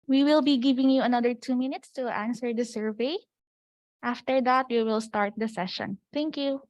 We will be giving you another 2 minutes to answer the survey. After that, we will start the session. Thank you.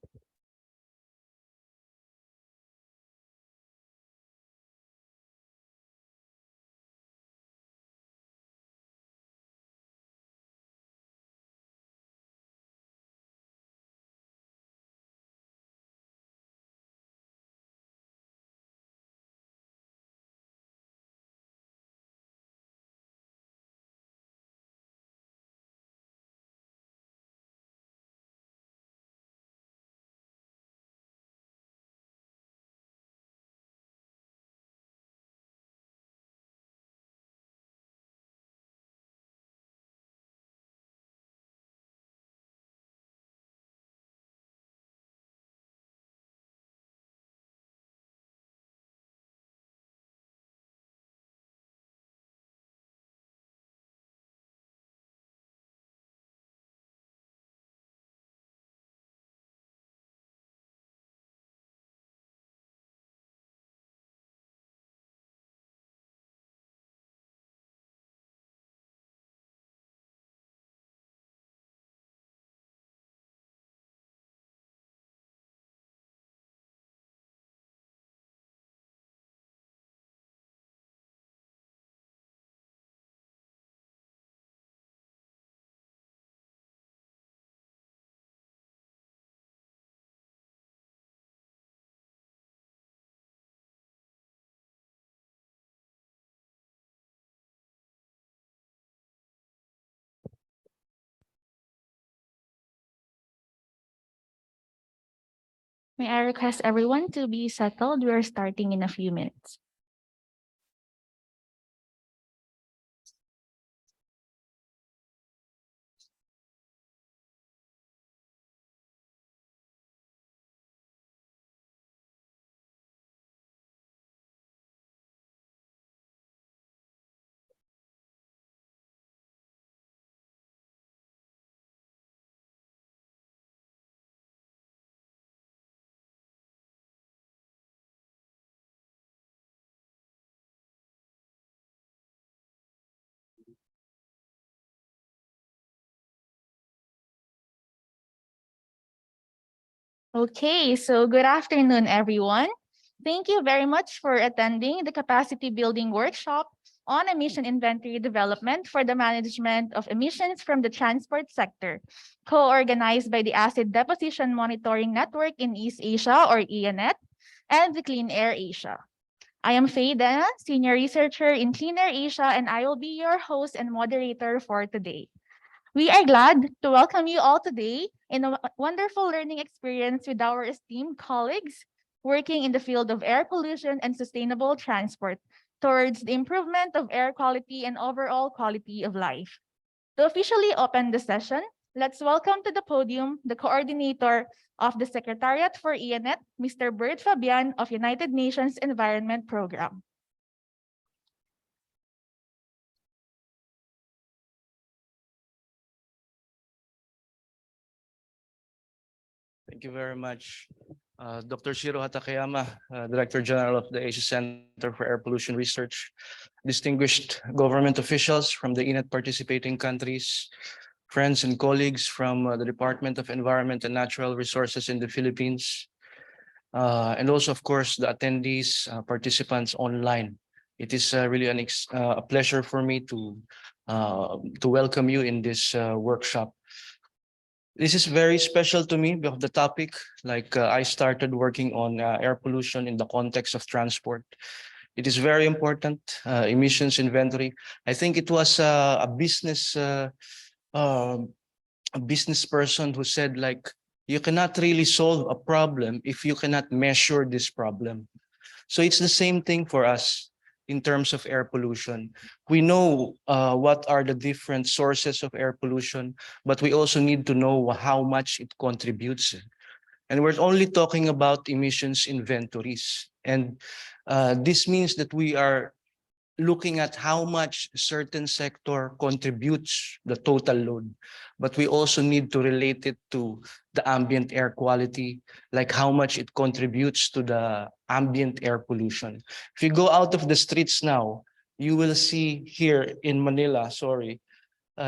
May I request everyone to be settled? We are starting in a few minutes. Okay, so good afternoon, everyone. Thank you very much for attending the capacity building workshop on emission inventory development for the management of emissions from the transport sector, co-organized by the Acid Deposition Monitoring Network in East Asia, or ENET, and the Clean Air Asia. I am Faye Dena, Senior Researcher in Clean Air Asia, and I will be your host and moderator for today. We are glad to welcome you all today in a wonderful learning experience with our esteemed colleagues working in the field of air pollution and sustainable transport towards the improvement of air quality and overall quality of life. To officially open the session, let's welcome to the podium the coordinator of the Secretariat for ENET, Mr. Bert Fabian of United Nations Environment Program. Thank you very much, Dr. Shiro Hatakeyama, Director General of the Asia Center for Air Pollution Research, distinguished government officials from the INET participating countries, friends and colleagues from the Department of Environment and Natural Resources in the Philippines, and also, of course, the attendees, participants online. It is really a pleasure for me to welcome you in this workshop. This is very special to me because the topic, I started working on air pollution in the context of transport. It is very important, emissions inventory. I think it was a business person who said, you cannot really solve a problem if you cannot measure this problem. So it's the same thing for us in terms of air pollution. We know what are the different sources of air pollution, but we also need to know how much it contributes. And we're only talking about emissions inventories. And this means that we are looking at how much certain sector contributes the total load, but we also need to relate it to the ambient air quality, like how much it contributes to the ambient air pollution. If you go out of the streets now, you will see here in Manila,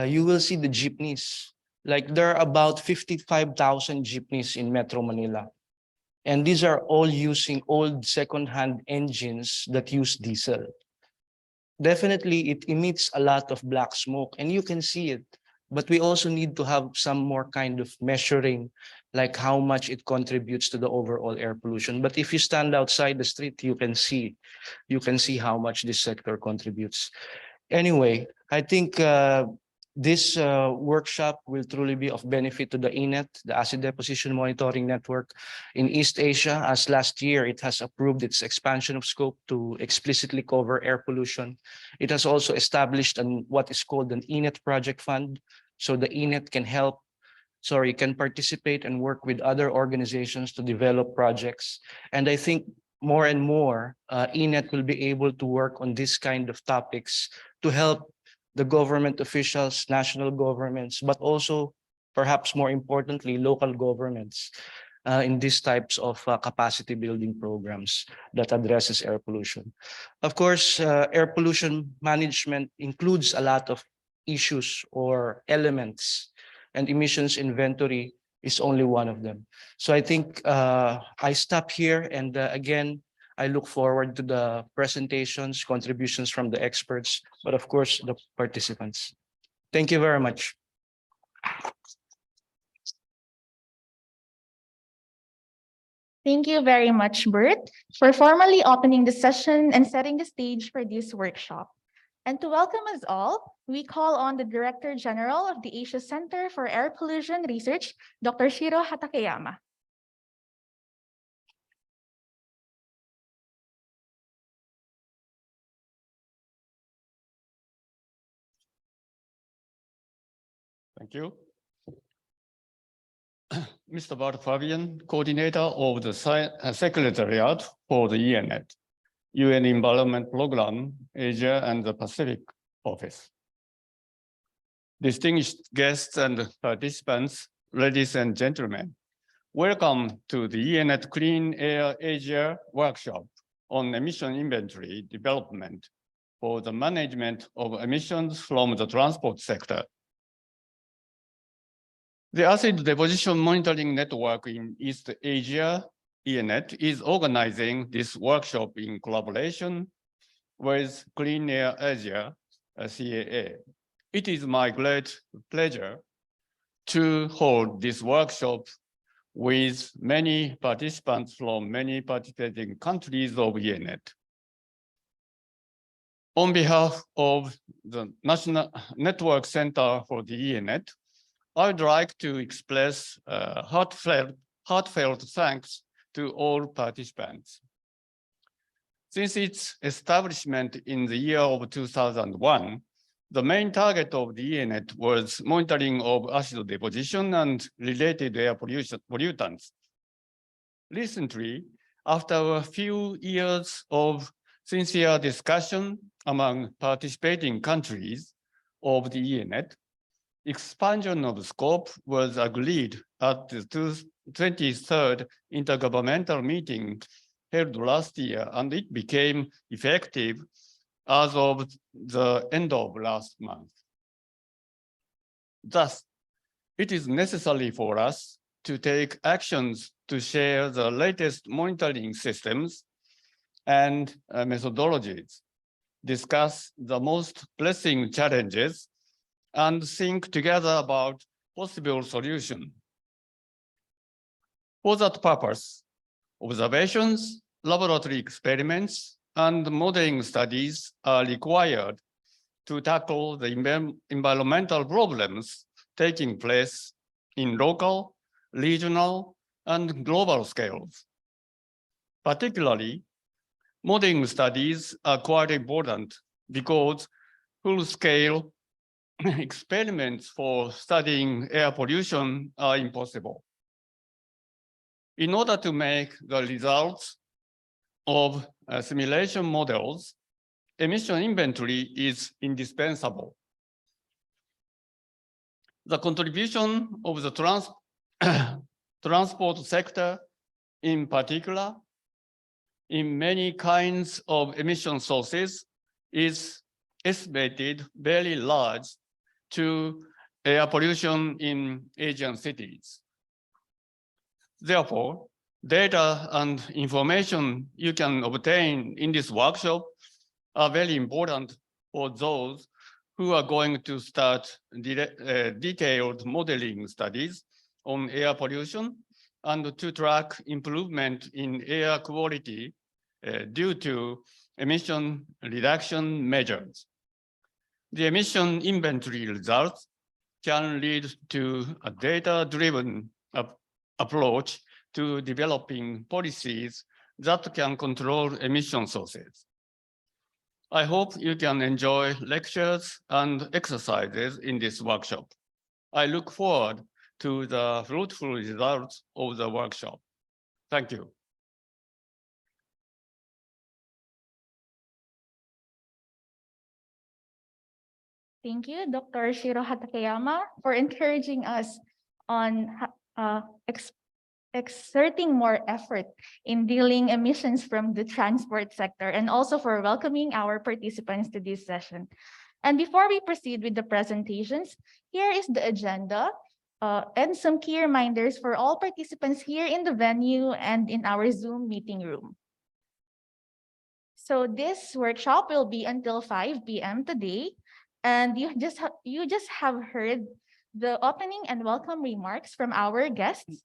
you will see the jeepneys. Like there are about 55,000 jeepneys in Metro Manila. And these are all using old second-hand engines that use diesel. Definitely, it emits a lot of black smoke and you can see it. But we also need to have some more kind of measuring, like how much it contributes to the overall air pollution. But if you stand outside the street, you can see how much this sector contributes. Anyway, I think this workshop will truly be of benefit to the INET, the Acid Deposition Monitoring Network in East Asia, as last year it has approved its expansion of scope to explicitly cover air pollution. It has also established what is called an INET project fund, so the INET can participate and work with other organizations to develop projects. And I think more and more, INET will be able to work on this kind of topics to help the government officials, national governments, but also perhaps more importantly, local governments in these types of capacity building programs that addresses air pollution. Of course, air pollution management includes a lot of issues or elements, and emissions inventory is only one of them. So I think I stop here, and again, I look forward to the presentations, contributions from the experts, but of course, the participants. Thank you very much. Thank you very much, Bert, for formally opening the session and setting the stage for this workshop. And to welcome us all, we call on the Director General of the Asia Center for Air Pollution Research, Dr. Shiro Hatakeyama. Thank you. Mr. Bart Fabian, Coordinator of the Secretariat for the ENET, UN Environment Program, Asia and the Pacific Office. Distinguished guests and participants, ladies and gentlemen, welcome to the ENET Clean Air Asia workshop on emission inventory development for the management of emissions from the transport sector. The Acid Deposition Monitoring Network in East Asia, ENET, is organizing this workshop in collaboration with Clean Air Asia, CAA. It is my great pleasure to hold this workshop with many participants from many participating countries of ENET. On behalf of the National Network Center for the ENET, I would like to express heartfelt thanks to all participants. Since its establishment in the year of 2001, the main target of the ENET was monitoring of acid deposition and related air pollutants. Recently, after a few years of sincere discussion among participating countries of the ENET, expansion of scope was agreed at the 23rd Intergovernmental Meeting held last year, and it became effective as of the end of last month. Thus, it is necessary for us to take actions to share the latest monitoring systems and methodologies, discuss the most pressing challenges, and think together about possible solutions. For that purpose, observations, laboratory experiments, and modeling studies are required to tackle the environmental problems taking place in local, regional, and global scales. Particularly, modeling studies are quite important because full-scale experiments for studying air pollution are impossible. In order to make the results of simulation models, emission inventory is indispensable. The contribution of the transport sector, in particular, in many kinds of emission sources, is estimated very large to air pollution in Asian cities. Therefore, data and information you can obtain in this workshop are very important for those who are going to start detailed modeling studies on air pollution and to track improvement in air quality due to emission reduction measures. The emission inventory results can lead to a data-driven approach to developing policies that can control emission sources. I hope you can enjoy lectures and exercises in this workshop. I look forward to the fruitful results of the workshop. Thank you. Thank you, Dr. Shiro Hatakeyama, for encouraging us on exerting more effort in dealing emissions from the transport sector, and also for welcoming our participants to this session. And before we proceed with the presentations, here is the agenda and some key reminders for all participants here in the venue and in our Zoom meeting room. So this workshop will be until 5 p.m. today, and you just have heard the opening and welcome remarks from our guests.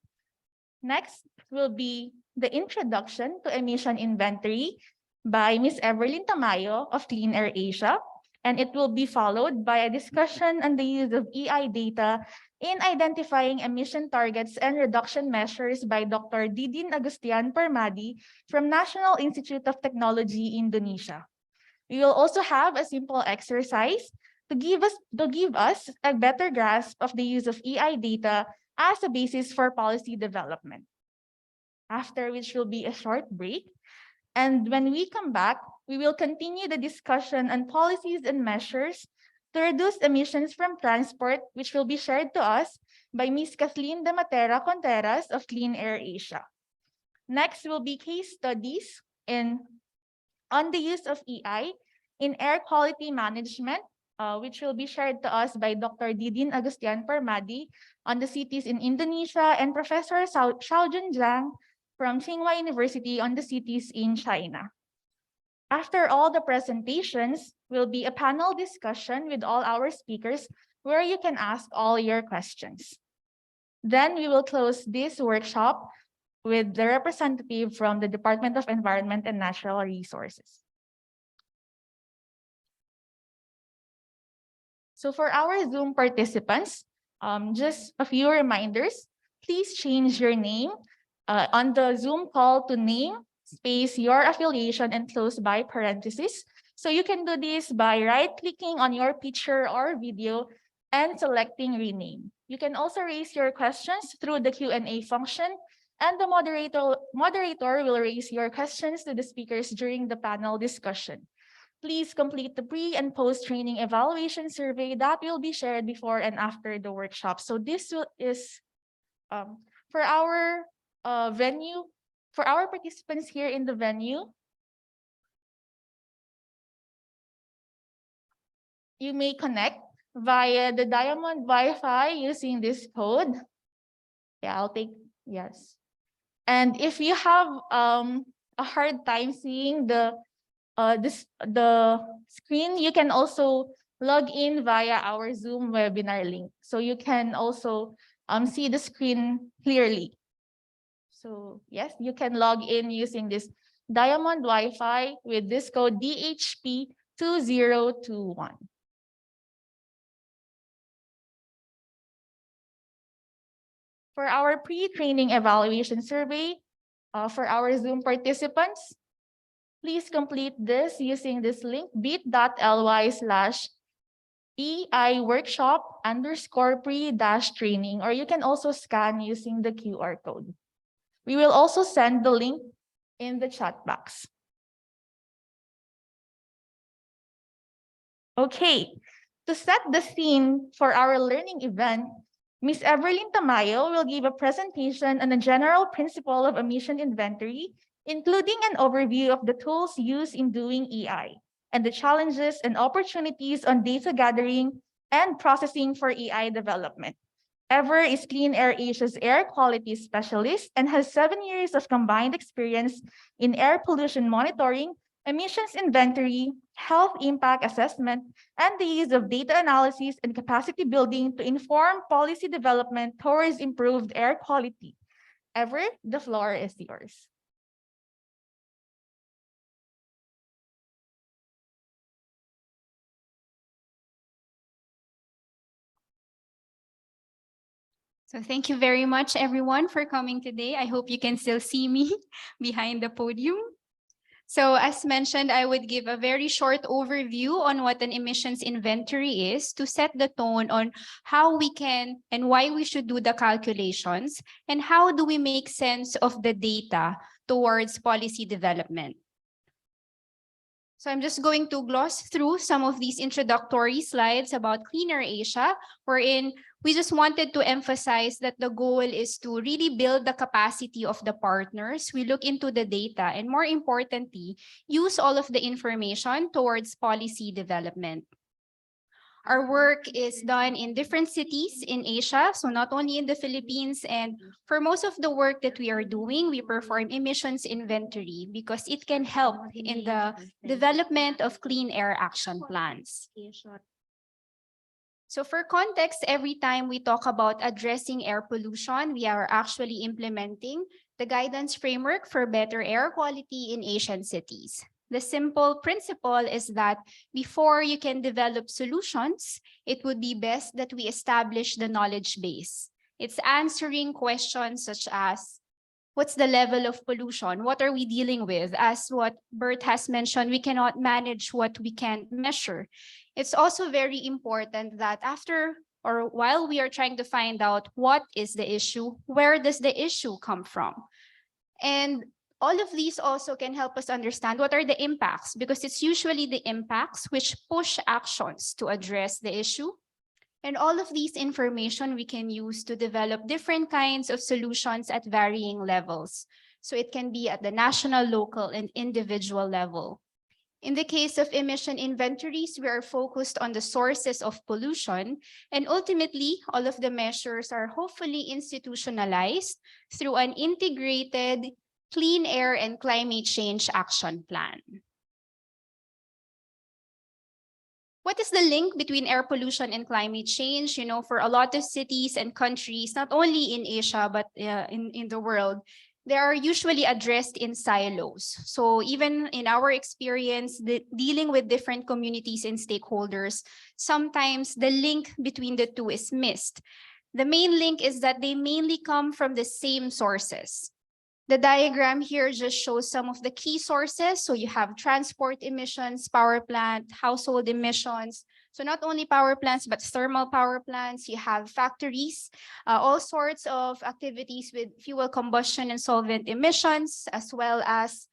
Next will be the introduction to emission inventory by Ms. Evelyn Tamayo of Clean Air Asia, and it will be followed by a discussion on the use of EI data in identifying emission targets and reduction measures by Dr. Didin Agustian Permadi from National Institute of Technology, Indonesia. We will also have a simple exercise to give us a better grasp of the use of EI data as a basis for policy development. After which will be a short break. And when we come back, we will continue the discussion on policies and measures to reduce emissions from transport, which will be shared to us by Ms. Kathleen de Matera Contreras of Clean Air Asia. Next will be case studies on the use of EI in air quality management, which will be shared to us by Dr. Didin Agustian Permadi on the cities in Indonesia, and Professor Xiaojun Zhang from Tsinghua University on the cities in China. After all the presentations will be a panel discussion with all our speakers where you can ask all your questions. Then we will close this workshop with the representative from the Department of Environment and Natural Resources. So for our Zoom participants, just a few reminders. Please change your name on the Zoom call to name, space, your affiliation, and close by parentheses. So you can do this by right-clicking on your picture or video and selecting rename. You can also raise your questions through the Q&A function, and the moderator will raise your questions to the speakers during the panel discussion. Please complete the pre and post training evaluation survey that will be shared before and after the workshop. So this is for our venue, for our participants here in the venue. You may connect via the Diamond Wi-Fi using this code. Yeah, I'll take yes. And if you have a hard time seeing the screen, you can also log in via our Zoom webinar link. So you can also see the screen clearly. So yes, you can log in using this Diamond Wi-Fi with this code DHP2021. For our pre-training evaluation survey, for our Zoom participants, please complete this using this link, bit.ly/EI workshop_pre-training, or you can also scan using the QR code. We will also send the link in the chat box. Okay, to set the scene for our learning event, Ms. Evelyn Tamayo will give a presentation on the general principle of emission inventory, including an overview of the tools used in doing EI. and the challenges and opportunities on data gathering and processing for AI development. Ever is Clean Air Asia's air quality specialist and has 7 years of combined experience in air pollution monitoring, emissions inventory, health impact assessment, and the use of data analysis and capacity building to inform policy development towards improved air quality. Ever, the floor is yours. So thank you very much, everyone, for coming today. I hope you can still see me behind the podium. So as mentioned, I would give a very short overview on what an emissions inventory is to set the tone on how we can and why we should do the calculations and how do we make sense of the data towards policy development. So I'm just going to gloss through some of these introductory slides about Cleaner Asia, wherein we just wanted to emphasize that the goal is to really build the capacity of the partners. We look into the data and, more importantly, use all of the information towards policy development. Our work is done in different cities in Asia, so not only in the Philippines. And for most of the work that we are doing, we perform emissions inventory because it can help in the development of clean air action plans. So for context, every time we talk about addressing air pollution, we are actually implementing the guidance framework for better air quality in Asian cities. The simple principle is that before you can develop solutions, it would be best that we establish the knowledge base. It's answering questions such as, what's the level of pollution? What are we dealing with? As what Bert has mentioned, we cannot manage what we can't measure. It's also very important that after or while we are trying to find out what is the issue, where does the issue come from? And all of these also can help us understand what are the impacts, because it's usually the impacts which push actions to address the issue. And all of these information we can use to develop different kinds of solutions at varying levels. So it can be at the national, local, and individual level. In the case of emission inventories, we are focused on the sources of pollution, and ultimately, all of the measures are hopefully institutionalized through an integrated clean air and climate change action plan. What is the link between air pollution and climate change? You know, for a lot of cities and countries, not only in Asia, but in the world, they are usually addressed in silos. So even in our experience, dealing with different communities and stakeholders, sometimes the link between the two is missed. The main link is that they mainly come from the same sources. The diagram here just shows some of the key sources. So you have transport emissions, power plant, household emissions. So not only power plants, but thermal power plants. You have factories, all sorts of activities with fuel combustion and solvent emissions, as well as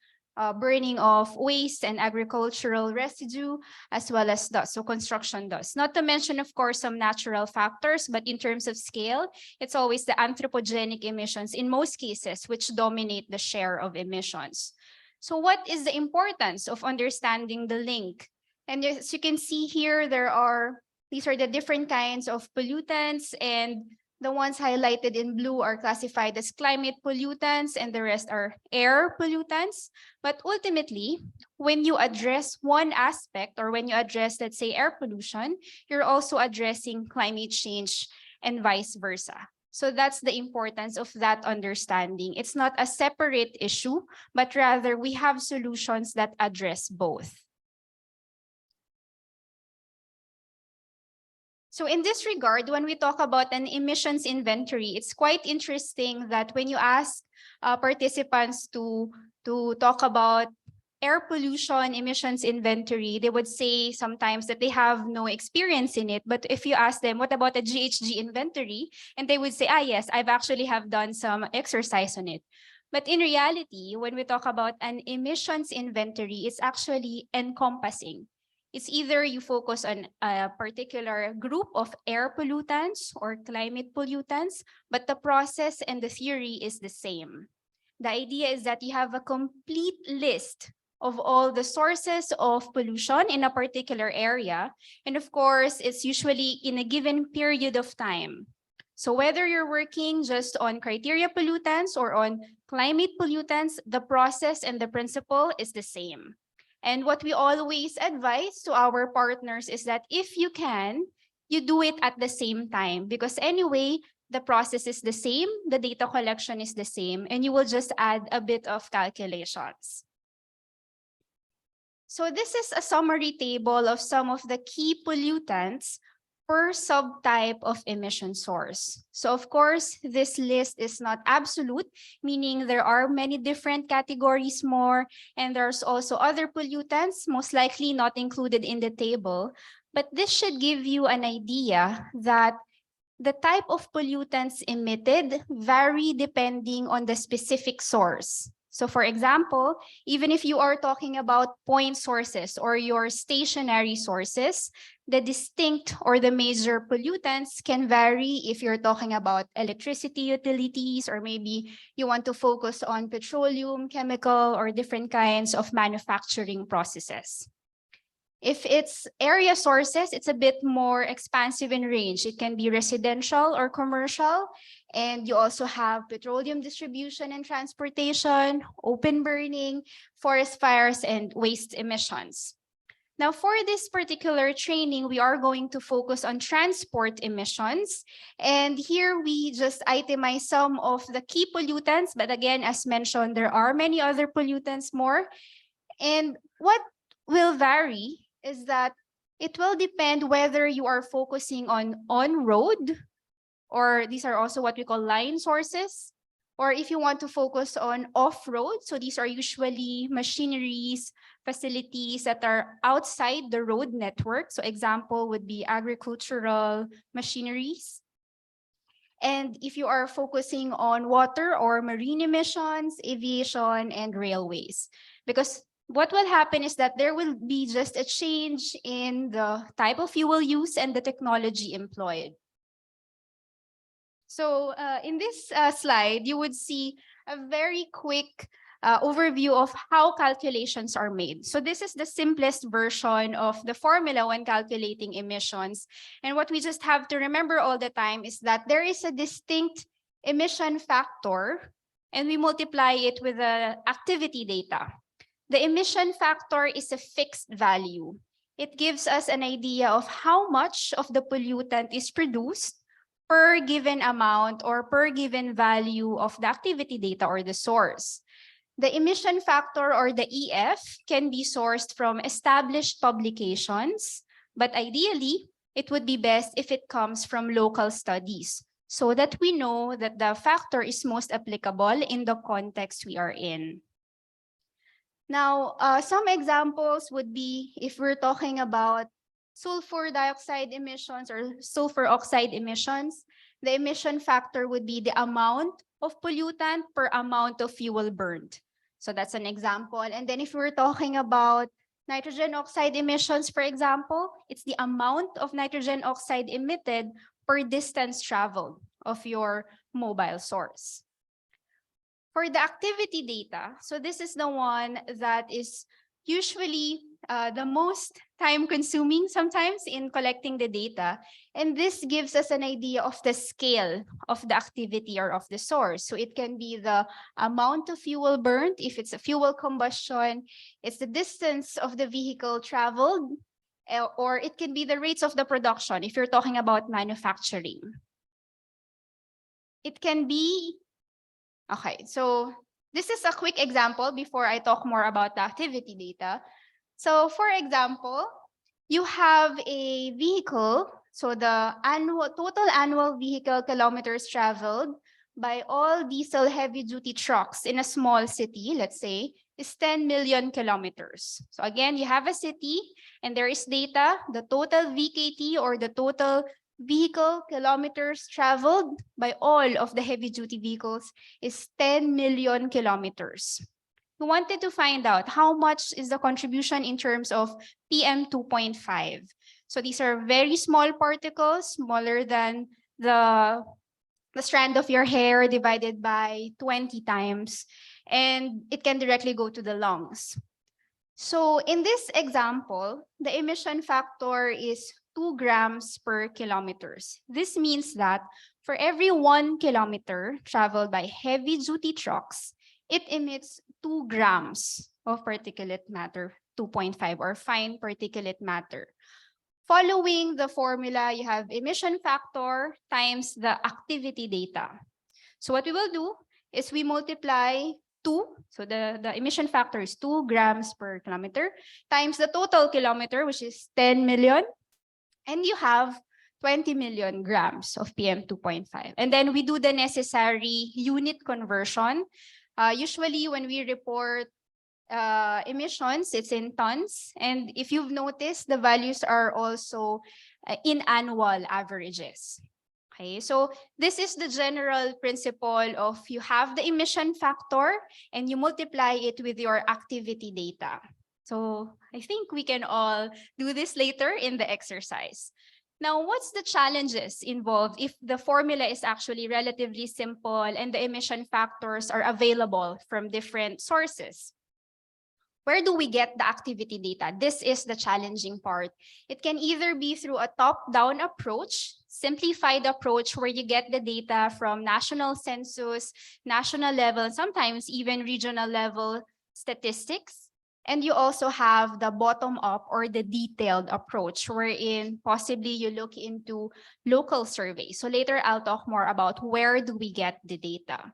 burning of waste and agricultural residue, as well as dust, so construction dust. Not to mention, of course, some natural factors, but in terms of scale, it's always the anthropogenic emissions in most cases, which dominate the share of emissions. So what is the importance of understanding the link? And as you can see here, these are the different kinds of pollutants, and the ones highlighted in blue are classified as climate pollutants, and the rest are air pollutants. But ultimately, when you address one aspect, or when you address, let's say, air pollution, you're also addressing climate change and vice versa. So that's the importance of that understanding. It's not a separate issue, but rather we have solutions that address both. So in this regard, when we talk about an emissions inventory, it's quite interesting that when you ask participants to talk about air pollution emissions inventory, they would say sometimes that they have no experience in it. But if you ask them, what about a GHG inventory? And they would say, yes, I've actually have done some exercise on it. But in reality, when we talk about an emissions inventory, it's actually encompassing. It's either you focus on a particular group of air pollutants or climate pollutants, but the process and the theory is the same. The idea is that you have a complete list of all the sources of pollution in a particular area. And of course, it's usually in a given period of time. So whether you're working just on criteria pollutants or on climate pollutants, the process and the principle is the same. And what we always advise to our partners is that if you can, you do it at the same time, because anyway, the process is the same, the data collection is the same, and you will just add a bit of calculations. So this is a summary table of some of the key pollutants per subtype of emission source. So of course, this list is not absolute, meaning there are many different categories more, and there's also other pollutants, most likely not included in the table. But this should give you an idea that the type of pollutants emitted vary depending on the specific source. So for example, even if you are talking about point sources or your stationary sources, the distinct or the major pollutants can vary if you're talking about electricity utilities, or maybe you want to focus on petroleum, chemical, or different kinds of manufacturing processes. If it's area sources, it's a bit more expansive in range. It can be residential or commercial. And you also have petroleum distribution and transportation, open burning, forest fires, and waste emissions. Now, for this particular training, we are going to focus on transport emissions. And here we just itemize some of the key pollutants. But again, as mentioned, there are many other pollutants more. And what will vary is that it will depend whether you are focusing on road, or these are also what we call line sources, or if you want to focus on off-road. So these are usually machineries, facilities that are outside the road network. So example would be agricultural machineries. And if you are focusing on water or marine emissions, aviation, and railways, because what will happen is that there will be just a change in the type of fuel use and the technology employed. So in this slide, you would see a very quick overview of how calculations are made. So this is the simplest version of the formula when calculating emissions. And what we just have to remember all the time is that there is a distinct emission factor, and we multiply it with the activity data. The emission factor is a fixed value. It gives us an idea of how much of the pollutant is produced per given amount or per given value of the activity data or the source. The emission factor, or the EF, can be sourced from established publications, but ideally, it would be best if it comes from local studies, so that we know that the factor is most applicable in the context we are in. Now, some examples would be if we're talking about sulfur dioxide emissions or sulfur oxide emissions, the emission factor would be the amount of pollutant per amount of fuel burned. So that's an example. And then if we're talking about nitrogen oxide emissions, for example, it's the amount of nitrogen oxide emitted per distance traveled of your mobile source. For the activity data, so this is the one that is usually the most time-consuming sometimes in collecting the data. And this gives us an idea of the scale of the activity or of the source. So it can be the amount of fuel burned, if it's a fuel combustion, it's the distance of the vehicle traveled, or it can be the rates of the production if you're talking about manufacturing. It can be, okay, so this is a quick example before I talk more about the activity data. So for example, you have a vehicle. So the total annual vehicle kilometers traveled by all diesel heavy duty trucks in a small city, let's say, is 10 million kilometers. So again, you have a city and there is data, the total VKT, or the total vehicle kilometers traveled by all of the heavy duty vehicles, is 10 million kilometers. We wanted to find out how much is the contribution in terms of PM 2.5. So these are very small particles, smaller than the strand of your hair divided by 20 times, and it can directly go to the lungs. So in this example, the emission factor is 2 grams per kilometers. This means that for every 1 kilometer traveled by heavy duty trucks, it emits 2 grams of particulate matter, 2.5 or fine particulate matter. Following the formula, you have emission factor times the activity data. So what we will do is we multiply 2, so the emission factor is 2 grams per kilometer, times the total kilometer, which is 10 million, and you have 20 million grams of PM2.5. And then we do the necessary unit conversion. Usually when we report emissions, it's in tons. And if you've noticed, the values are also in annual averages. Okay, so this is the general principle of you have the emission factor and you multiply it with your activity data. So I think we can all do this later in the exercise. Now, what's the challenges involved if the formula is actually relatively simple and the emission factors are available from different sources? Where do we get the activity data? This is the challenging part. It can either be through a top-down approach, simplified approach where you get the data from national census, national level, sometimes even regional level statistics. And you also have the bottom-up or the detailed approach wherein possibly you look into local surveys. So later I'll talk more about where do we get the data.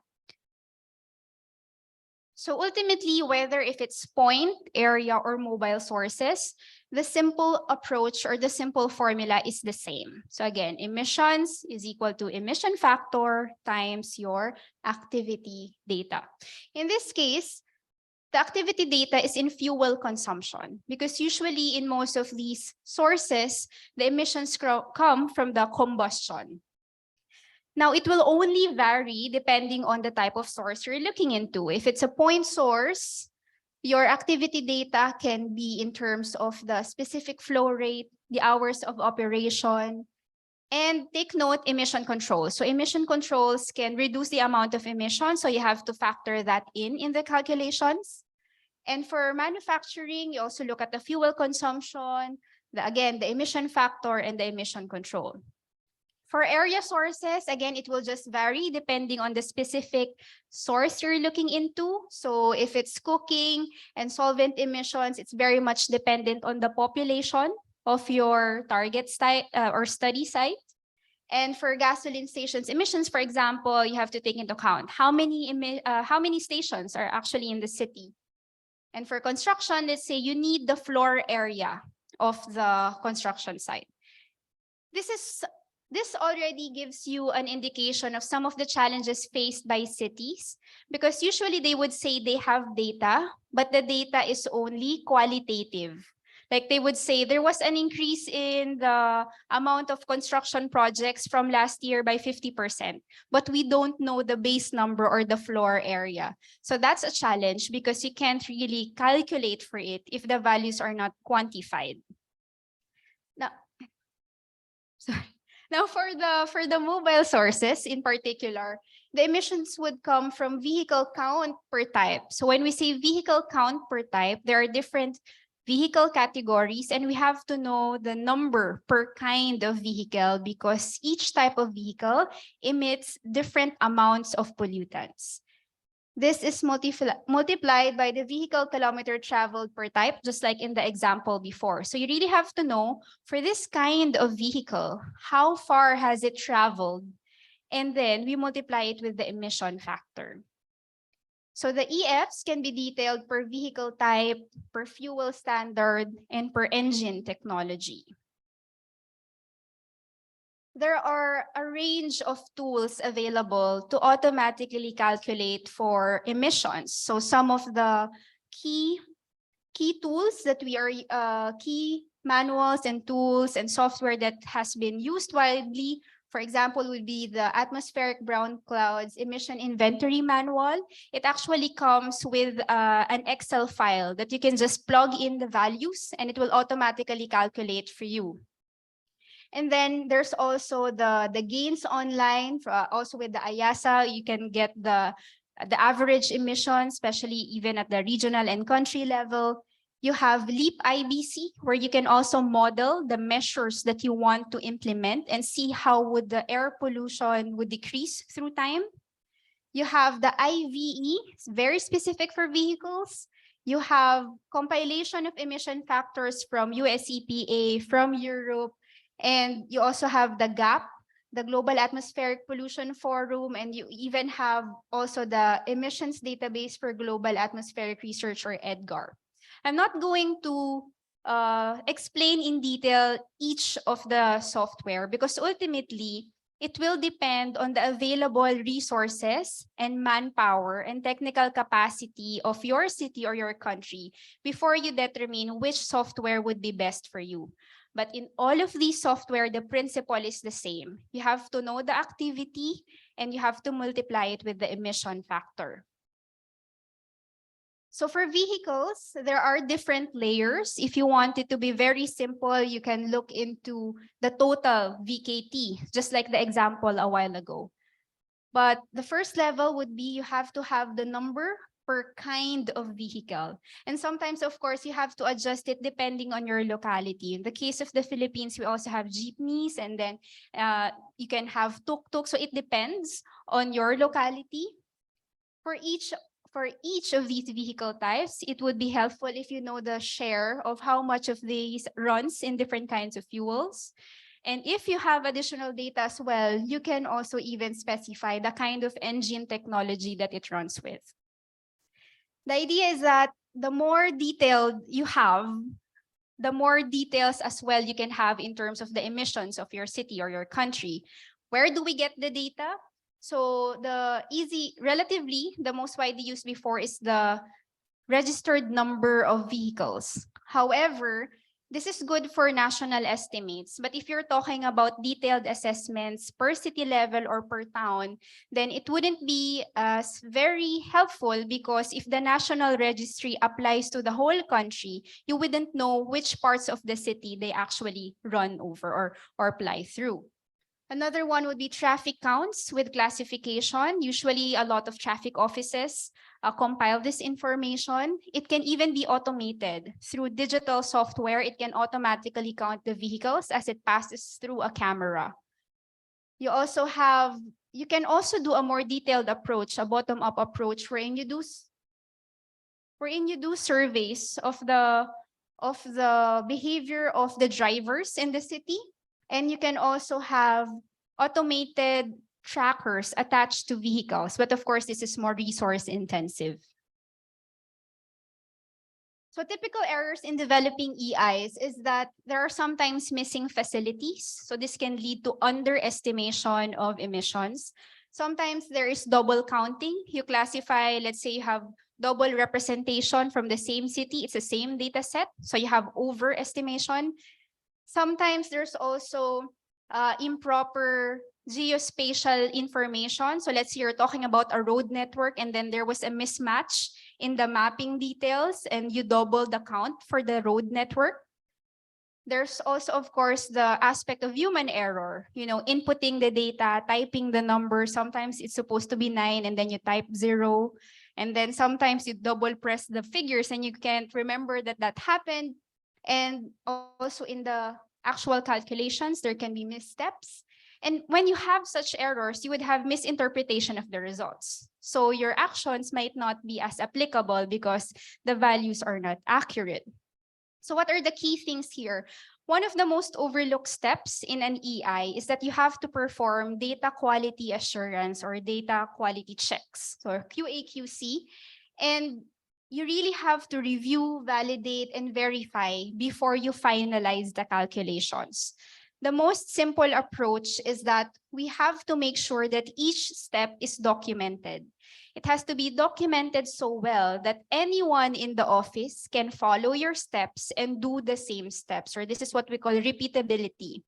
So ultimately, whether if it's point, area, or mobile sources, the simple approach or the simple formula is the same. So again, emissions is equal to emission factor times your activity data. In this case, the activity data is in fuel consumption because usually in most of these sources, the emissions come from the combustion. Now, it will only vary depending on the type of source you're looking into. If it's a point source, your activity data can be in terms of the specific flow rate, the hours of operation, and take note, emission controls. So emission controls can reduce the amount of emission, so you have to factor that in the calculations. And for manufacturing, you also look at the fuel consumption, again, the emission factor and the emission control. For area sources, again, it will just vary depending on the specific source you're looking into. So if it's cooking and solvent emissions, it's very much dependent on the population of your target site or study site. And for gasoline stations emissions, for example, you have to take into account how many stations are actually in the city. And for construction, let's say you need the floor area of the construction site. This already gives you an indication of some of the challenges faced by cities, because usually they would say they have data, but the data is only qualitative. Like they would say there was an increase in the amount of construction projects from last year by 50%, but we don't know the base number or the floor area. So that's a challenge because you can't really calculate for it if the values are not quantified. Now, for the mobile sources in particular, the emissions would come from vehicle count per type. So when we say vehicle count per type, there are different vehicle categories, and we have to know the number per kind of vehicle because each type of vehicle emits different amounts of pollutants. This is multiplied by the vehicle kilometer traveled per type, just like in the example before. So you really have to know for this kind of vehicle, how far has it traveled? And then we multiply it with the emission factor. So the EFs can be detailed per vehicle type, per fuel standard, and per engine technology. There are a range of tools available to automatically calculate for emissions. So some of the key tools that we are, key manuals and tools and software that has been used widely, for example, would be the Atmospheric Brown Clouds Emission Inventory Manual. It actually comes with an Excel file that you can just plug in the values and it will automatically calculate for you. And then there's also the gains online, also with the IASA, you can get the average emissions, especially even at the regional and country level. You have LEAP IBC, where you can also model the measures that you want to implement and see how would the air pollution would decrease through time. You have the IVE, it's very specific for vehicles. You have compilation of emission factors from US EPA, from Europe, and you also have the GAP, the Global Atmospheric Pollution Forum, and you even have also the emissions database for global atmospheric research, or EDGAR. I'm not going to explain in detail each of the software because ultimately it will depend on the available resources and manpower and technical capacity of your city or your country before you determine which software would be best for you. But in all of these software, the principle is the same. You have to know the activity and you have to multiply it with the emission factor. So for vehicles, there are different layers. If you want it to be very simple, you can look into the total VKT, just like the example a while ago. But the first level would be you have to have the number per kind of vehicle. And sometimes, of course, you have to adjust it depending on your locality. In the case of the Philippines, we also have jeepneys, and then you can have tuk-tuk. So it depends on your locality. For each of these vehicle types, it would be helpful if you know the share of how much of these runs in different kinds of fuels. And if you have additional data as well, you can also even specify the kind of engine technology that it runs with. The idea is that the more detailed you have, the more details as well you can have in terms of the emissions of your city or your country. Where do we get the data? So relatively, the most widely used before is the registered number of vehicles. However, this is good for national estimates. But if you're talking about detailed assessments per city level or per town, then it wouldn't be as very helpful because if the national registry applies to the whole country, you wouldn't know which parts of the city they actually run over or apply through. Another one would be traffic counts with classification. Usually a lot of traffic offices compile this information. It can even be automated through digital software. It can automatically count the vehicles as it passes through a camera. You can also do a more detailed approach, a bottom-up approach, wherein you do surveys of the behavior of the drivers in the city. And you can also have automated trackers attached to vehicles. But of course, this is more resource intensive. So typical errors in developing EIs is that there are sometimes missing facilities. So this can lead to underestimation of emissions. Sometimes there is double counting. You classify, let's say you have double representation from the same city. It's the same data set. So you have overestimation. Sometimes there's also improper geospatial information. So let's say you're talking about a road network and then there was a mismatch in the mapping details and you double the count for the road network. There's also, of course, the aspect of human error, inputting the data, typing the number. Sometimes it's supposed to be 9 and then you type 0. And then sometimes you double press the figures and you can't remember that happened. And also in the actual calculations, there can be missteps. And when you have such errors, you would have misinterpretation of the results. So your actions might not be as applicable because the values are not accurate. So what are the key things here? One of the most overlooked steps in an EI is that you have to perform data quality assurance or data quality checks, so QA/QC. And you really have to review, validate, and verify before you finalize the calculations. The most simple approach is that we have to make sure that each step is documented. It has to be documented so well that anyone in the office can follow your steps and do the same steps, or this is what we call repeatability.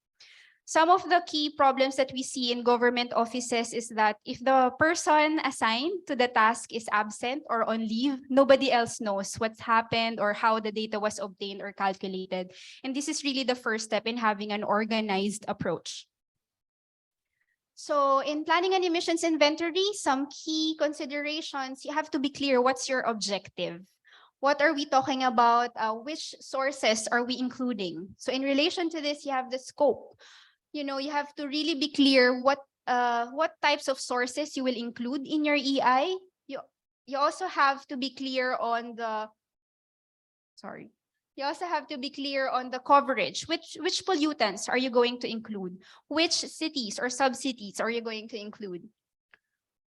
Some of the key problems that we see in government offices is that if the person assigned to the task is absent or on leave, nobody else knows what's happened or how the data was obtained or calculated. And this is really the first step in having an organized approach. So in planning an emissions inventory, some key considerations, you have to be clear what's your objective. What are we talking about? Which sources are we including? So in relation to this, you have the scope. You know, you have to really be clear what types of sources you will include in your EI. You also have to be clear on the, sorry. You also have to be clear on the coverage. Which pollutants are you going to include? Which cities or sub-cities are you going to include?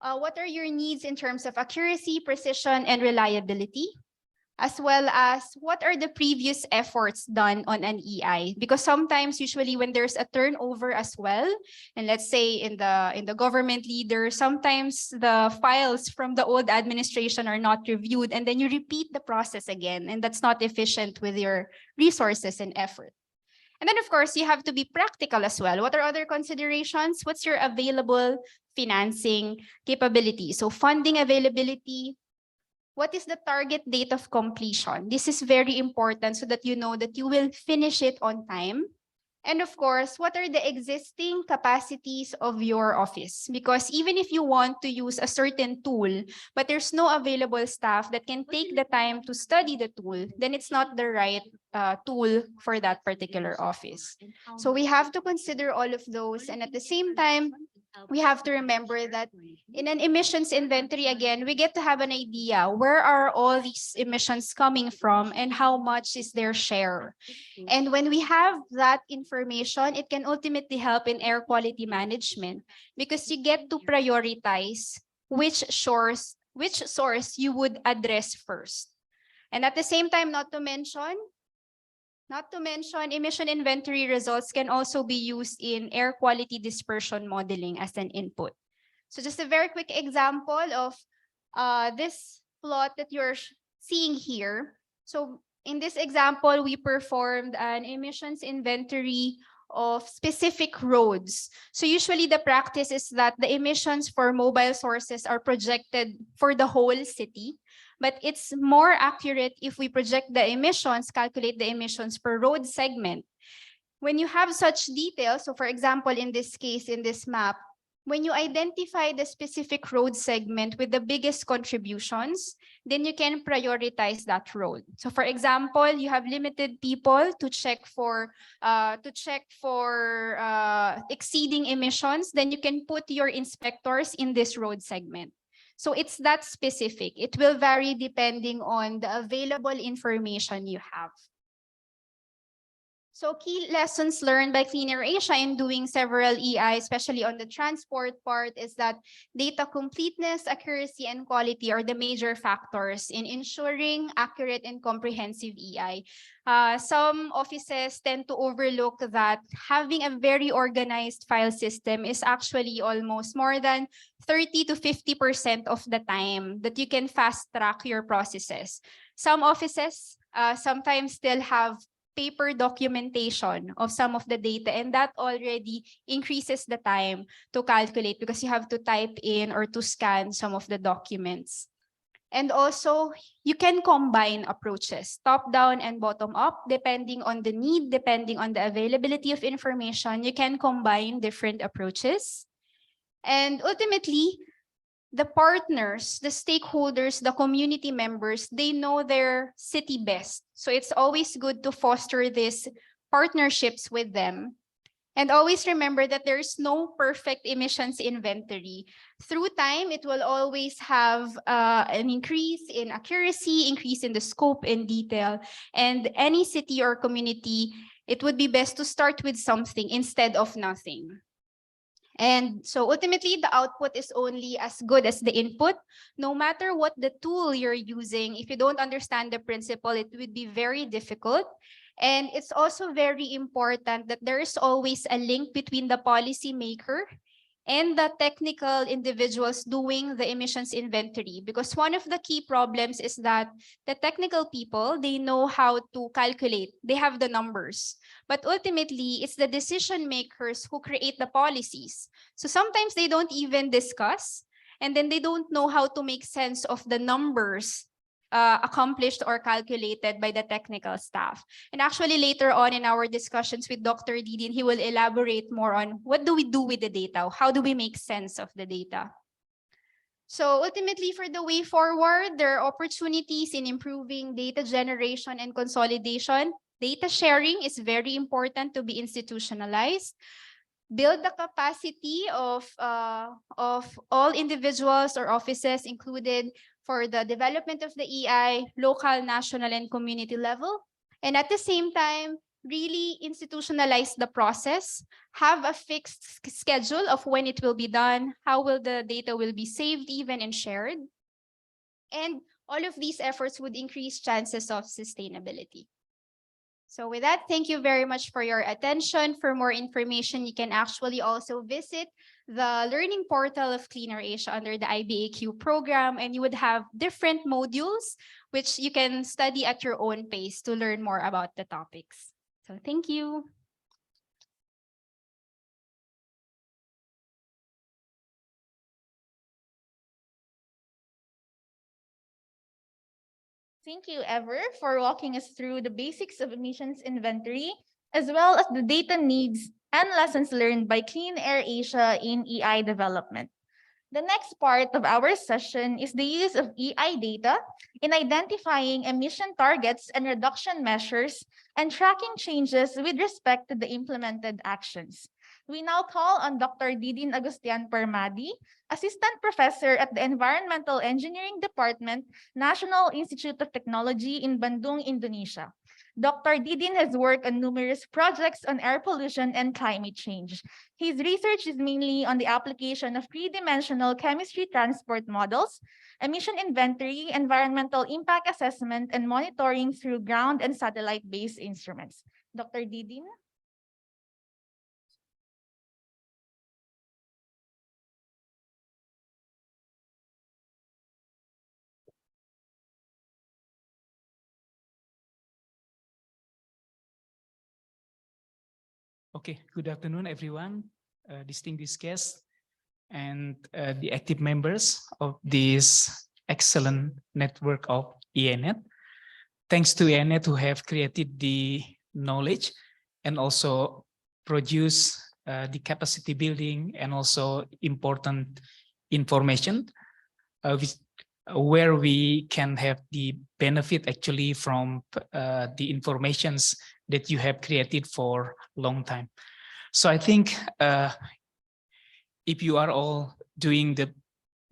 What are your needs in terms of accuracy, precision, and reliability? As well as what are the previous efforts done on an EI? Because sometimes, usually when there's a turnover as well, and let's say in the government leader, sometimes the files from the old administration are not reviewed, and then you repeat the process again, and that's not efficient with your resources and effort. And then, of course, you have to be practical as well. What are other considerations? What's your available financing capability? So funding availability. What is the target date of completion? This is very important so that you know that you will finish it on time. And of course, what are the existing capacities of your office? Because even if you want to use a certain tool, but there's no available staff that can take the time to study the tool, then it's not the right tool for that particular office. So we have to consider all of those. And at the same time, we have to remember that in an emissions inventory, again, we get to have an idea where are all these emissions coming from and how much is their share. And when we have that information, it can ultimately help in air quality management because you get to prioritize which source you would address first. And at the same time, not to mention, emission inventory results can also be used in air quality dispersion modeling as an input. So just a very quick example of this plot that you're seeing here. So in this example, we performed an emissions inventory of specific roads. So usually the practice is that the emissions for mobile sources are projected for the whole city. But it's more accurate if we project the emissions, calculate the emissions per road segment. When you have such details, so for example, in this case, in this map, when you identify the specific road segment with the biggest contributions, then you can prioritize that road. So for example, you have limited people to check for exceeding emissions, then you can put your inspectors in this road segment. So it's that specific. It will vary depending on the available information you have. So key lessons learned by Clean Air Asia in doing several EI, especially on the transport part, is that data completeness, accuracy, and quality are the major factors in ensuring accurate and comprehensive EI. Some offices tend to overlook that having a very organized file system is actually almost more than 30 to 50% of the time that you can fast track your processes. Some offices sometimes still have paper documentation of some of the data, and that already increases the time to calculate because you have to type in or to scan some of the documents. And also, you can combine approaches, top-down and bottom-up, depending on the need, depending on the availability of information. You can combine different approaches. And ultimately, the partners, the stakeholders, the community members, they know their city best. So it's always good to foster these partnerships with them. And always remember that there's no perfect emissions inventory. Through time, it will always have an increase in accuracy, increase in the scope and detail. And any city or community, it would be best to start with something instead of nothing. And so ultimately, the output is only as good as the input. No matter what the tool you're using, if you don't understand the principle, it would be very difficult. And it's also very important that there is always a link between the policymaker and the technical individuals doing the emissions inventory. Because one of the key problems is that the technical people, they know how to calculate. They have the numbers. But ultimately, it's the decision makers who create the policies. So sometimes they don't even discuss, and then they don't know how to make sense of the numbers accomplished or calculated by the technical staff. And actually later on in our discussions with Dr. Didin, he will elaborate more on what do we do with the data? How do we make sense of the data? So ultimately, for the way forward, there are opportunities in improving data generation and consolidation. Data sharing is very important to be institutionalized. Build the capacity of all individuals or offices included for the development of the EI, local, national, and community level. And at the same time, really institutionalize the process, have a fixed schedule of when it will be done, how will the data will be saved even and shared. And all of these efforts would increase chances of sustainability. So with that, thank you very much for your attention. For more information, you can actually also visit the learning portal of Cleaner Asia under the IBAQ program, and you would have different modules which you can study at your own pace to learn more about the topics. So thank you. Thank you, Ever, for walking us through the basics of emissions inventory, as well as the data needs and lessons learned by Clean Air Asia in EI development. The next part of our session is the use of EI data in identifying emission targets and reduction measures and tracking changes with respect to the implemented actions. We now call on Dr. Didin Agustian Permadi, Assistant Professor at the Environmental Engineering Department, National Institute of Technology in Bandung, Indonesia. Dr. Didin has worked on numerous projects on air pollution and climate change. His research is mainly on the application of three-dimensional chemistry transport models, emission inventory, environmental impact assessment, and monitoring through ground and satellite-based instruments. Dr. Didin? Okay, good afternoon, everyone, distinguished guests, and the active members of this excellent network of ENET. Thanks to ENET who have created the knowledge and also produce the capacity building and also important information where we can have the benefit actually from the informations that you have created for a long time. So I think if you are all doing the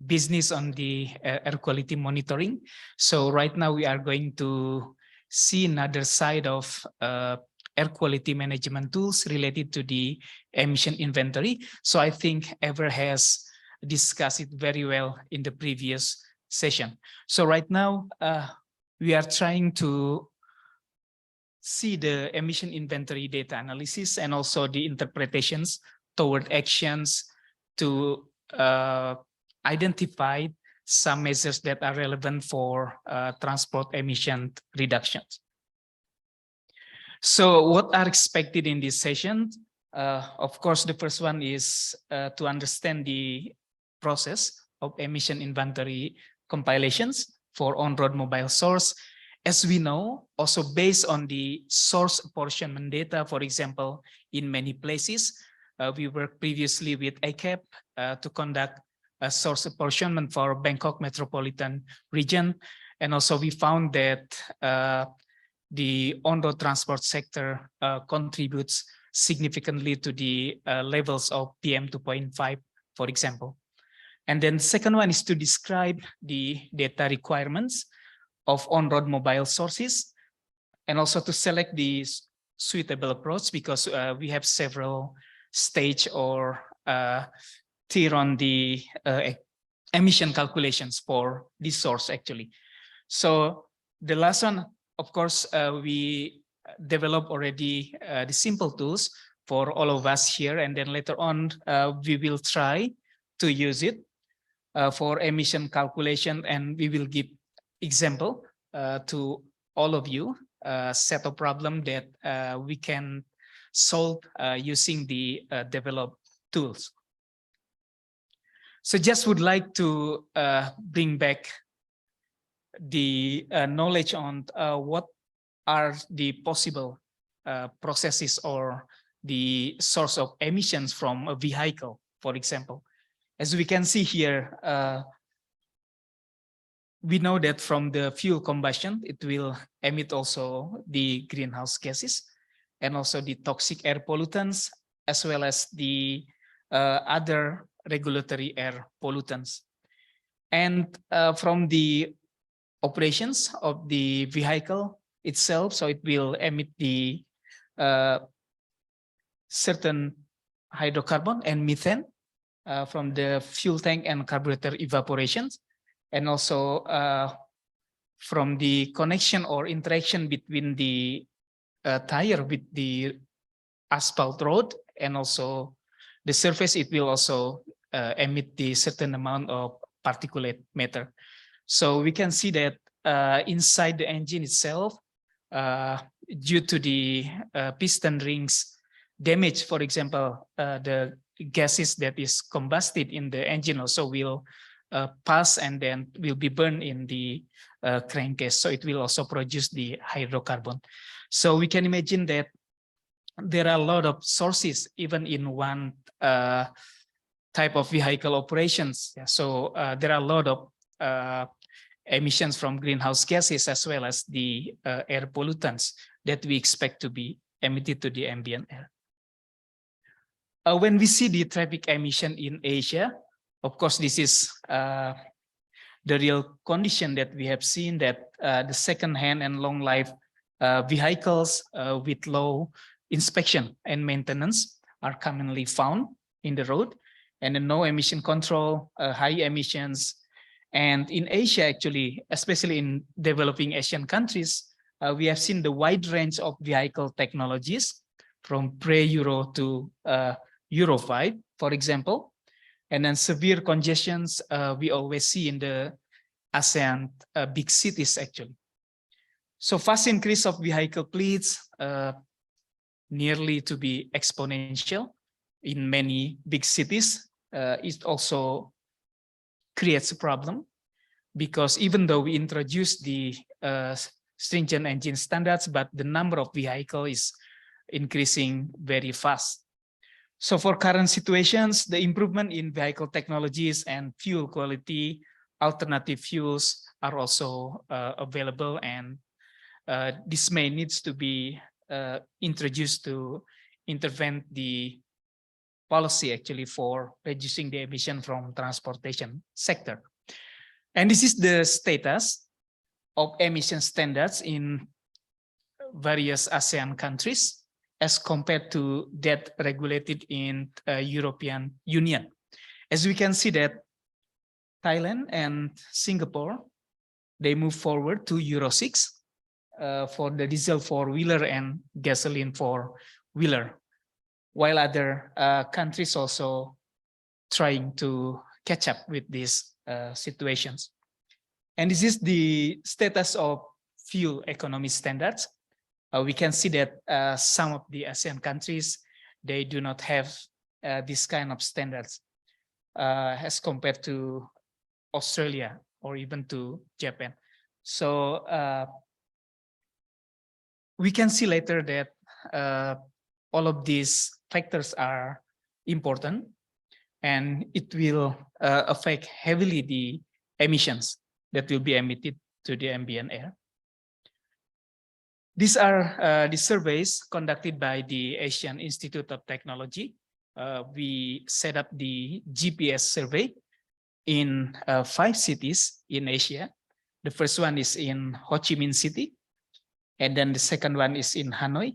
business on the air quality monitoring, so right now we are going to see another side of air quality management tools related to the emission inventory. So I think Ever has discussed it very well in the previous session. So right now we are trying to see the emission inventory data analysis and also the interpretations toward actions to identify some measures that are relevant for transport emission reductions. So what are expected in this session? Of course, the first one is to understand the process of emission inventory compilations for on-road mobile source. As we know, also based on the source apportionment data, for example, in many places, we worked previously with ACAP to conduct a source apportionment for Bangkok metropolitan region. And also we found that the on-road transport sector contributes significantly to the levels of PM 2.5, for example. And then the second one is to describe the data requirements of on-road mobile sources and also to select the suitable approach because we have several stage or tier on the emission calculations for this source actually. So the last one, of course, we developed already the simple tools for all of us here, and then later on we will try to use it for emission calculation, and we will give example to all of you set of problem that we can solve using the developed tools. So just would like to bring back the knowledge on what are the possible processes or the source of emissions from a vehicle, for example. As we can see here, we know that from the fuel combustion, it will emit also the greenhouse gases and also the toxic air pollutants, as well as the other regulatory air pollutants. And from the operations of the vehicle itself, so it will emit the certain hydrocarbon and methane from the fuel tank and carburetor evaporations, and also from the connection or interaction between the tire with the asphalt road and also the surface, it will also emit the certain amount of particulate matter. So we can see that inside the engine itself, due to the piston rings damage, for example, the gases that is combusted in the engine also will pass and then will be burned in the crankcase. So it will also produce the hydrocarbon. So we can imagine that there are a lot of sources even in one type of vehicle operations. Yeah, so there are a lot of emissions from greenhouse gases as well as the air pollutants that we expect to be emitted to the ambient air. When we see the traffic emission in Asia, of course, this is the real condition that we have seen, that the second-hand and long life vehicles with low inspection and maintenance are commonly found in the road, and then no emission control, high emissions. And in Asia, actually, especially in developing Asian countries, we have seen the wide range of vehicle technologies from pre-Euro to Euro 5, for example. And then severe congestions we always see in the ASEAN big cities, actually. So fast increase of vehicle fleets nearly to be exponential in many big cities. It also creates a problem, because even though we introduce the stringent engine standards, but the number of vehicles is increasing very fast. So for current situations, the improvement in vehicle technologies and fuel quality, alternative fuels are also available, and this may needs to be introduced to intervene the policy actually for reducing the emission from transportation sector. And this is the status of emission standards in various ASEAN countries as compared to that regulated in European Union. As we can see that Thailand and Singapore, they move forward to Euro 6 for the diesel four-wheeler and gasoline four-wheeler, while other countries also trying to catch up with these situations. And this is the status of fuel economy standards. We can see that some of the ASEAN countries, they do not have this kind of standards as compared to Australia or even to Japan. So we can see later that all of these factors are important, and it will affect heavily the emissions that will be emitted to the ambient air. These are the surveys conducted by the Asian Institute of Technology. We set up the GPS survey in 5 cities in Asia. The first one is in Ho Chi Minh City, and then the second one is in Hanoi,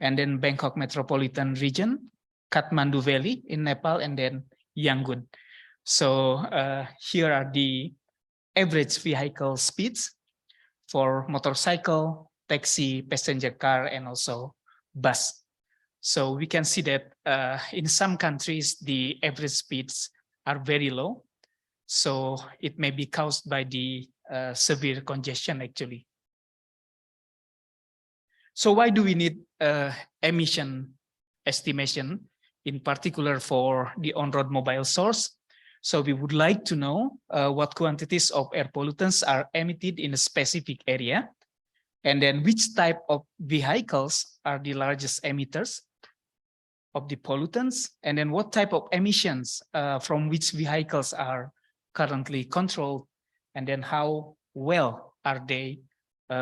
and then Bangkok Metropolitan Region, Kathmandu Valley in Nepal, and then Yangon. So here are the average vehicle speeds for motorcycle, taxi, passenger car, and also bus. So we can see that in some countries, the average speeds are very low. So it may be caused by the severe congestion actually. So why do we need emission estimation, in particular for the on-road mobile source? So we would like to know what quantities of air pollutants are emitted in a specific area, and then which type of vehicles are the largest emitters of the pollutants, and then what type of emissions from which vehicles are currently controlled and then how well are they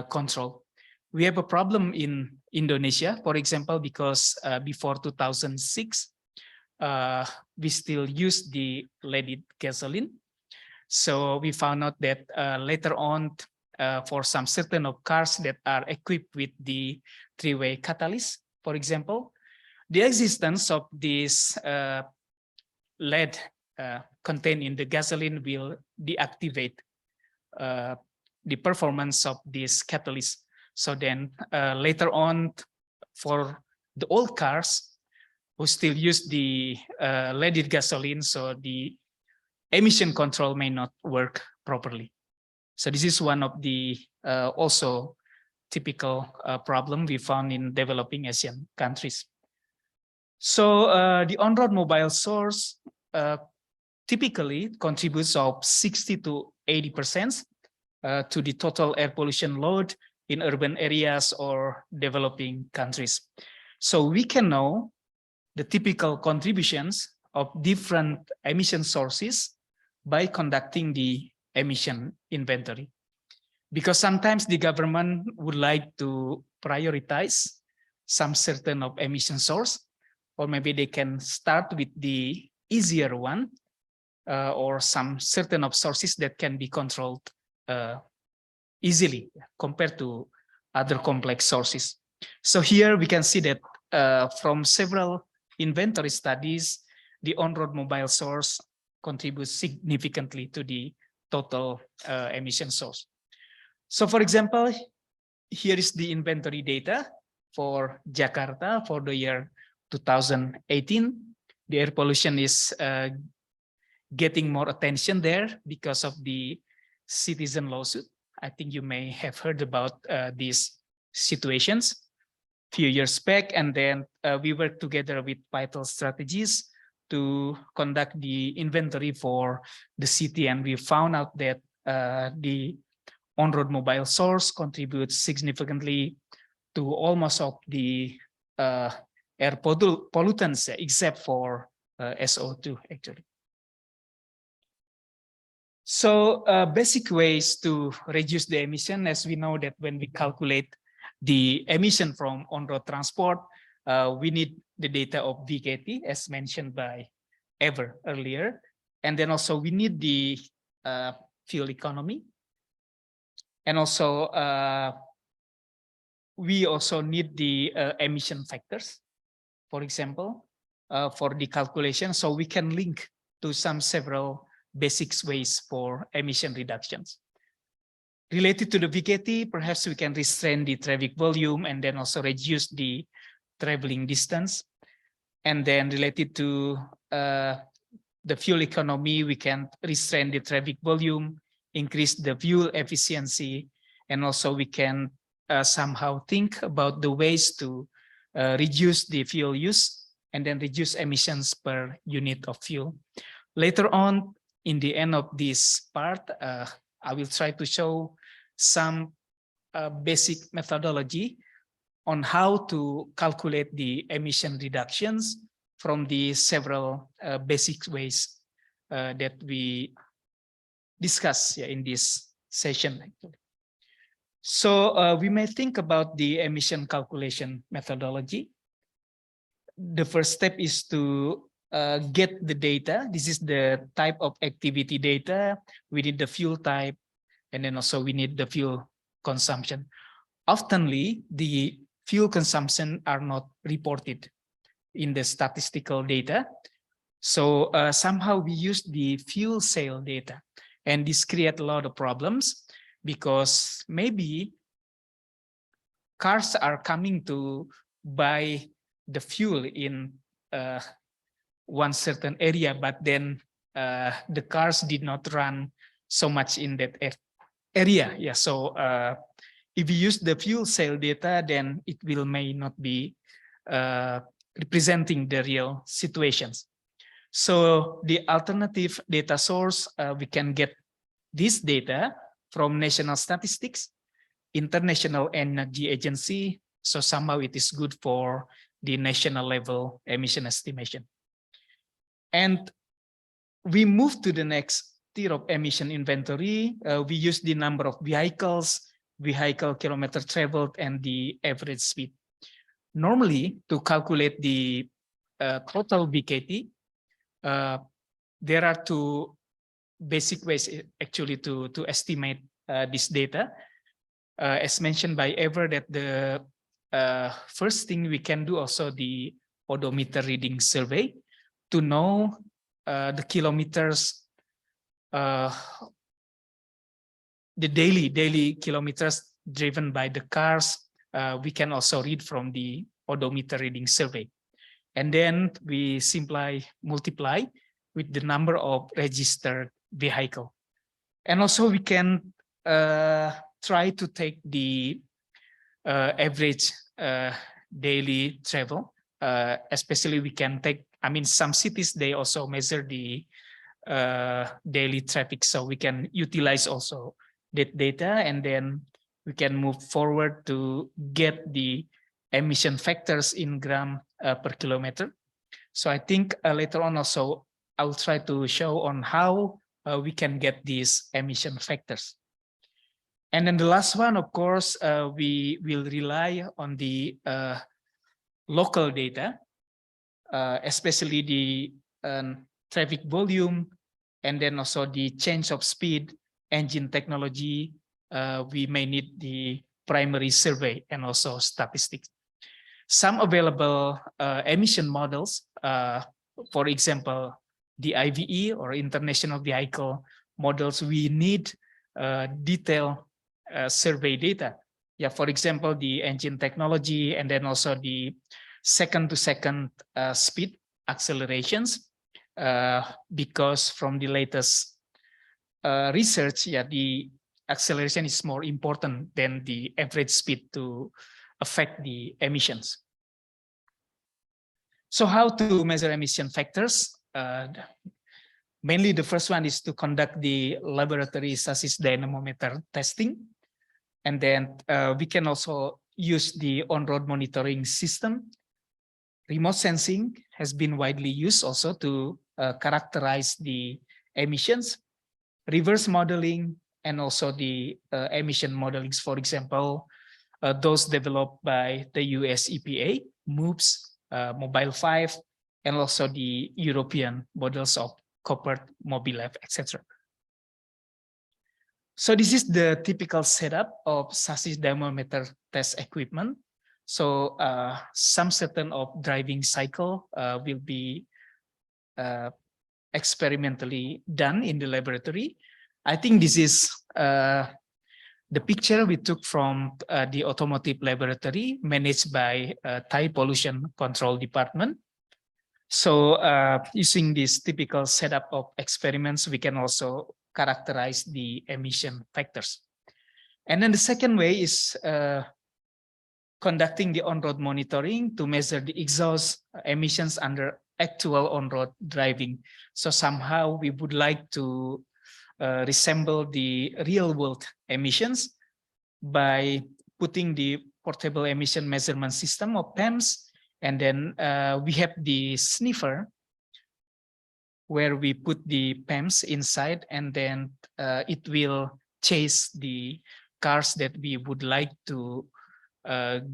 controlled. We have a problem in Indonesia, for example, because before 2006, we still use the leaded gasoline. So we found out that later on, for some certain of cars that are equipped with the three-way catalyst, for example, the existence of this lead contained in the gasoline will deactivate the performance of this catalyst. So then later on, for the old cars who still use the leaded gasoline, so the emission control may not work properly. So this is one of the also typical problem we found in developing Asian countries. So the on-road mobile source typically contributes of 60 to 80% to the total air pollution load in urban areas or developing countries. So we can know the typical contributions of different emission sources by conducting the emission inventory. Because sometimes the government would like to prioritize some certain of emission source, or maybe they can start with the easier one, or some certain of sources that can be controlled easily compared to other complex sources. So here we can see that from several inventory studies, the on-road mobile source contributes significantly to the total emission source. So for example, here is the inventory data for Jakarta for the year 2018. The air pollution is getting more attention there because of the citizen lawsuit. I think you may have heard about these situations a few years back, and then we worked together with Vital Strategies to conduct the inventory for the city, and we found out that the on-road mobile source contributes significantly to almost of the air pollutants, except for SO2 actually. So basic ways to reduce the emission, as we know that when we calculate the emission from on-road transport, we need the data of VKT as mentioned by Ever earlier. And then also we need the fuel economy. And also we also need the emission factors, for example, for the calculation. So we can link to several basic ways for emission reductions. Related to the VKT, perhaps we can restrain the traffic volume and then also reduce the traveling distance. And then related to the fuel economy, we can restrain the traffic volume, increase the fuel efficiency, and also we can somehow think about the ways to reduce the fuel use and then reduce emissions per unit of fuel. Later on, in the end of this part, I will try to show some basic methodology on how to calculate the emission reductions from the several basic ways that we discuss in this session. So we may think about the emission calculation methodology. The first step is to get the data. This is the type of activity data. We need the fuel type, and then also we need the fuel consumption. Oftenly, the fuel consumption are not reported in the statistical data. So somehow we use the fuel sale data, and this creates a lot of problems because maybe cars are coming to buy the fuel in one certain area, but then the cars did not run so much in that area. Yeah, so if we use the fuel sale data, then it may not be representing the real situations. So the alternative data source, we can get this data from national statistics, International Energy Agency. So somehow it is good for the national level emission estimation. And we move to the next tier of emission inventory, we use the number of vehicles, vehicle kilometer traveled, and the average speed. Normally, to calculate the total VKT, there are two basic ways actually to estimate this data. As mentioned by Ever, that the first thing we can do also the odometer reading survey to know the kilometers, the daily kilometers driven by the cars. We can also read from the odometer reading survey. And then we simply multiply with the number of registered vehicle. And also we can try to take the average daily travel, especially we can take, I mean, some cities, they also measure the daily traffic. So we can utilize also that data, and then we can move forward to get the emission factors in gram per kilometer. So I think later on also, I'll try to show on how we can get these emission factors. And then the last one, of course, we will rely on the local data, especially the traffic volume, and then also the change of speed, engine technology. We may need the primary survey and also statistics. Some available emission models, for example, the IVE or International Vehicle models, we need detailed survey data. Yeah, for example, the engine technology, and then also the second-to-second speed accelerations, because from the latest research, yeah, the acceleration is more important than the average speed to affect the emissions. So how to measure emission factors? Mainly the first one is to conduct the laboratory chassis dynamometer testing. And then we can also use the on-road monitoring system. Remote sensing has been widely used also to characterize the emissions. Reverse modeling and also the emission modelings, for example, those developed by the US EPA, MOOPS, Mobile 5, and also the European models of Copert, Mobilev, etc. So this is the typical setup of chassis dynamometer test equipment. So some certain of driving cycle will be experimentally done in the laboratory. I think this is the picture we took from the automotive laboratory managed by Thai Pollution Control Department. So using this typical setup of experiments, we can also characterize the emission factors. And then the second way is conducting the on-road monitoring to measure the exhaust emissions under actual on-road driving. So somehow we would like to resemble the real-world emissions by putting the portable emission measurement system of PEMS, and then we have the sniffer where we put the PEMS inside, and then it will chase the cars that we would like to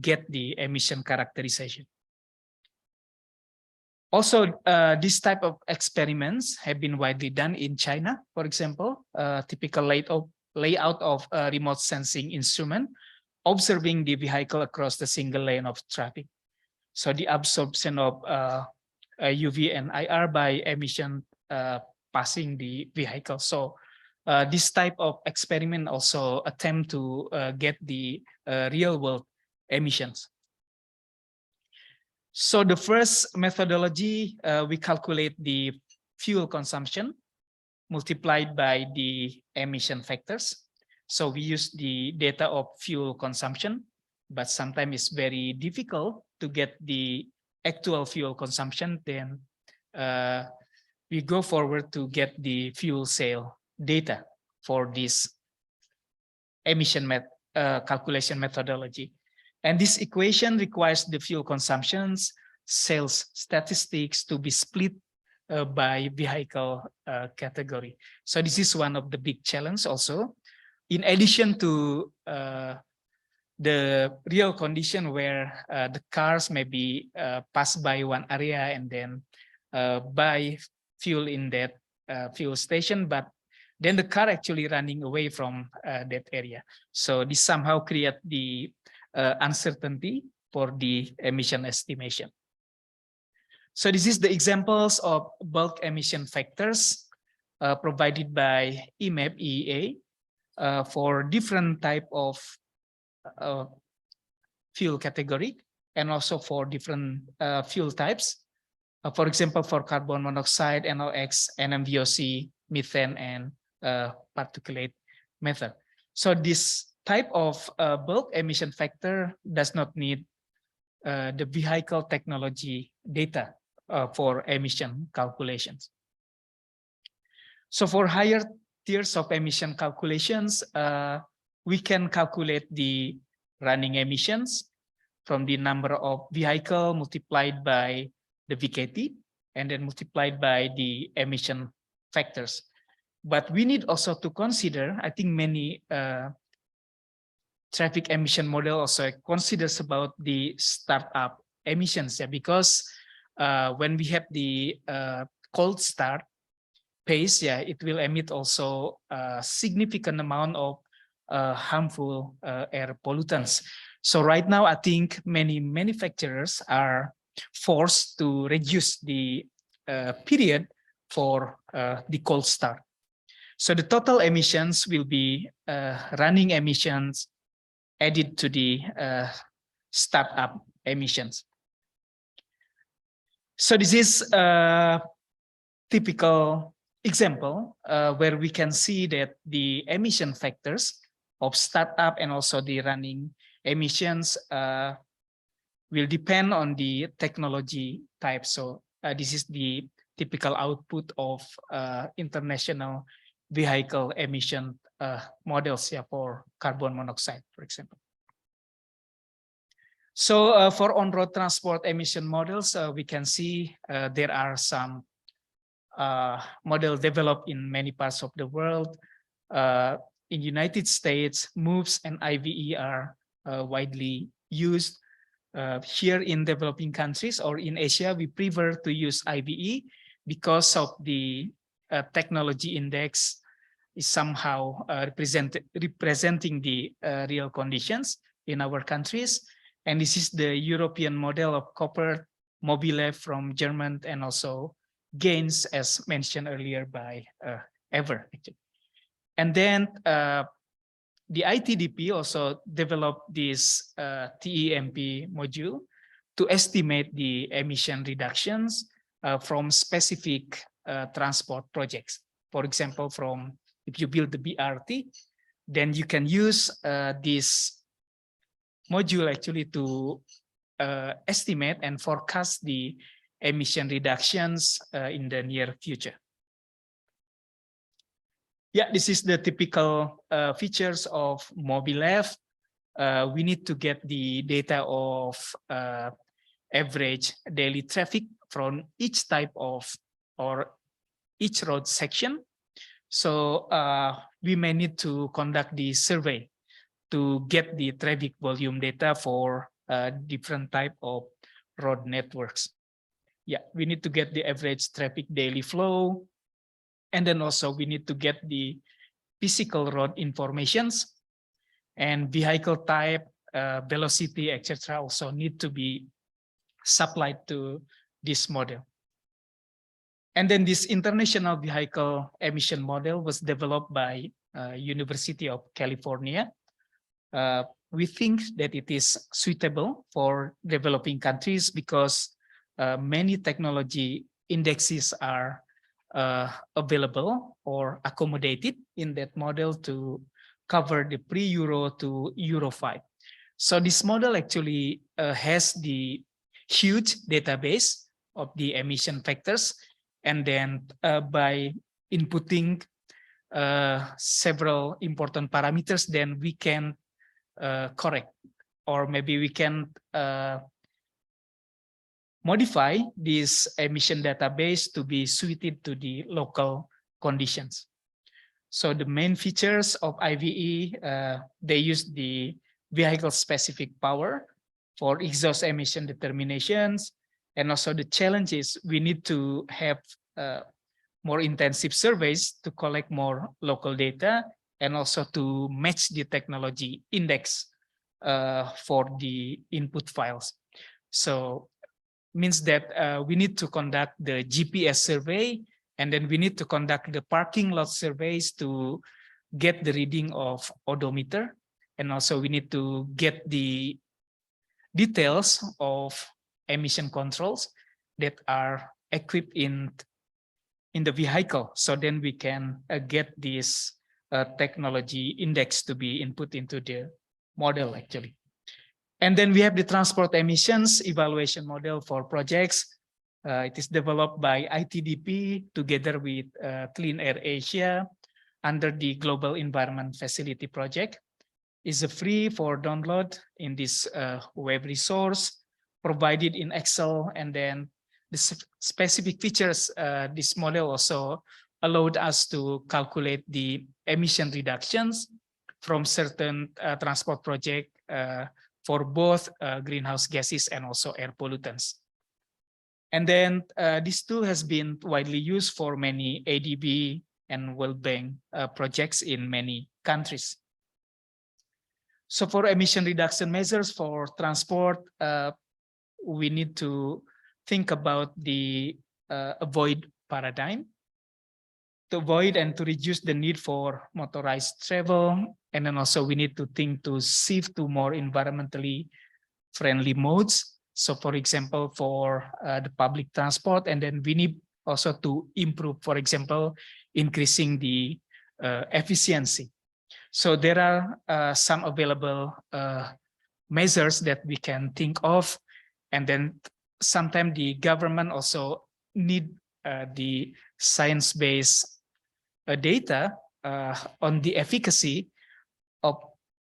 get the emission characterization. Also, this type of experiments have been widely done in China, for example, typical layout of a remote sensing instrument, observing the vehicle across the single lane of traffic. So the absorption of UV and IR by emission passing the vehicle. So this type of experiment also attempt to get the real world emissions. So the first methodology, we calculate the fuel consumption multiplied by the emission factors. So we use the data of fuel consumption, but sometimes it's very difficult to get the actual fuel consumption. Then we go forward to get the fuel cell data for this emission calculation methodology. And this equation requires the fuel consumptions, sales statistics to be split by vehicle category. So this is one of the big challenge also. In addition to the real condition where the cars maybe pass by one area and then buy fuel in that fuel station, but then the car actually running away from that area. So this somehow create the uncertainty for the emission estimation. So this is the examples of bulk emission factors provided by EMAP EEA for different type of fuel category and also for different fuel types. For example, for carbon monoxide, NOx, NMVOC, methane, and particulate matter. So this type of bulk emission factor does not need the vehicle technology data for emission calculations. So for higher tiers of emission calculations, we can calculate the running emissions from the number of vehicle multiplied by the VKT and then multiplied by the emission factors. But we need also to consider, I think many traffic emission model also considers about the startup emissions, because when we have the cold start pace, it will emit also a significant amount of harmful air pollutants. So right now, I think many manufacturers are forced to reduce the period for the cold start. So the total emissions will be running emissions added to the startup emissions. So this is a typical example where we can see that the emission factors of startup and also the running emissions will depend on the technology type. So this is the typical output of international vehicle emission models for carbon monoxide, for example. So for on-road transport emission models, we can see there are some models developed in many parts of the world. In United States, MOVES and IVE are widely used. Here in developing countries or in Asia, we prefer to use IVE because of the technology index is somehow representing the real conditions in our countries. And this is the European model of copper mobile from German and also gains, as mentioned earlier by Ever. And then the ITDP also developed this TEMP module to estimate the emission reductions from specific transport projects. For example, if you build the BRT, then you can use this module actually to estimate and forecast the emission reductions in the near future. Yeah, this is the typical features of MobileF. We need to get the data of average daily traffic from each type of or each road section. So we may need to conduct the survey to get the traffic volume data for different type of road networks. Yeah, we need to get the average traffic daily flow. And then also we need to get the physical road informations and vehicle type, velocity, etc. also need to be supplied to this model. And then this international vehicle emission model was developed by University of California. We think that it is suitable for developing countries because many technology indexes are available or accommodated in that model to cover the pre-Euro to Euro 5. So this model actually has the huge database of the emission factors, and then by inputting several important parameters, then we can correct, or maybe we can modify this emission database to be suited to the local conditions. So the main features of IVE, they use the vehicle specific power for exhaust emission determinations. And also the challenge is we need to have more intensive surveys to collect more local data and also to match the technology index for the input files. So means that we need to conduct the GPS survey, and then we need to conduct the parking lot surveys to get the reading of odometer. And also we need to get the details of emission controls that are equipped in the vehicle. So then we can get this technology index to be input into the model actually. And then we have the transport emissions evaluation model for projects. It is developed by ITDP together with Clean Air Asia under the Global Environment Facility Project. Is free for download in this web resource provided in Excel. And then the specific features, this model also allowed us to calculate the emission reductions from certain transport project for both greenhouse gases and also air pollutants. And then this tool has been widely used for many ADB and World Bank projects in many countries. So for emission reduction measures for transport, we need to think about the avoid paradigm to avoid and to reduce the need for motorized travel. And then also we need to think to shift to more environmentally friendly modes. So for example, for the public transport, and then we need also to improve, for example, increasing the efficiency. So there are some available measures that we can think of. And then sometimes the government also need the science-based data on the efficacy of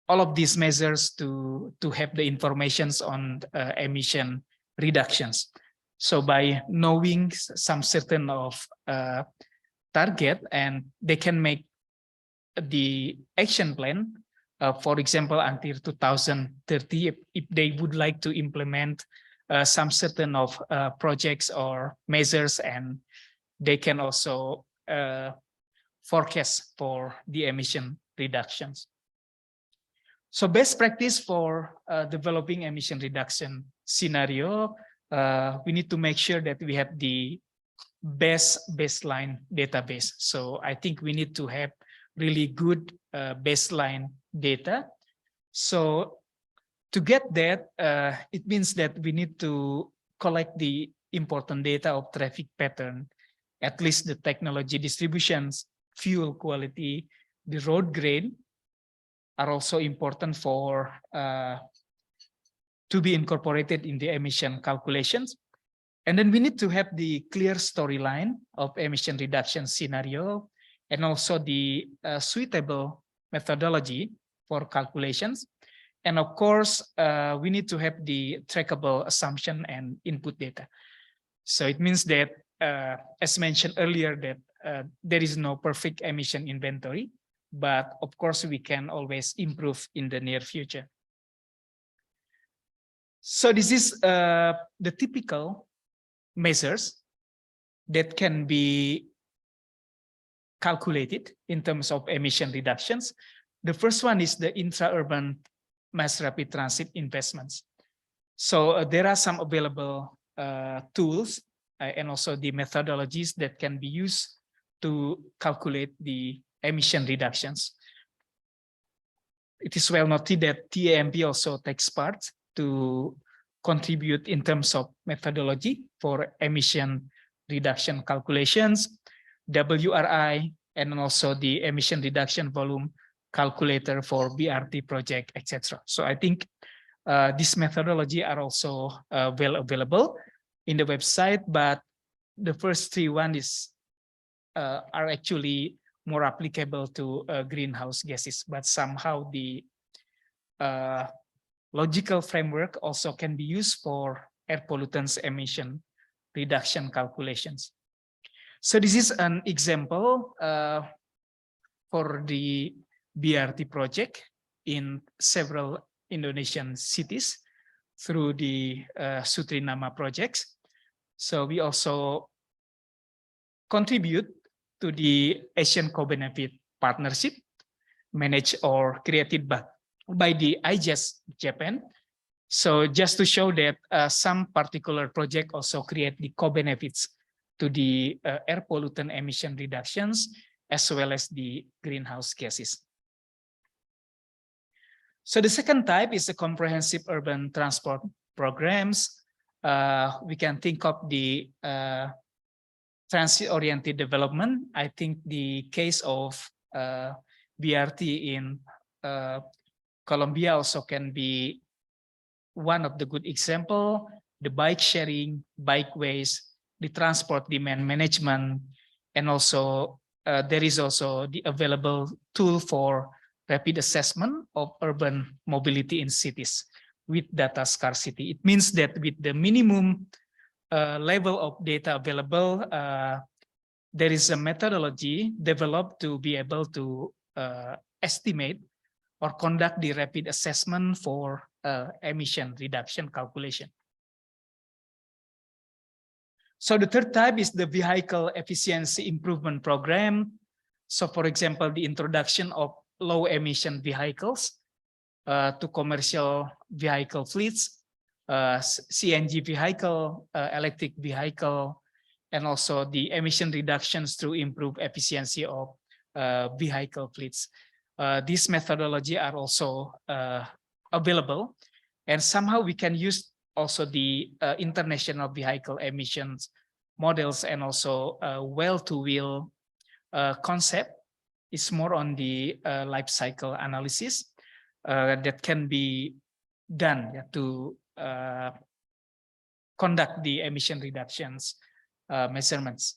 all of these measures to have the informations on emission reductions. So by knowing some certain of target, and they can make the action plan, for example, until 2030, if they would like to implement some certain of projects or measures, and they can also forecast for the emission reductions. So best practice for developing emission reduction scenario, we need to make sure that we have the best baseline database. So I think we need to have really good baseline data. So to get that, it means that we need to collect the important data of traffic pattern, at least the technology distributions, fuel quality, the road grade are also important for to be incorporated in the emission calculations. And then we need to have the clear storyline of emission reduction scenario, and also the suitable methodology for calculations. And of course, we need to have the trackable assumption and input data. So it means that, as mentioned earlier, that there is no perfect emission inventory, but of course we can always improve in the near future. So this is the typical measures that can be calculated in terms of emission reductions. The first one is the intra-urban mass rapid transit investments. So there are some available tools and also the methodologies that can be used to calculate the emission reductions. It is well noted that TAMP also takes part to contribute in terms of methodology for emission reduction calculations, WRI, and also the emission reduction volume calculator for BRT project, etc. So I think this methodology are also well available in the website, but the first three ones are actually more applicable to greenhouse gases, but somehow the logical framework also can be used for air pollutants emission reduction calculations. So this is an example for the BRT project in several Indonesian cities through the Sutrinama projects. So we also contribute to the Asian Co-Benefit Partnership managed or created by the IJES Japan. So just to show that some particular project also create the co-benefits to the air pollutant emission reductions as well as the greenhouse gases. So the second type is the comprehensive urban transport programs. We can think of the transit-oriented development. I think the case of BRT in Colombia also can be one of the good example. The bike sharing, bikeways, the transport demand management, and also there is also the available tool for rapid assessment of urban mobility in cities with data scarcity. It means that with the minimum level of data available, there is a methodology developed to be able to estimate or conduct the rapid assessment for emission reduction calculation. So the third type is the vehicle efficiency improvement program. So for example, the introduction of low emission vehicles to commercial vehicle fleets, CNG vehicle, electric vehicle, and also the emission reductions through improved efficiency of vehicle fleets. These methodology are also available, and somehow we can use also the international vehicle emissions models, and also well-to-wheel concept is more on the life cycle analysis that can be done to conduct the emission reductions measurements.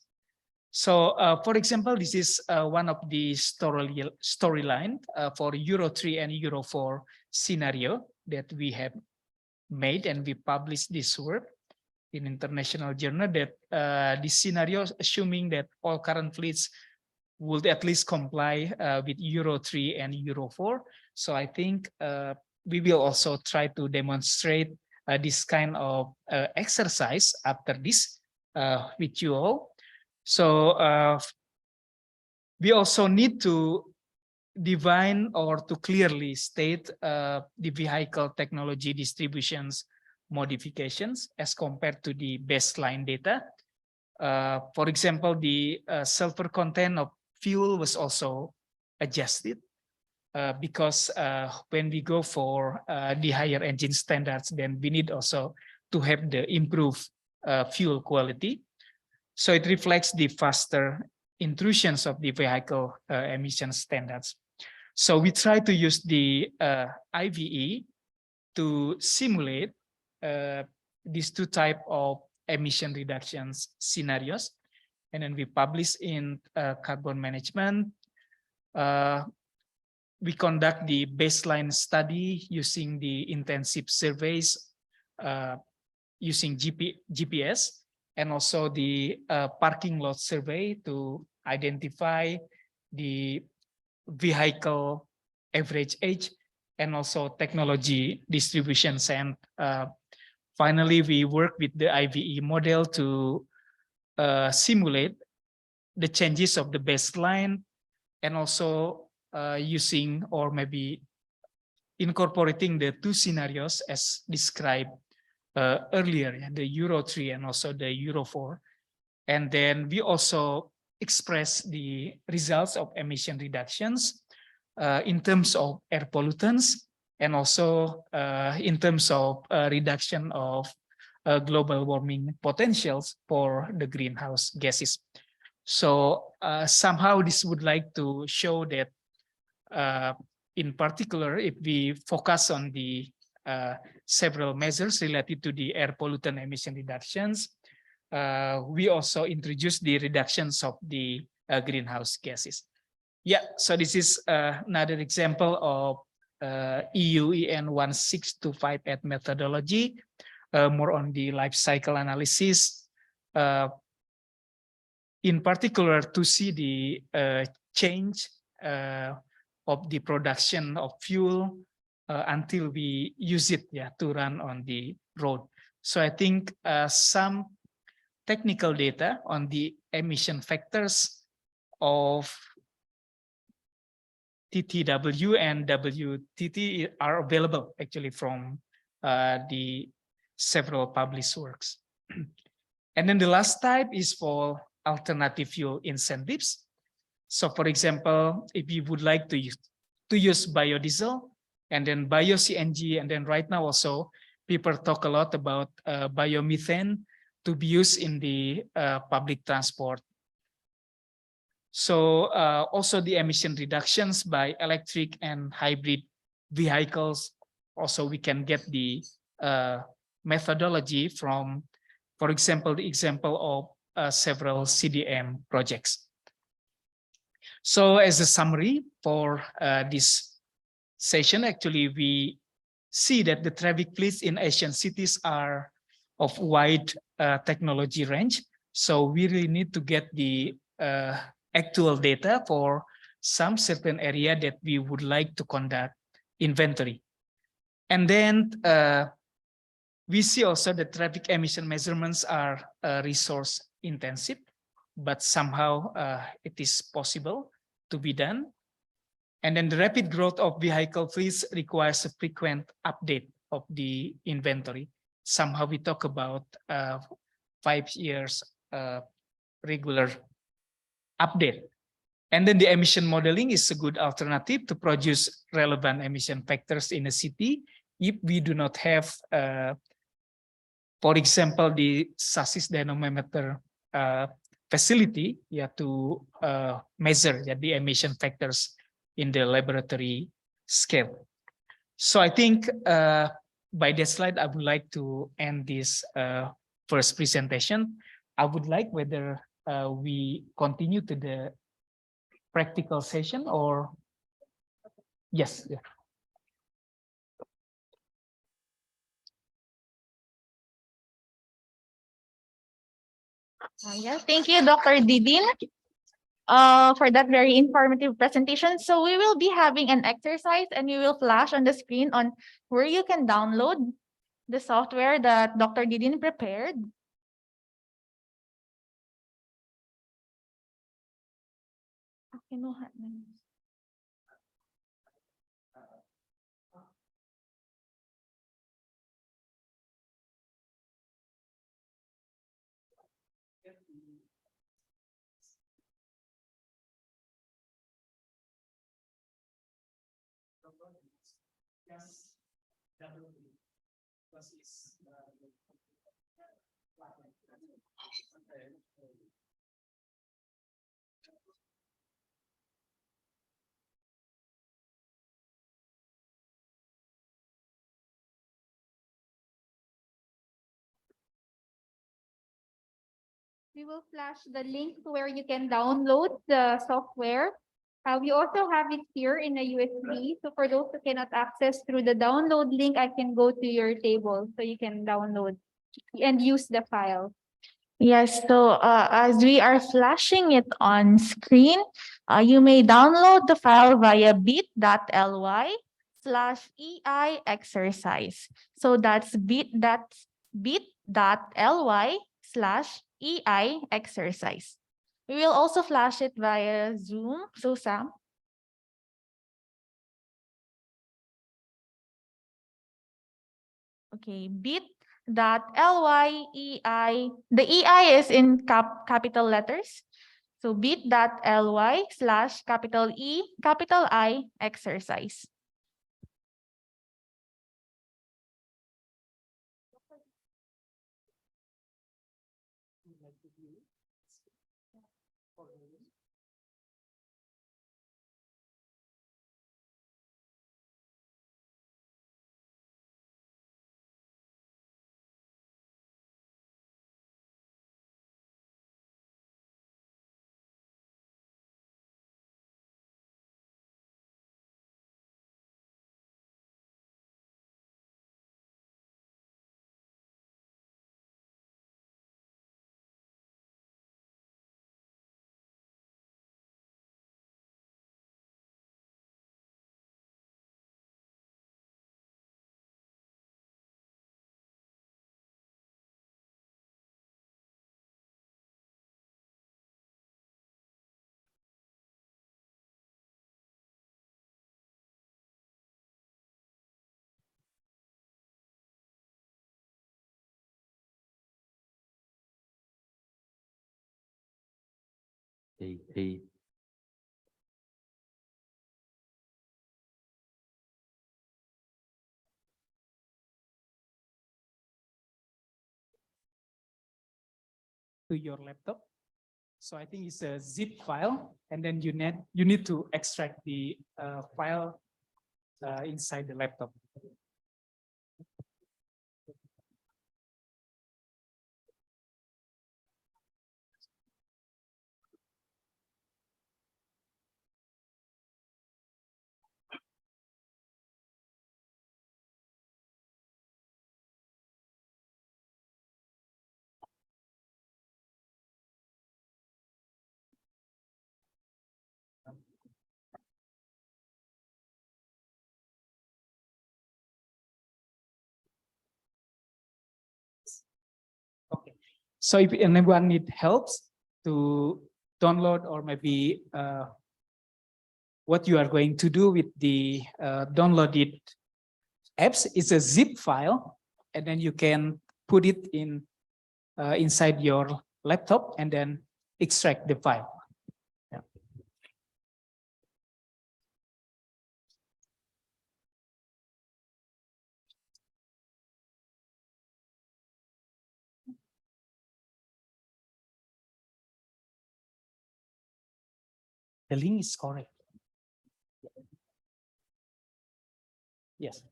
So for example, this is one of the storyline for Euro 3 and Euro 4 scenario that we have made, and we published this work in international journal, that this scenario assuming that all current fleets would at least comply with Euro 3 and Euro 4. So I think we will also try to demonstrate this kind of exercise after this with you all. So we also need to define or to clearly state the vehicle technology distributions modifications as compared to the baseline data. For example, the sulfur content of fuel was also adjusted because when we go for the higher engine standards, then we need also to have the improved fuel quality. So it reflects the faster intrusions of the vehicle emission standards. So we try to use the IVE to simulate these two type of emission reductions scenarios, and then we publish in carbon management. We conduct the baseline study using the intensive surveys using GPS, and also the parking lot survey to identify the vehicle average age and also technology distributions. And finally, we work with the IVE model to simulate the changes of the baseline, and also using or maybe incorporating the two scenarios as described earlier, the Euro 3 and also the Euro 4. And then we also express the results of emission reductions in terms of air pollutants, and also in terms of reduction of global warming potentials for the greenhouse gases. So somehow this would like to show that in particular, if we focus on the several measures related to the air pollutant emission reductions, we also introduce the reductions of the greenhouse gases. Yeah, so this is another example of EU EN 16258 methodology. more on the life cycle analysis, in particular to see the change of the production of fuel until we use it, yeah, to run on the road. So I think some technical data on the emission factors of TTW and WTT are available actually from the several published works. And then the last type is for alternative fuel incentives. So for example, if you would like to use biodiesel and then bio-CNG, and then right now also people talk a lot about biomethane to be used in the public transport. So also the emission reductions by electric and hybrid vehicles. Also, we can get the methodology from, for example, the example of several CDM projects. So as a summary for this session, actually, we see that the traffic fleets in Asian cities are of wide technology range. So we really need to get the actual data for some certain area that we would like to conduct inventory. And then we see also that traffic emission measurements are resource intensive, but somehow it is possible to be done. And then the rapid growth of vehicle fleets requires a frequent update of the inventory. Somehow we talk about 5 years regular update. And then the emission modeling is a good alternative to produce relevant emission factors in a city if we do not have, for example, the chassis dynamometer facility, yeah, to measure, yeah, the emission factors in the laboratory scale. So I think by that slide, I would like to end this first presentation. I would like whether we continue to the practical session or yes. Yeah. Yeah, thank you, Dr. Didin, for that very informative presentation. So we will be having an exercise and we will flash on the screen on where you can download the software that Dr. Didin prepared. Kinuha na. We will flash the link to where you can download the software. We also have it here in a USB. So for those who cannot access through the download link, I can go to your table so you can download and use the file. Yes, so as we are flashing it on screen, you may download the file via bit.ly/EI exercise. So that's bit.ly/EI exercise. We will also flash it via Zoom. So Sam. Okay, bit.ly/EI. The EI is in capital letters. So bit.ly/E I exercise. Hey. To your laptop. So I think it's a zip file, and then you need to extract the file inside the laptop. Okay. So if anyone need helps to download, or maybe what you are going to do with the downloaded apps, is a zip file, and then you can put it in inside your laptop and then extract the file. Yeah. The link is correct. Yes.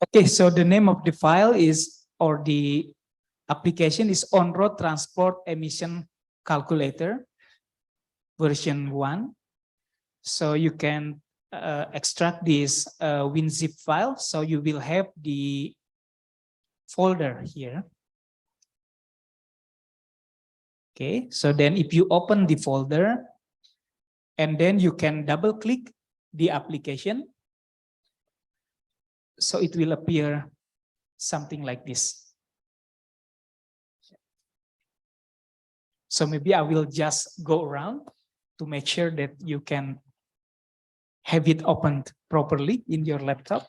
Okay, so the name of the file is, or the application is on-road transport emission calculator version 1. So you can extract this WinZip file. So you will have the folder here. Okay, so then if you open the folder, and then you can double click the application. So it will appear something like this. So maybe I will just go around to make sure that you can have it opened properly in your laptop.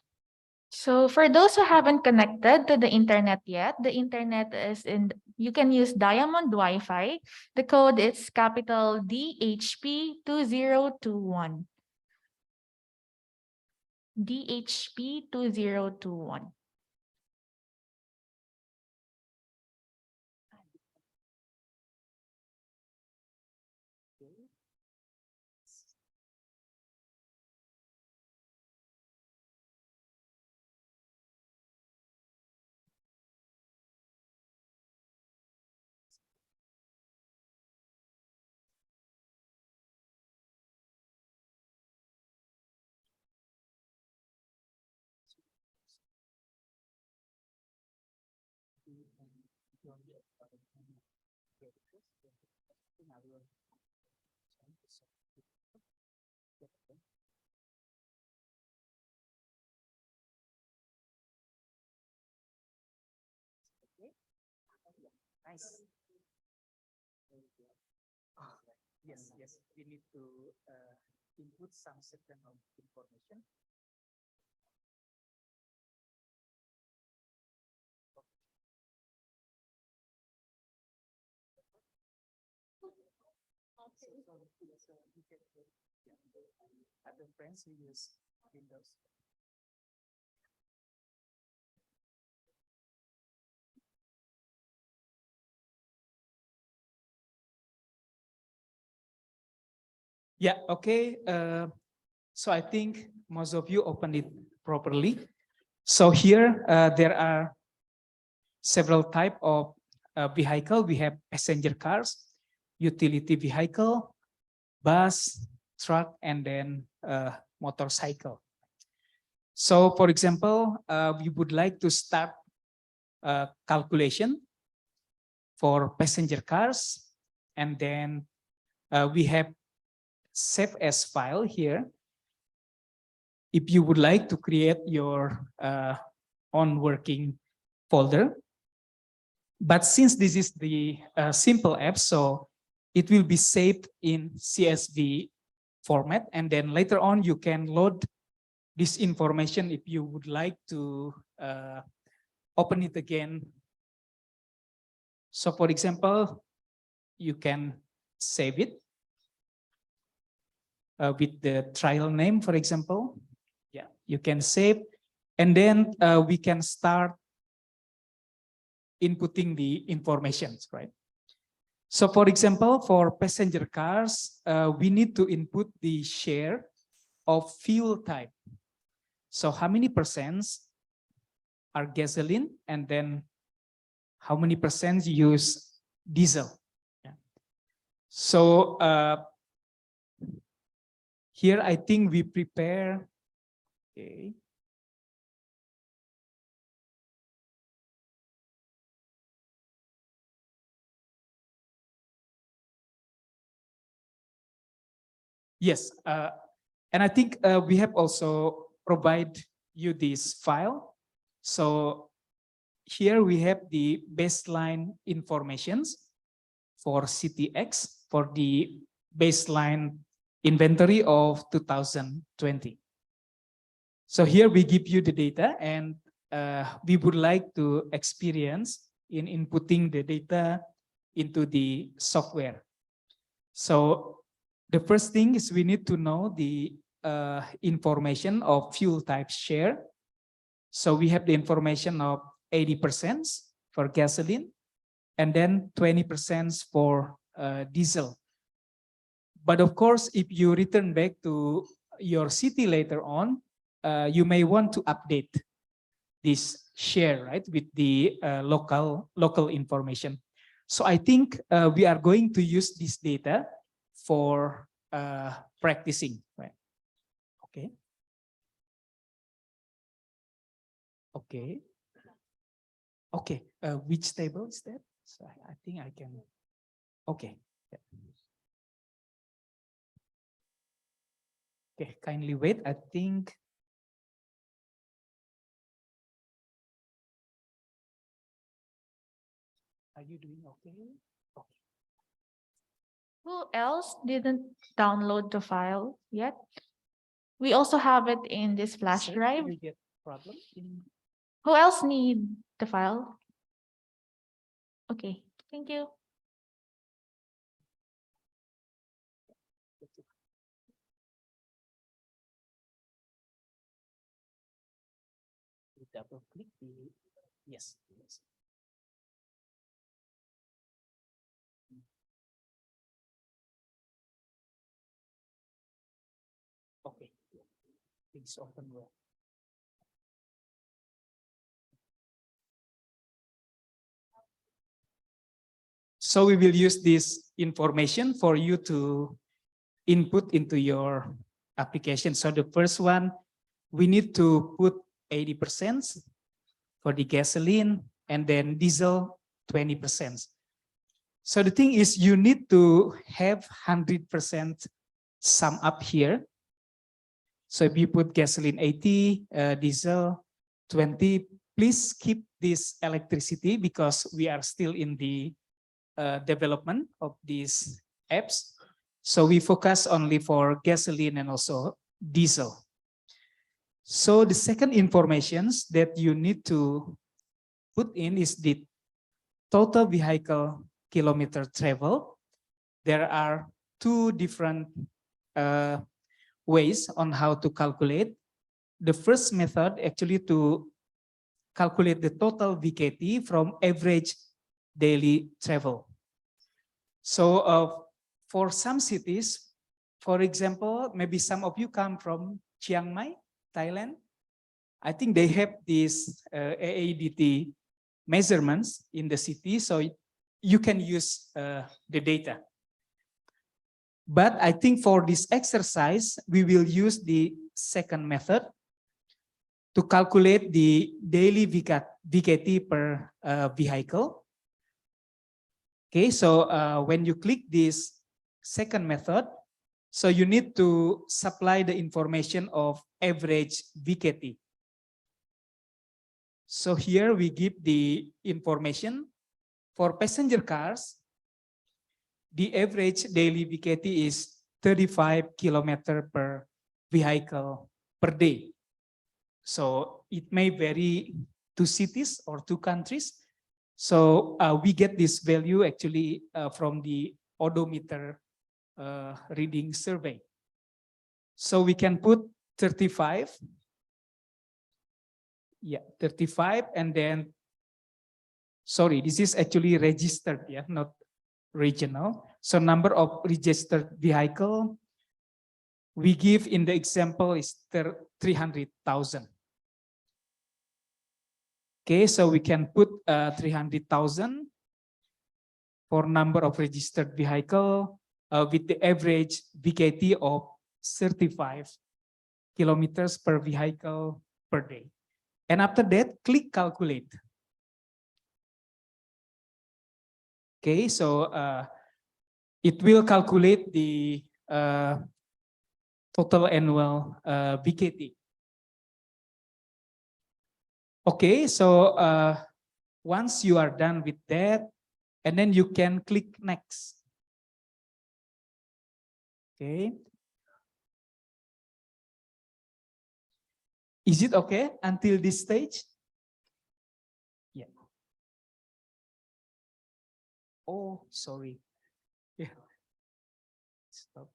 So for those who haven't connected to the internet yet, the internet is you can use Diamond Wi-Fi. The code is capital DHP2021. DHP2021. Nice. Yes, we need to input some certain information. Other friends who use Windows. Yeah, okay. So I think most of you opened it properly. So here there are several types of vehicle. We have passenger cars, utility vehicle, bus, truck, and then motorcycle. So for example, we would like to start calculation for passenger cars, and then we have save as file here. If you would like to create your own working folder, but since this is the simple app, so it will be saved in CSV format, and then later on you can load this information if you would like to open it again. So for example, you can save it with the trial name, for example. Yeah, you can save, and then we can start inputting the information, right? So for example, for passenger cars, we need to input the share of fuel type. So how many percents are gasoline, and then how many percent use diesel? Yeah. So here I think we prepare, okay. Yes, and I think we have also provide you this file. So here we have the baseline informations for CTX for the baseline inventory of 2020. So here we give you the data, and we would like to experience in inputting the data into the software. So the first thing is we need to know the information of fuel type share. So we have the information of 80% for gasoline, and then 20% for diesel. But of course, if you return back to your city later on, you may want to update this share, right, with the local information. So I think we are going to use this data for practicing, right? Okay. Okay. Okay. Which table is that? So I think I can. Okay. Yeah. Okay. Kindly wait. I think. Are you doing okay? Okay. Who else didn't download the file yet? We also have it in this flash Sir, drive. you get problem in. Who else need the file? Okay, thank you. Double click the, yes. Okay, please open well. So we will use this information for you to input into your application. So the first one, we need to put 80% for the gasoline, and then diesel 20%. So the thing is, you need to have 100% sum up here. So if you put gasoline 80, diesel 20, please keep this electricity because we are still in the development of these apps. So we focus only for gasoline and also diesel. So the second informations that you need to put in is the total vehicle kilometer travel. There are two different ways on how to calculate. The first method actually to calculate the total VKT from average daily travel. So for some cities, for example, maybe some of you come from Chiang Mai, Thailand. I think they have these AADT measurements in the city, so you can use the data. But I think for this exercise, we will use the second method to calculate the daily VKT per vehicle. Okay, so when you click this second method, so you need to supply the information of average VKT. So here we give the information for passenger cars. the average daily VKT is 35 kilometer per vehicle per day. So it may vary to cities or to countries. So we get this value actually from the odometer reading survey. So we can put 35. Yeah, 35, and then, sorry, this is actually registered, yeah, not regional. So number of registered vehicle we give in the example is 300,000. Okay, so we can put 300,000 for number of registered vehicle with the average VKT of 35 kilometers per vehicle per day. And after that, click calculate. Okay, so it will calculate the total annual VKT. Okay, so once you are done with that, and then you can click next. Okay. Is it okay until this stage? Yeah. Oh, sorry. Yeah. Stop.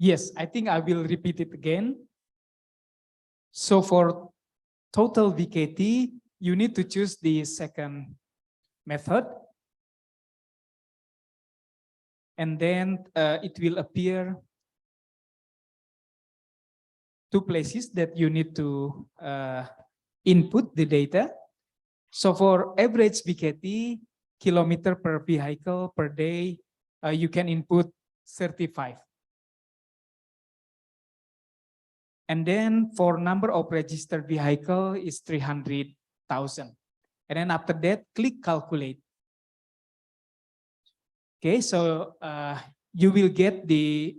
Yes, I think I will repeat it again. So for total VKT, you need to choose the second method. And then it will appear two places that you need to input the data. So for average VKT, kilometer per vehicle per day, you can input 35. And then for number of registered vehicle is 300,000. And then after that, click calculate. Okay, so you will get the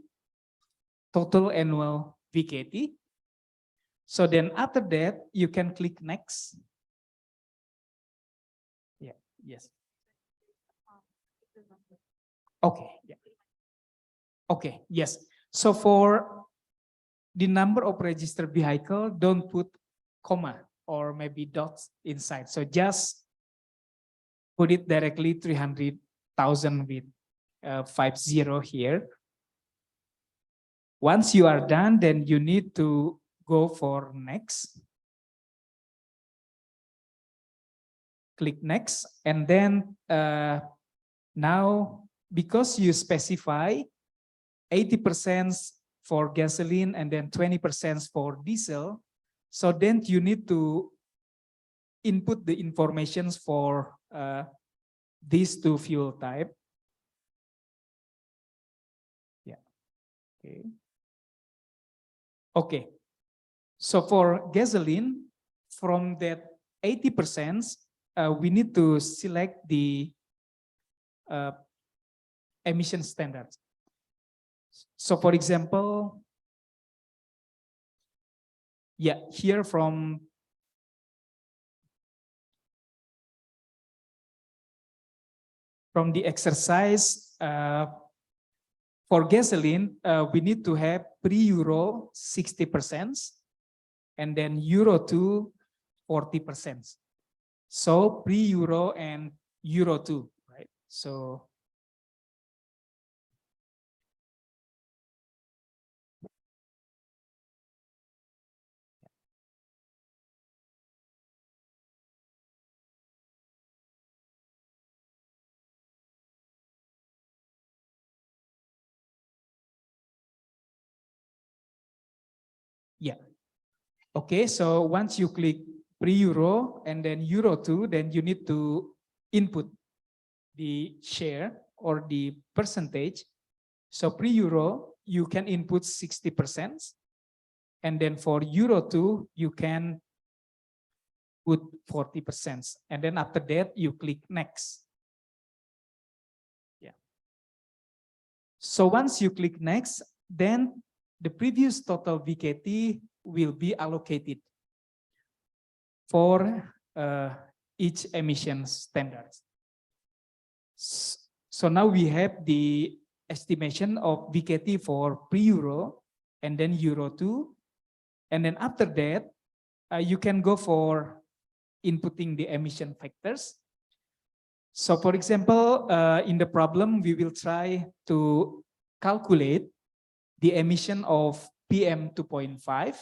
total annual VKT. So then after that, you can click next. Yeah, yes. Okay, yeah. Okay, yes. So for the number of registered vehicle, don't put comma or maybe dots inside. So just put it directly 300,000 with 50 here. Once you are done, then you need to go for next. Click next, and then now because you specify 80% for gasoline and then 20% for diesel, so then you need to input the informations for these two fuel type. Yeah. Okay. Okay. So for gasoline, from that 80%, we need to select the emission standards. So for example, yeah, here from the exercise, for gasoline, we need to have pre-Euro 60%, and then Euro 2, 40%. So pre-Euro and Euro 2, right? So yeah. Okay, so once you click pre-Euro and then Euro 2, then you need to input the share or the percentage. So pre-Euro, you can input 60%. And then for Euro 2, you can put 40%. And then after that, you click next. Yeah. So once you click next, then the previous total VKT will be allocated for each emission standards. So now we have the estimation of VKT for pre-Euro and then Euro 2. And then after that, you can go for inputting the emission factors. So for example, in the problem, we will try to calculate the emission of PM 2.5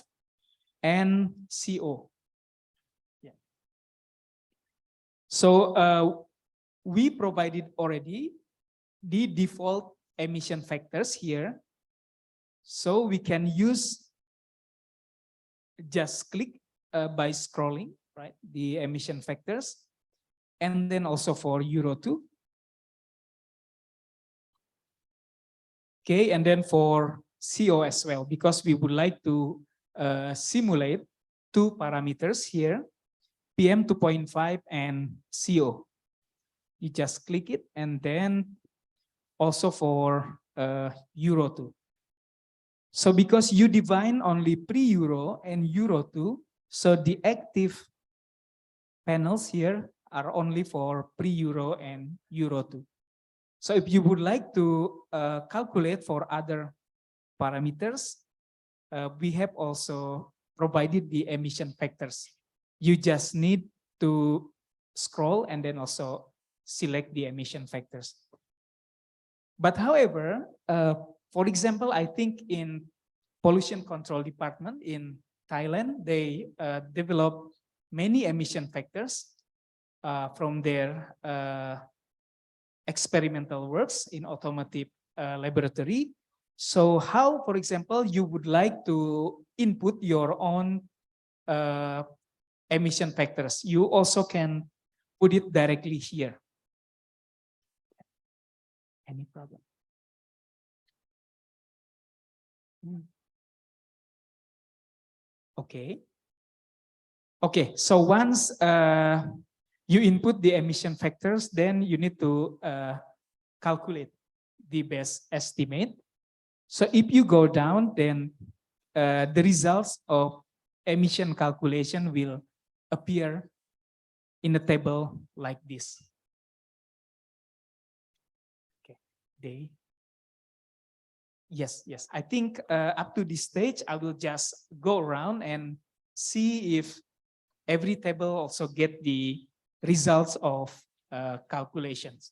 and CO. Yeah. So we provided already the default emission factors here. So we can use just click by scrolling, right? The emission factors. And then also for Euro 2. Okay, and then for CO as well, because we would like to simulate two parameters here, PM 2.5 and CO. You just click it, and then also for Euro 2. So because you define only pre-Euro and Euro 2, so the active panels here are only for pre-Euro and Euro 2. So if you would like to calculate for other parameters, we have also provided the emission factors. You just need to scroll and then also select the emission factors. But however, for example, I think in pollution control department in Thailand, they develop many emission factors from their experimental works in automotive laboratory. So how, for example, you would like to input your own emission factors? You also can put it directly here. Any problem? Okay. Okay, so once you input the emission factors, then you need to calculate the best estimate. So if you go down, then the results of emission calculation will appear in a table like this. Okay, yes. I think up to this stage, I will just go around and see if every table also get the results of calculations.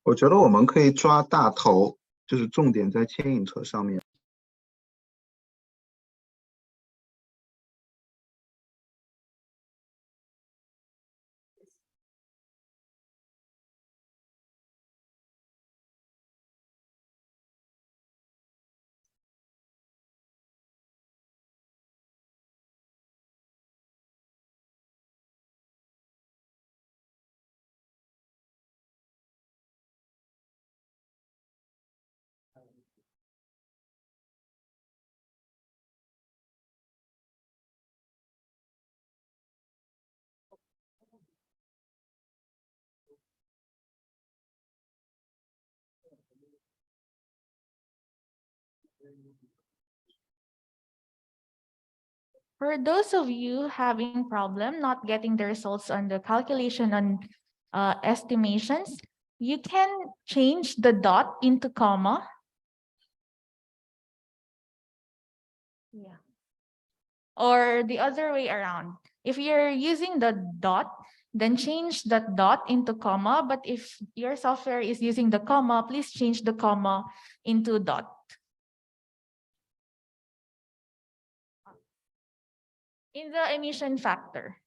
我觉得我们可以抓大头，就是重点在牵引车上面。For those of you having problem not getting the results on the calculation on estimations, you can change the dot into comma. Yeah. Or the other way around. If you're using the dot, then change that dot into comma. But if your software is using the comma, please change the comma into dot. In the emission factor.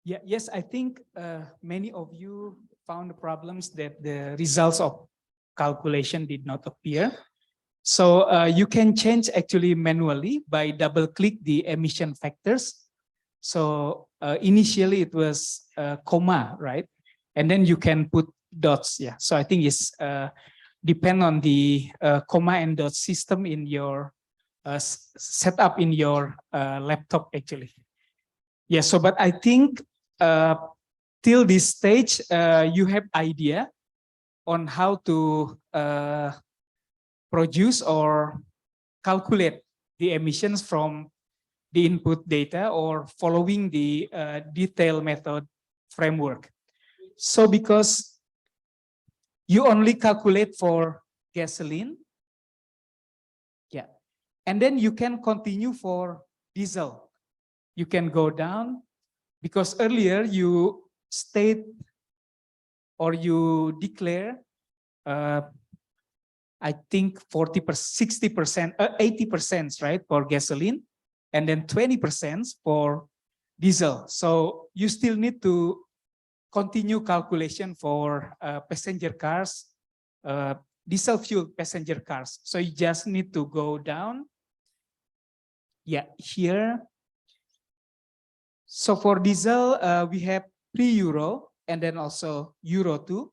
Yeah, yes, I think many of you found the problems that the results of calculation did not appear. So you can change actually manually by double click the emission factors. So initially it was comma, right? And then you can put dots. Yeah. So I think it's depend on the comma and dot system in your setup in your laptop actually. Yeah. So, but I think till this stage, you have idea on how to produce or calculate the emissions from the input data or following the detailed method framework. So because you only calculate for gasoline, yeah, and then you can continue for diesel. You can go down because earlier you state or you declare I think 40%, 60%, 80%, right, for gasoline, and then 20% for diesel. So you still need to continue calculation for passenger cars, diesel fuel passenger cars. So you just need to go down. Yeah, here. So for diesel, we have pre-Euro and then also Euro 2.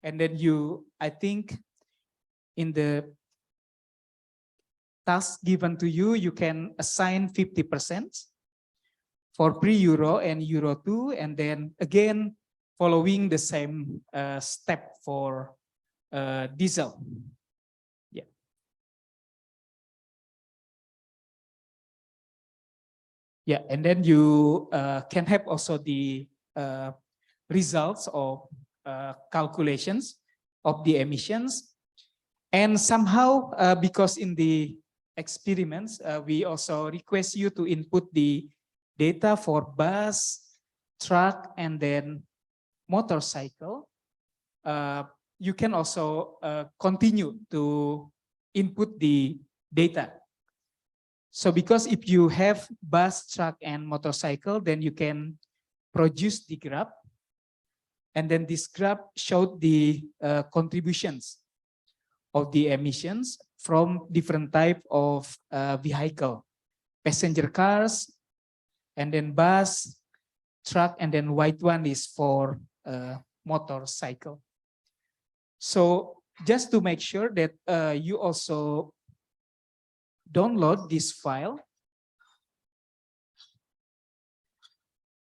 And then you, I think, in the task given to you, you can assign 50% for pre-Euro and Euro 2, and then again, following the same step for diesel. Yeah. Yeah, and then you can have also the results of calculations of the emissions. And somehow, because in the experiments, we also request you to input the data for bus, truck, and then motorcycle. You can also continue to input the data. So because if you have bus, truck, and motorcycle, then you can produce the graph. And then this graph showed the contributions of the emissions from different type of vehicle, passenger cars, and then bus, truck, and then white one is for motorcycle. So just to make sure that you also download this file.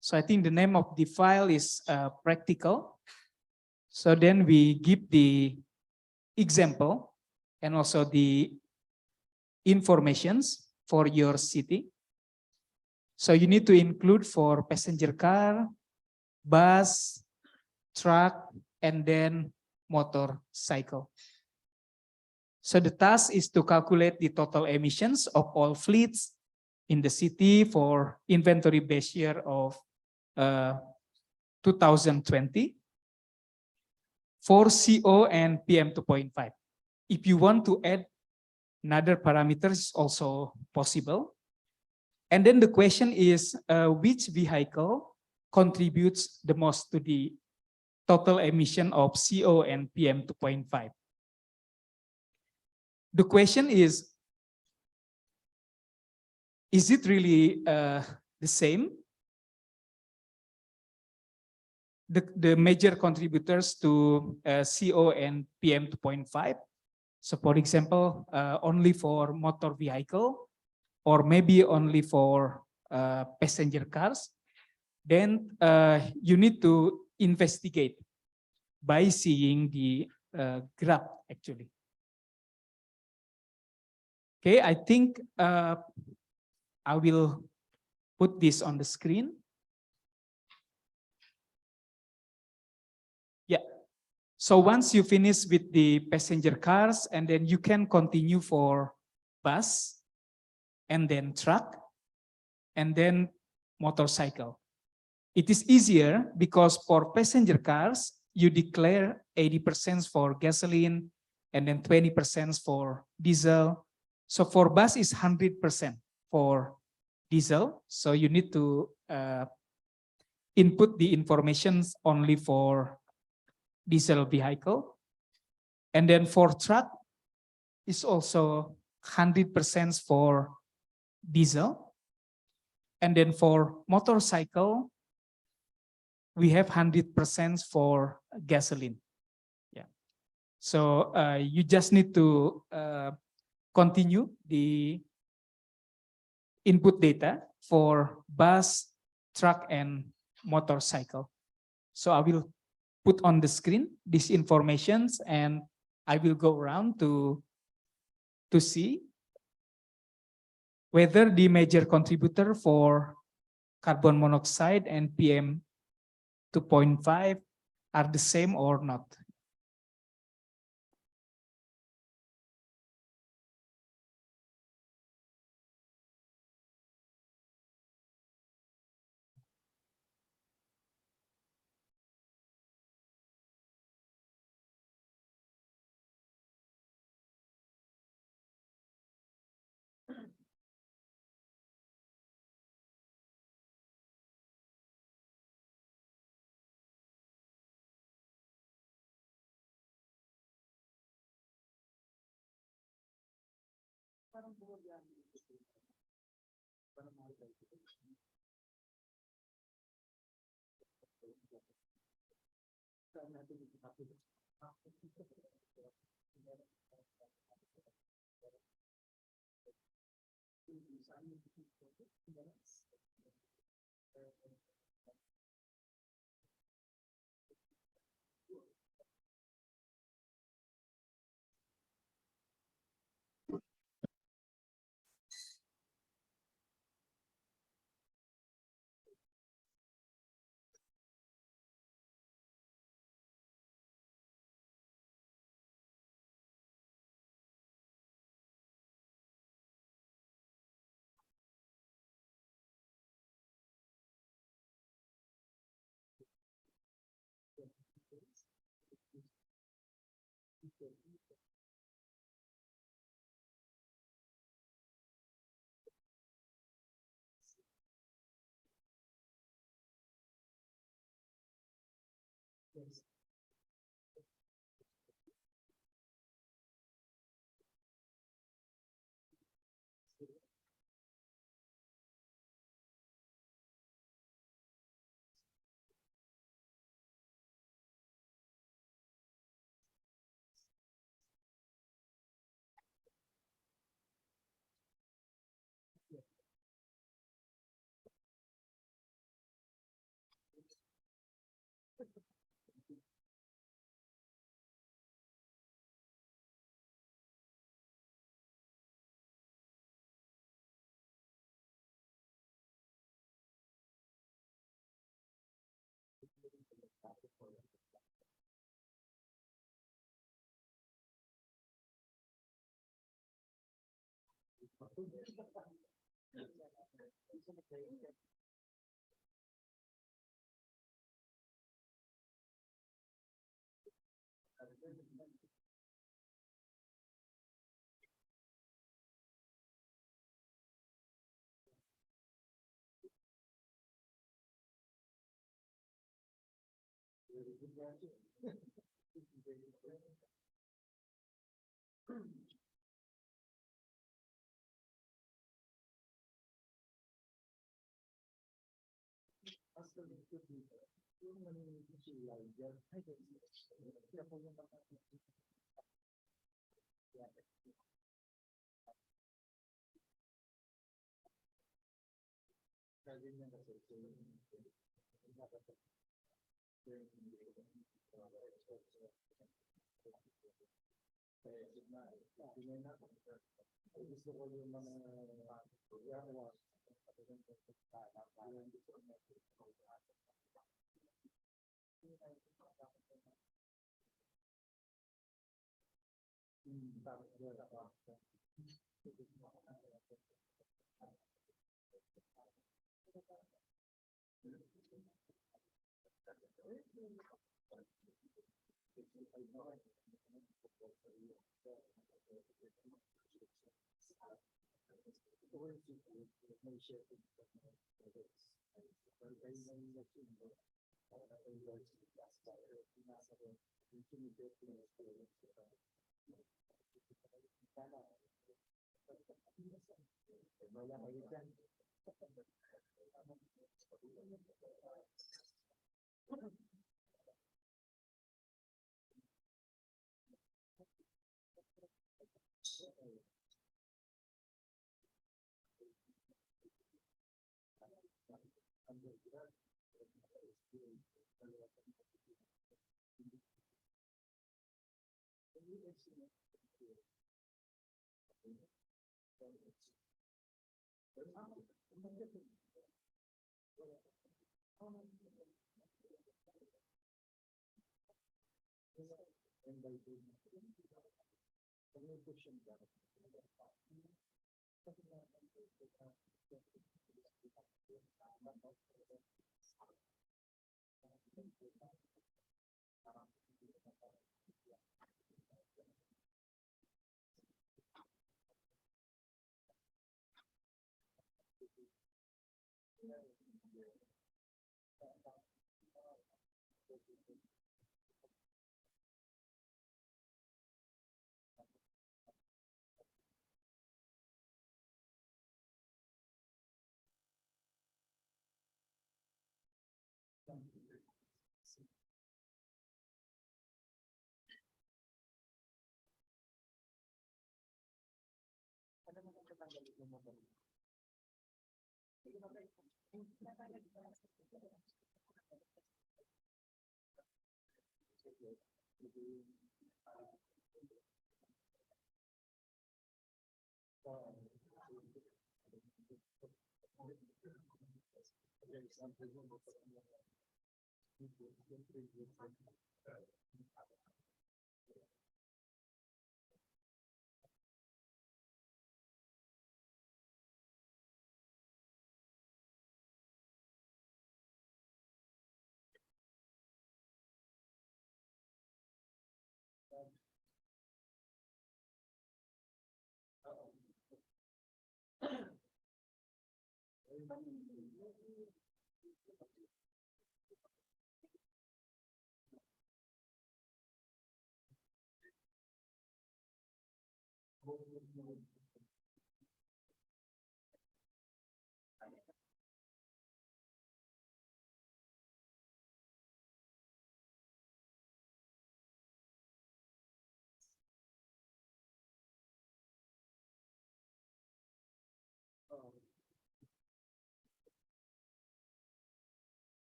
So I think the name of the file is practical. So then we give the example and also the informations for your city. So you need to include for passenger car, bus, truck, and then motorcycle. So the task is to calculate the total emissions of all fleets in the city for inventory base year of 2020 for CO and PM 2.5. If you want to add another parameters, also possible. And then the question is, which vehicle contributes the most to the total emission of CO and PM 2.5? The question is it really the same? The major contributors to CO and PM 2.5. So for example, only for motor vehicle, or maybe only for passenger cars, then you need to investigate by seeing the graph actually. Okay, I think I will put this on the screen. Yeah. So once you finish with the passenger cars, and then you can continue for bus, and then truck, and then motorcycle. It is easier because for passenger cars, you declare 80% for gasoline and then 20% for diesel. So for bus is 100% for diesel. So you need to input the information only for diesel vehicle. And then for truck is also 100% for diesel. And then for motorcycle, we have 100% for gasoline. Yeah. So you just need to continue the input data for bus, truck, and motorcycle. So I will put on the screen these informations, and I will go around to see whether the major contributor for carbon monoxide and PM 2.5 are the same or not.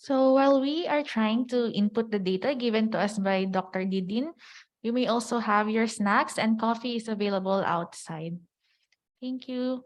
So while we are trying to input the data given to us by Dr. Didin, you may also have your snacks and coffee is available outside. Thank you.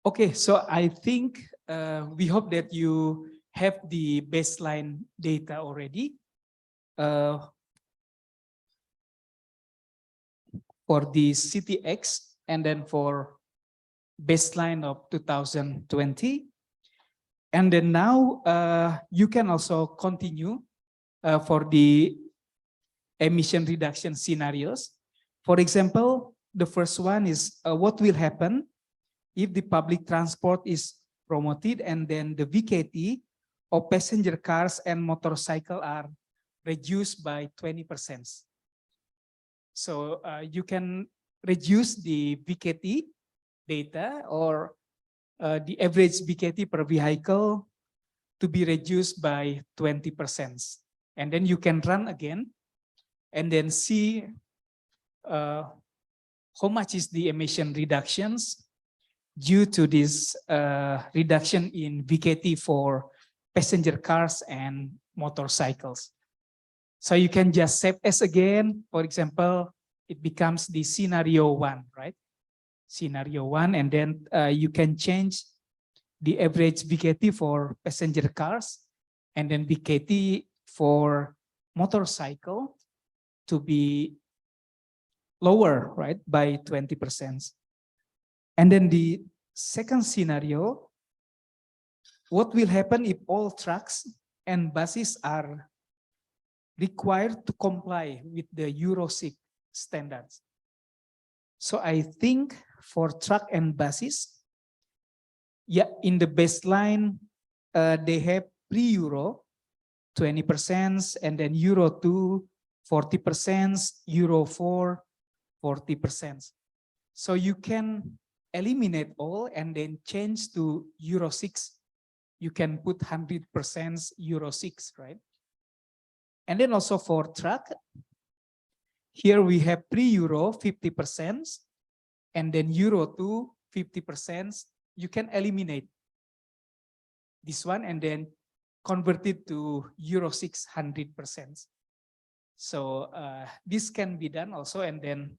Okay, so I think we hope that you have the baseline data already for the CTX and then for baseline of 2020. And then now you can also continue for the emission reduction scenarios. For example, the first one is what will happen if the public transport is promoted and then the VKT of passenger cars and motorcycle are reduced by 20%. So you can reduce the VKT data or the average VKT per vehicle to be reduced by 20%. And then you can run again and then see how much is the emission reductions due to this reduction in VKT for passenger cars and motorcycles. So you can just save as again. For example, it becomes the scenario 1, right? Scenario 1, and then you can change the average VKT for passenger cars, and then VKT for motorcycle to be lower, right, by 20%. And then the second scenario, what will happen if all trucks and buses are required to comply with the Euro 6 standards? So I think for truck and buses, yeah, in the baseline, they have pre-Euro 20%, and then Euro 2, 40%, Euro 4, 40%. So you can eliminate all and then change to Euro 6. You can put 100% Euro 6, right? And then also for truck, here we have pre-Euro 50%, and then Euro 2, 50%. You can eliminate this one and then convert it to Euro 6, 100%. So this can be done also, and then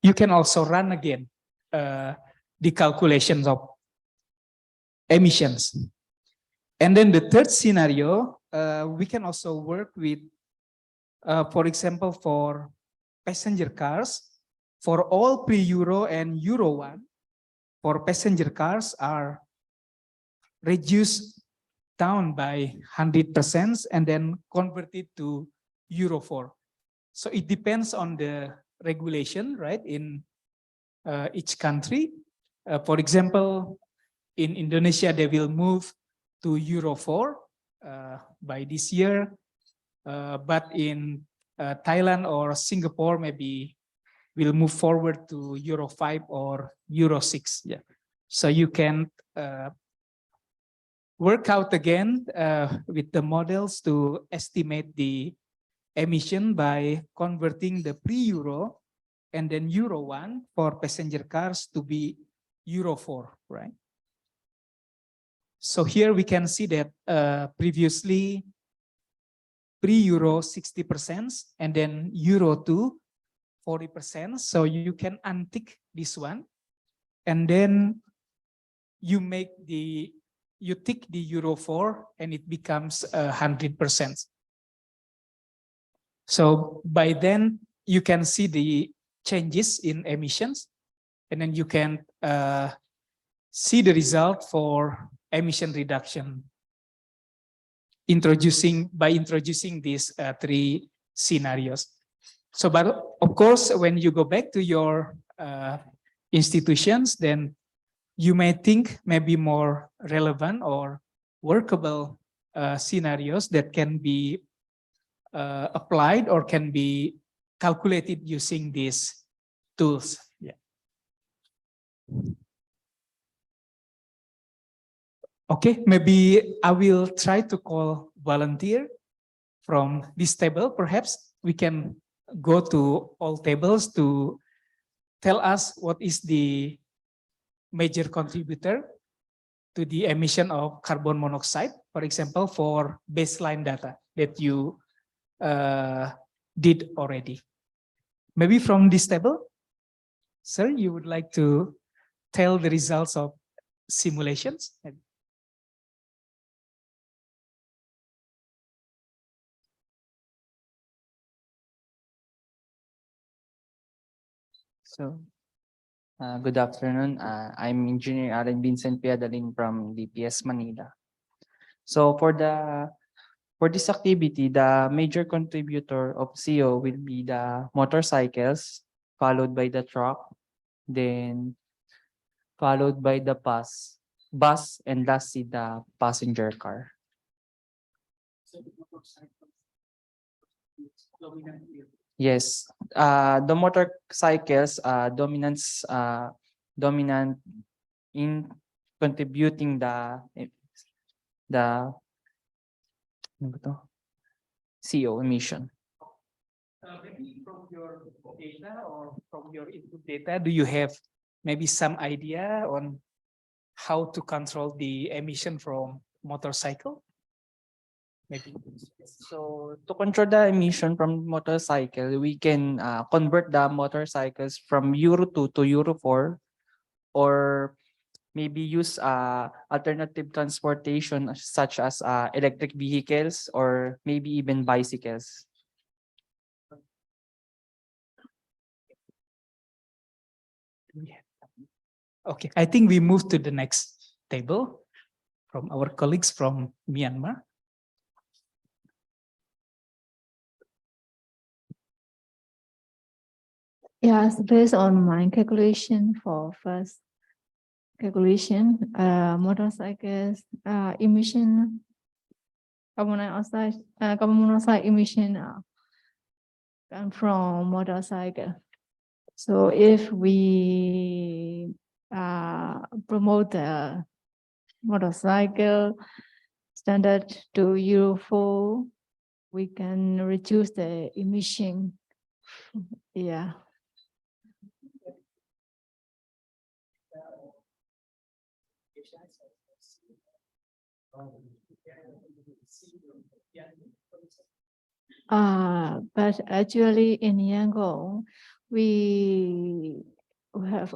you can also run again the calculations of emissions. And then the third scenario, we can also work with, for example, for passenger cars, for all pre-Euro and Euro 1, for passenger cars are reduced down by 100% and then converted to Euro 4. So it depends on the regulation, right, in each country. For example, in Indonesia, they will move to Euro 4 by this year. But in Thailand or Singapore, maybe we'll move forward to Euro 5 or Euro 6. Yeah. So you can work out again with the models to estimate the emission by converting the pre-Euro and then Euro 1 for passenger cars to be Euro 4, right? So here we can see that previously pre-Euro 60% and then Euro 2 40%. So you can untick this one and then you tick the Euro 4 and it becomes 100%. So by then you can see the changes in emissions, and then you can see the result for emission reduction by introducing these three scenarios. So, but of course, when you go back to your institutions, then you may think maybe more relevant or workable scenarios that can be applied or can be calculated using these tools. Yeah. Okay, maybe I will try to call volunteer from this table. Perhaps we can go to all tables to tell us what is the major contributor to the emission of carbon monoxide, for example, for baseline data that you did already. Maybe from this table, sir, you would like to tell the results of simulations? So, good afternoon. I'm Engineer Alan Vincent Piadaling from DPS Manila. So for this activity, the major contributor of CO will be the motorcycles, followed by the truck, then followed by the bus, and lastly the passenger car. Yes, the motorcycles dominant in contributing the CO emission. Maybe from your data or from your input data, do you have maybe some idea on how to control the emission from motorcycle? Maybe. So to control the emission from motorcycle, we can convert the motorcycles from Euro 2 to Euro 4, or maybe use alternative transportation such as electric vehicles or maybe even bicycles. Okay, I think we move to the next table from our colleagues from Myanmar. Yes, based on my calculation for first calculation, motorcycles emission, carbon monoxide emission come from motorcycle. So if we promote the motorcycle standard to Euro 4, we can reduce the emission. Yeah. But actually in Yangon, we have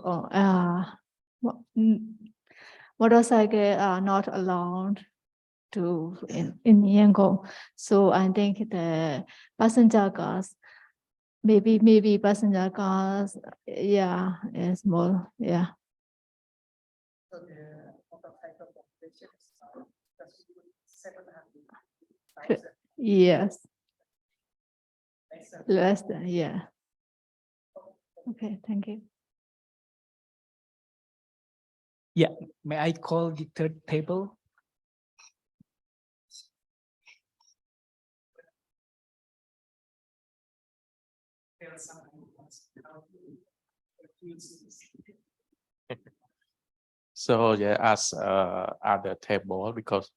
motorcycle are not allowed to in Yangon. So I think the passenger cars, maybe passenger cars, yeah, is more, yeah. Yes. Less than, yeah. Okay, thank you. Yeah, may I call the third table? So yeah, as other table, because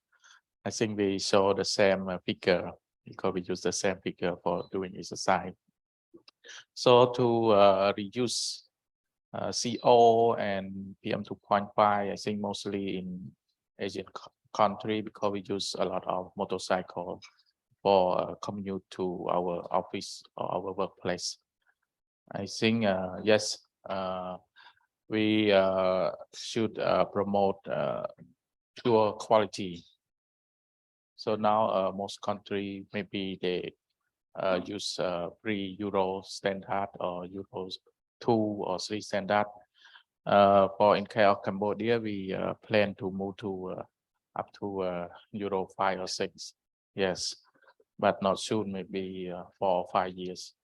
I think we show the same figure because we use the same figure for doing exercise. So to reduce CO and PM 2.5, I think mostly in Asian country because we use a lot of motorcycle for commute to our office or our workplace. I think yes, we should promote pure quality. So now most country maybe they use pre-Euro standard or Euro 2 or 3 standard. For in case of Cambodia, we plan to move to up to Euro 5 or 6. Yes, but not soon, maybe 4 or 5 years.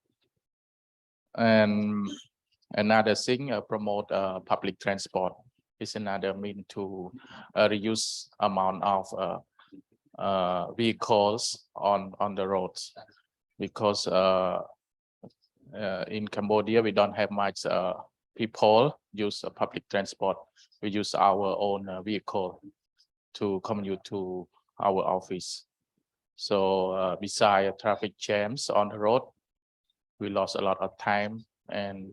And another thing, promote public transport is another mean to reduce amount of vehicles on the roads, because in Cambodia we don't have much people use public transport. We use our own vehicle to commute to our office. So besides traffic jams on the road, we lost a lot of time, and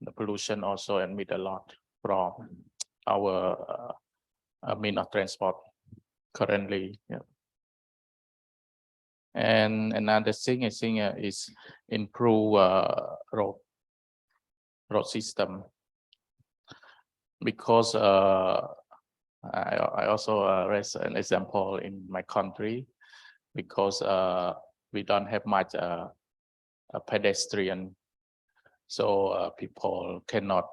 the pollution also emit a lot from our mean of transport currently. Yeah. And another thing I think is improve road system, because I also raise an example in my country, because we don't have much a pedestrian, so people cannot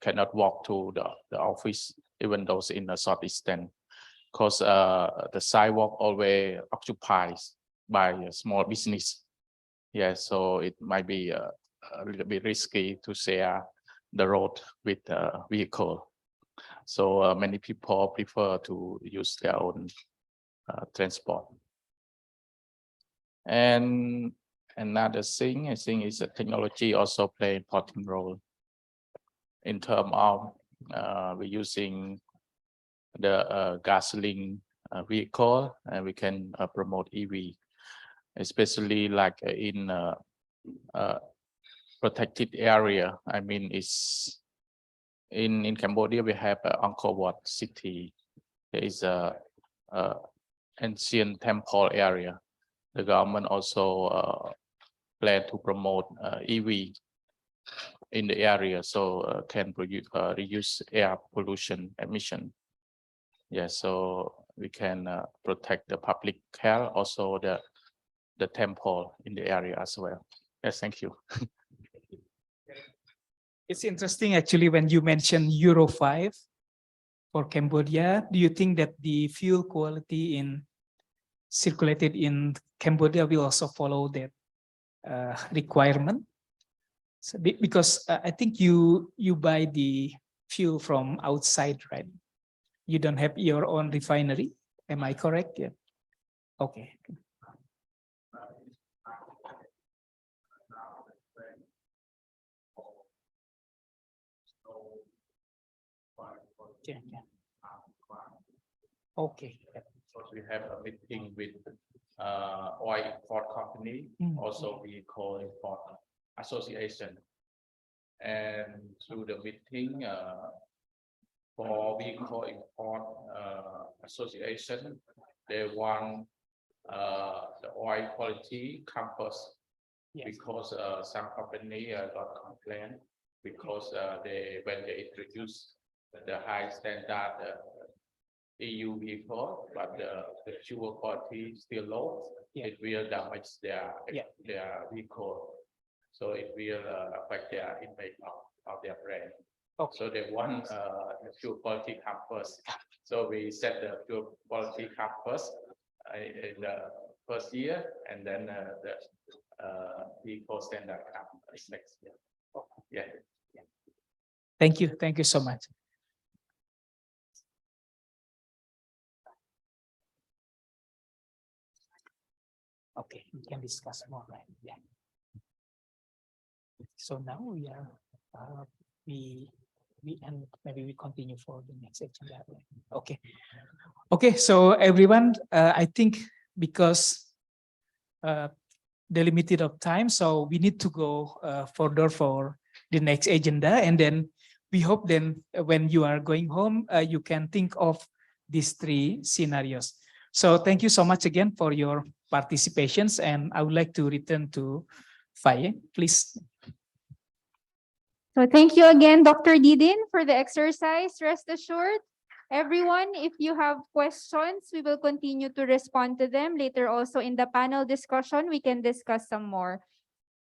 cannot walk to the office, even those in a short distance, because the sidewalk always occupied by a small business. Yeah, so it might be a little bit risky to share the road with a vehicle. So many people prefer to use their own transport. And another thing I think is that technology also play important role in terms of we're using the gasoline vehicle, and we can promote EV, especially like in protected area. I mean, it's in Cambodia we have Angkor Wat city. There is a ancient temple area. The government also plan to promote EV in the area, so can reduce air pollution emission. Yeah, so we can protect the public health, also the temple in the area as well. Yes, thank you. It's interesting actually when you mention Euro 5 for Cambodia. Do you think that the fuel quality circulated in Cambodia will also follow that requirement? So because I think you buy the fuel from outside, right? You don't have your own refinery. Am I correct? Yeah. Okay. Yeah, yeah. Okay. So we have a meeting with oil import company, also we call import association. And through the meeting for vehicle import association, they want the oil quality compass. Yes. Because some company got complaint because when they introduce the high standard EU vehicle, but the fuel quality still low, Yeah. it will damage their vehicle. So it will affect their image of their brand. Okay. So they want the fuel quality come first. So we set the fuel quality come first in the first year, and then the vehicle standard come next year. Yeah. Thank you. Thank you so much. Okay, we can discuss more, right? Yeah. So now we are we and maybe we continue for the next agenda. Okay. Okay, so everyone, I think because the limited of time, so we need to go further for the next agenda, and then we hope then when you are going home, you can think of these three scenarios. So thank you so much again for your participations, and I would like to return to Faye, please. So thank you again, Dr. Didin, for the exercise. Rest assured, everyone, if you have questions, we will continue to respond to them later. Also in the panel discussion, we can discuss some more.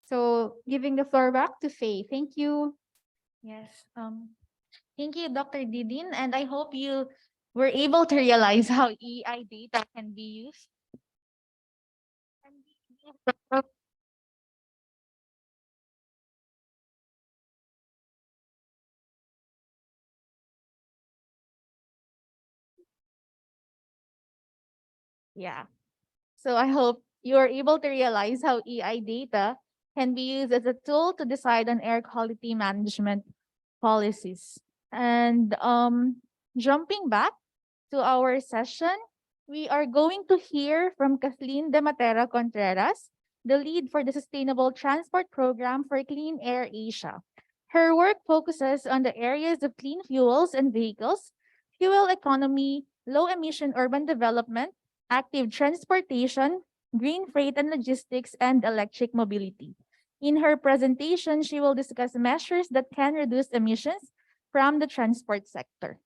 So giving the floor back to Faye. Thank you. Yes. Thank you, Dr. Didin, and I hope you were able to realize how EI data can be used. Yeah. So I hope you are able to realize how EI data can be used as a tool to decide on air quality management policies. And jumping back to our session, we are going to hear from Kathleen De Matera Contreras, the lead for the Sustainable Transport Program for Clean Air Asia. Her work focuses on the areas of clean fuels and vehicles, fuel economy, low emission urban development, active transportation, green freight and logistics, and electric mobility. In her presentation, she will discuss measures that can reduce emissions from the transport sector.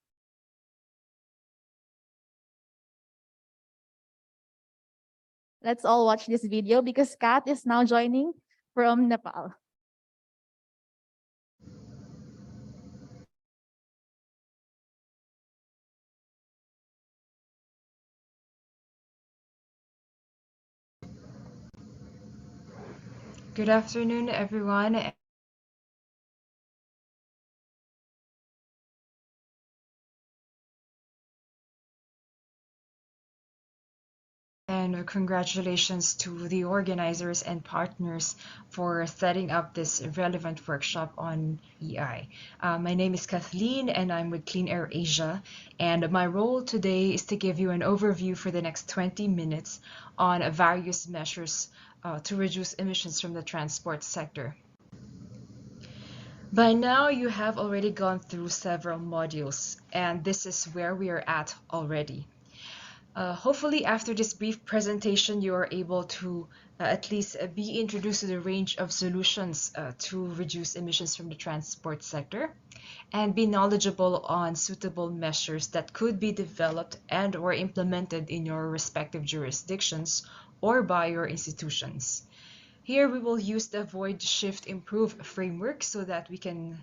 Let's all watch this video because Kat is now joining from Nepal. Good afternoon, everyone. And congratulations to the organizers and partners for setting up this relevant workshop on EI. My name is Kathleen and I'm with Clean Air Asia. And my role today is to give you an overview for the next 20 minutes on various measures to reduce emissions from the transport sector. By now, you have already gone through several modules, and this is where we are at already. Hopefully, after this brief presentation, you are able to at least be introduced to the range of solutions to reduce emissions from the transport sector and be knowledgeable on suitable measures that could be developed and or implemented in your respective jurisdictions or by your institutions. Here we will use the Avoid, Shift, Improve framework so that we can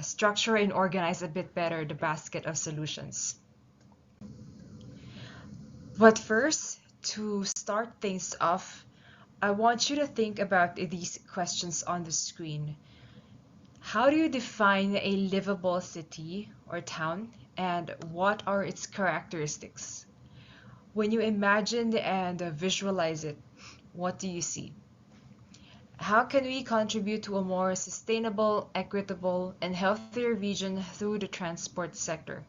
structure and organize a bit better the basket of solutions. But first, to start things off, I want you to think about these questions on the screen. How do you define a livable city or town, and what are its characteristics? When you imagine and visualize it, what do you see? How can we contribute to a more sustainable, equitable, and healthier region through the transport sector?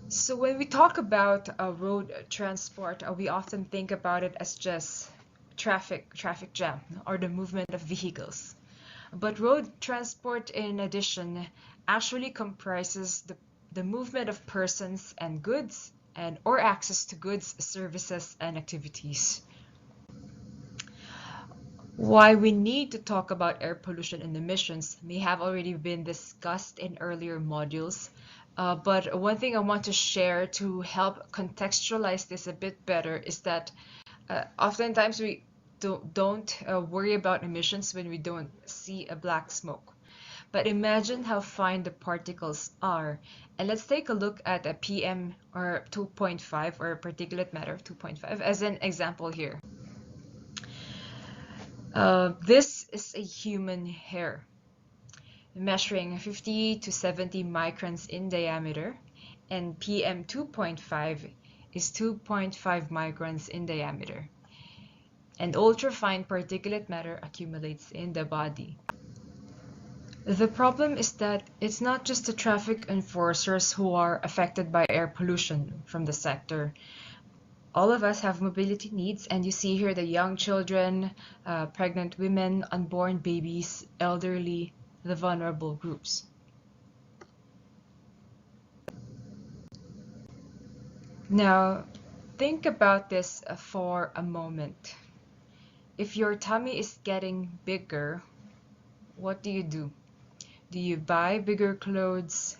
So when we talk about road transport, we often think about it as just traffic jam or the movement of vehicles. But road transport, in addition, actually comprises the movement of persons and goods or access to goods, services, and activities. Why we need to talk about air pollution and emissions may have already been discussed in earlier modules, but one thing I want to share to help contextualize this a bit better is that oftentimes we don't worry about emissions when we don't see a black smoke. But imagine how fine the particles are. And let's take a look at a PM or 2.5 or particulate matter 2.5 as an example here. This is a human hair measuring 50 to 70 microns in diameter, and PM 2.5 is 2.5 microns in diameter. And ultrafine particulate matter accumulates in the body. The problem is that it's not just the traffic enforcers who are affected by air pollution from the sector. All of us have mobility needs, and you see here the young children, pregnant women, unborn babies, elderly, the vulnerable groups. Now, think about this for a moment. If your tummy is getting bigger, what do? Do you buy bigger clothes?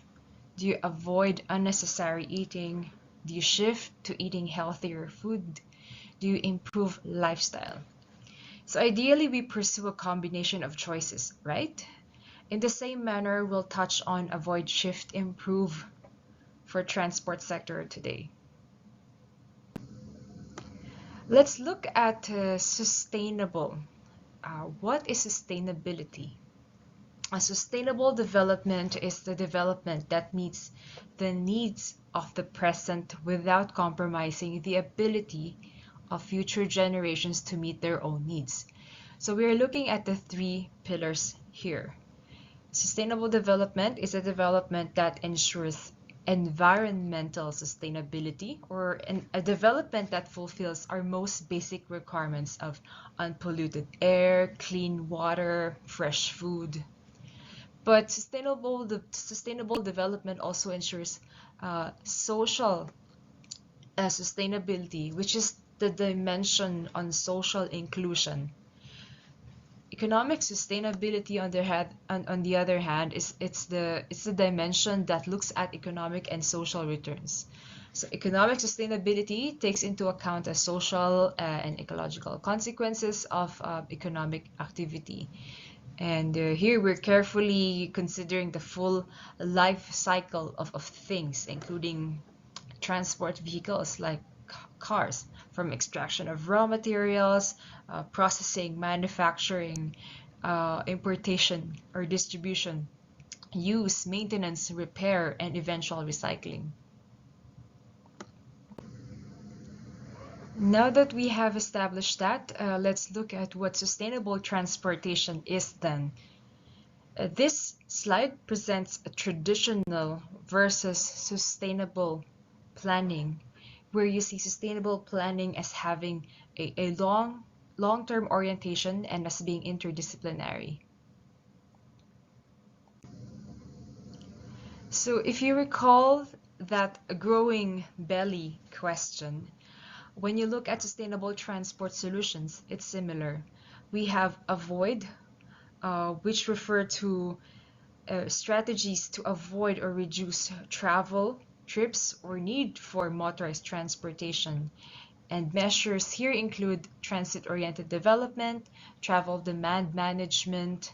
Do you avoid unnecessary eating? Do you shift to eating healthier food? Do you improve lifestyle? So ideally, we pursue a combination of choices, right? In the same manner, we'll touch on Avoid, Shift, Improve for transport sector today. Let's look at sustainable. What is sustainability? A sustainable development is the development that meets the needs of the present without compromising the ability of future generations to meet their own needs. So we're looking at the three pillars here. Sustainable development is a development that ensures environmental sustainability, or a development that fulfills our most basic requirements of unpolluted air, clean water, fresh food. But sustainable development also ensures social sustainability, which is the dimension on social inclusion. Economic sustainability, on the other hand, it's the dimension that looks at economic and social returns. So economic sustainability takes into account the social and ecological consequences of economic activity. And here we're carefully considering the full life cycle of things, including transport vehicles like cars, from extraction of raw materials, processing, manufacturing, importation or distribution, use, maintenance, repair, and eventual recycling. Now that we have established that, let's look at what sustainable transportation is then. This slide presents a traditional versus sustainable planning, where you see sustainable planning as having a long-term orientation and as being interdisciplinary. So if you recall that growing belly question, when you look at sustainable transport solutions, it's similar. We have avoid, which refer to strategies to avoid or reduce travel, trips, or need for motorized transportation. And measures here include transit-oriented development, travel demand management,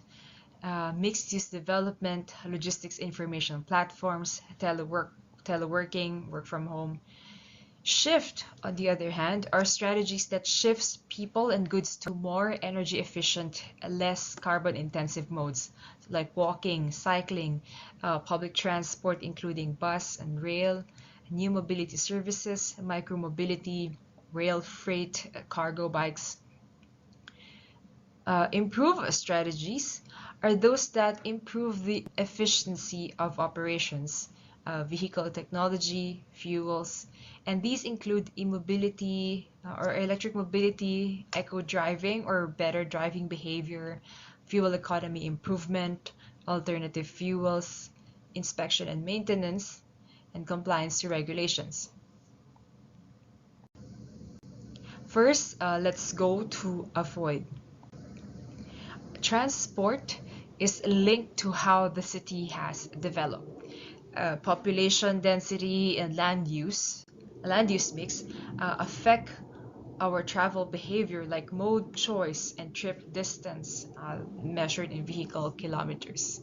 mixed-use development, logistics information platforms, teleworking, work from home. Shift, on the other hand, are strategies that shifts people and goods to more energy efficient, less carbon intensive modes like walking, cycling, public transport including bus and rail, new mobility services, micromobility, rail freight, cargo bikes. Improve strategies are those that improve the efficiency of operations, vehicle technology, fuels, and these include e-mobility or electric mobility, eco-driving or better driving behavior, fuel economy improvement, alternative fuels, inspection and maintenance, and compliance to regulations. First, let's go to avoid. Transport is linked to how the city has developed. Population density and land use mix affect our travel behavior, like mode choice and trip distance measured in vehicle kilometers.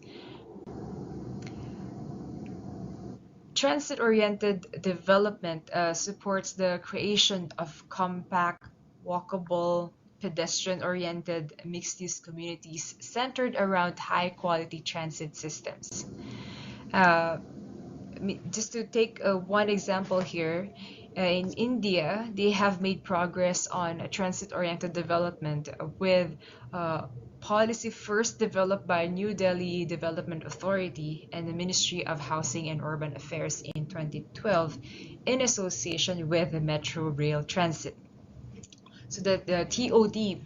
Transit-oriented development supports the creation of compact, walkable, pedestrian-oriented mixed-use communities centered around high-quality transit systems. Just to take one example here, in India, they have made progress on transit-oriented development with policy first developed by New Delhi Development Authority and the Ministry of Housing and Urban Affairs in 2012 in association with the Metro Rail Transit. So that the TOD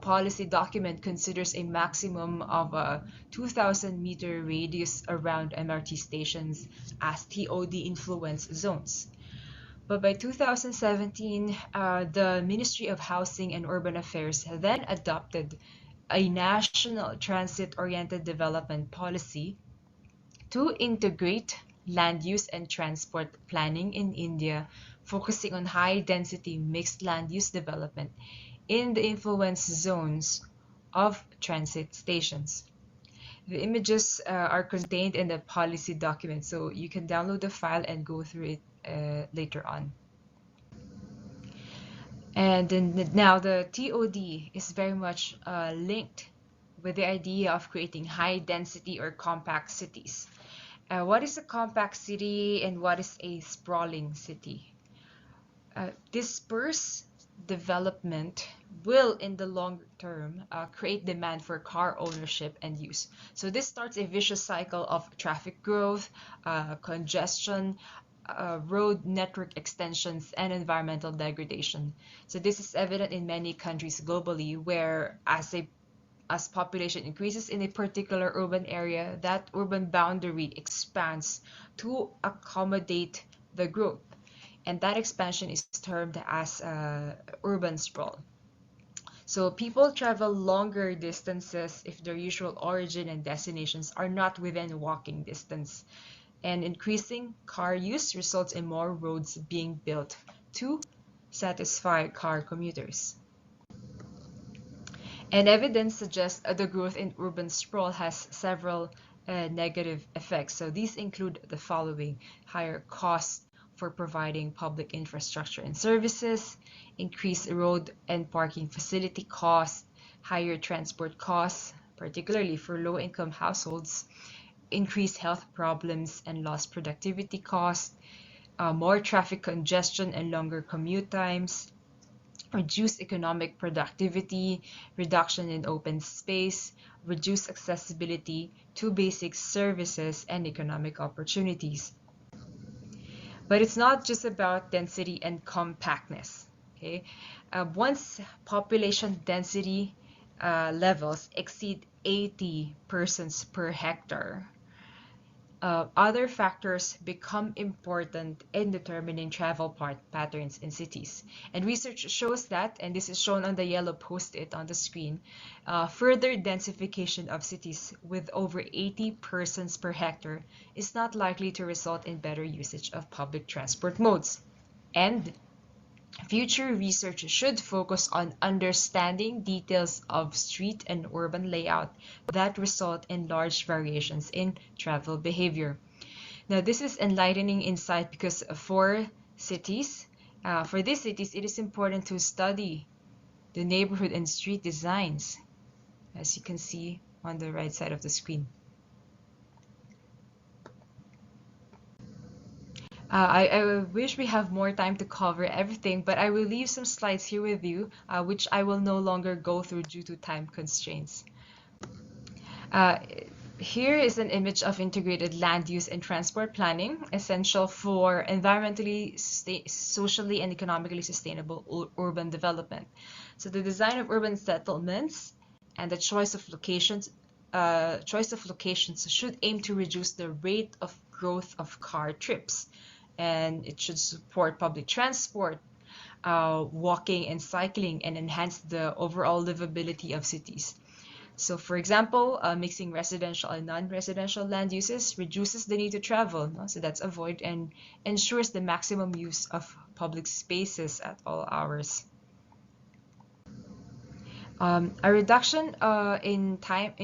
policy document considers a maximum of a 2,000-meter radius around MRT stations as TOD influence zones. But by 2017, the Ministry of Housing and Urban Affairs then adopted a national transit-oriented development policy to integrate land use and transport planning in India, focusing on high-density mixed land use development in the influence zones of transit stations. The images are contained in the policy document, so you can download the file and go through it later on. And then now the TOD is very much linked with the idea of creating high density or compact cities. What is a compact city and what is a sprawling city? Dispersed development will, in the long term, create demand for car ownership and use. So this starts a vicious cycle of traffic growth, congestion, road network extensions, and environmental degradation. So this is evident in many countries globally, where as population increases in a particular urban area, that urban boundary expands to accommodate the growth. And that expansion is termed as urban sprawl. So people travel longer distances if their usual origin and destinations are not within walking distance. And increasing car use results in more roads being built to satisfy car commuters. And evidence suggests the growth in urban sprawl has several negative effects. So these include the following: higher costs for providing public infrastructure and services, increased road and parking facility costs, higher transport costs, particularly for low-income households, increased health problems and lost productivity costs, more traffic congestion and longer commute times, reduced economic productivity, reduction in open space, reduced accessibility to basic services and economic opportunities. But it's not just about density and compactness. Okay, once population density levels exceed 80 persons per hectare, other factors become important in determining travel patterns in cities. And research shows that, and this is shown on the yellow post-it on the screen, further densification of cities with over 80 persons per hectare is not likely to result in better usage of public transport modes. And future research should focus on understanding details of street and urban layout that result in large variations in travel behavior. Now, this is enlightening insight because for these cities, it is important to study the neighborhood and street designs, as you can see on the right side of the screen. I wish we have more time to cover everything, but I will leave some slides here with you, which I will no longer go through due to time constraints. Here is an image of integrated land use and transport planning, essential for environmentally, socially, and economically sustainable urban development. So the design of urban settlements and the choice of locations should aim to reduce the rate of growth of car trips, and it should support public transport, walking and cycling, and enhance the overall livability of cities. So for example, mixing residential and non-residential land uses reduces the need to travel, no? So that's avoid and ensures the maximum use of public spaces at all hours. A reduction in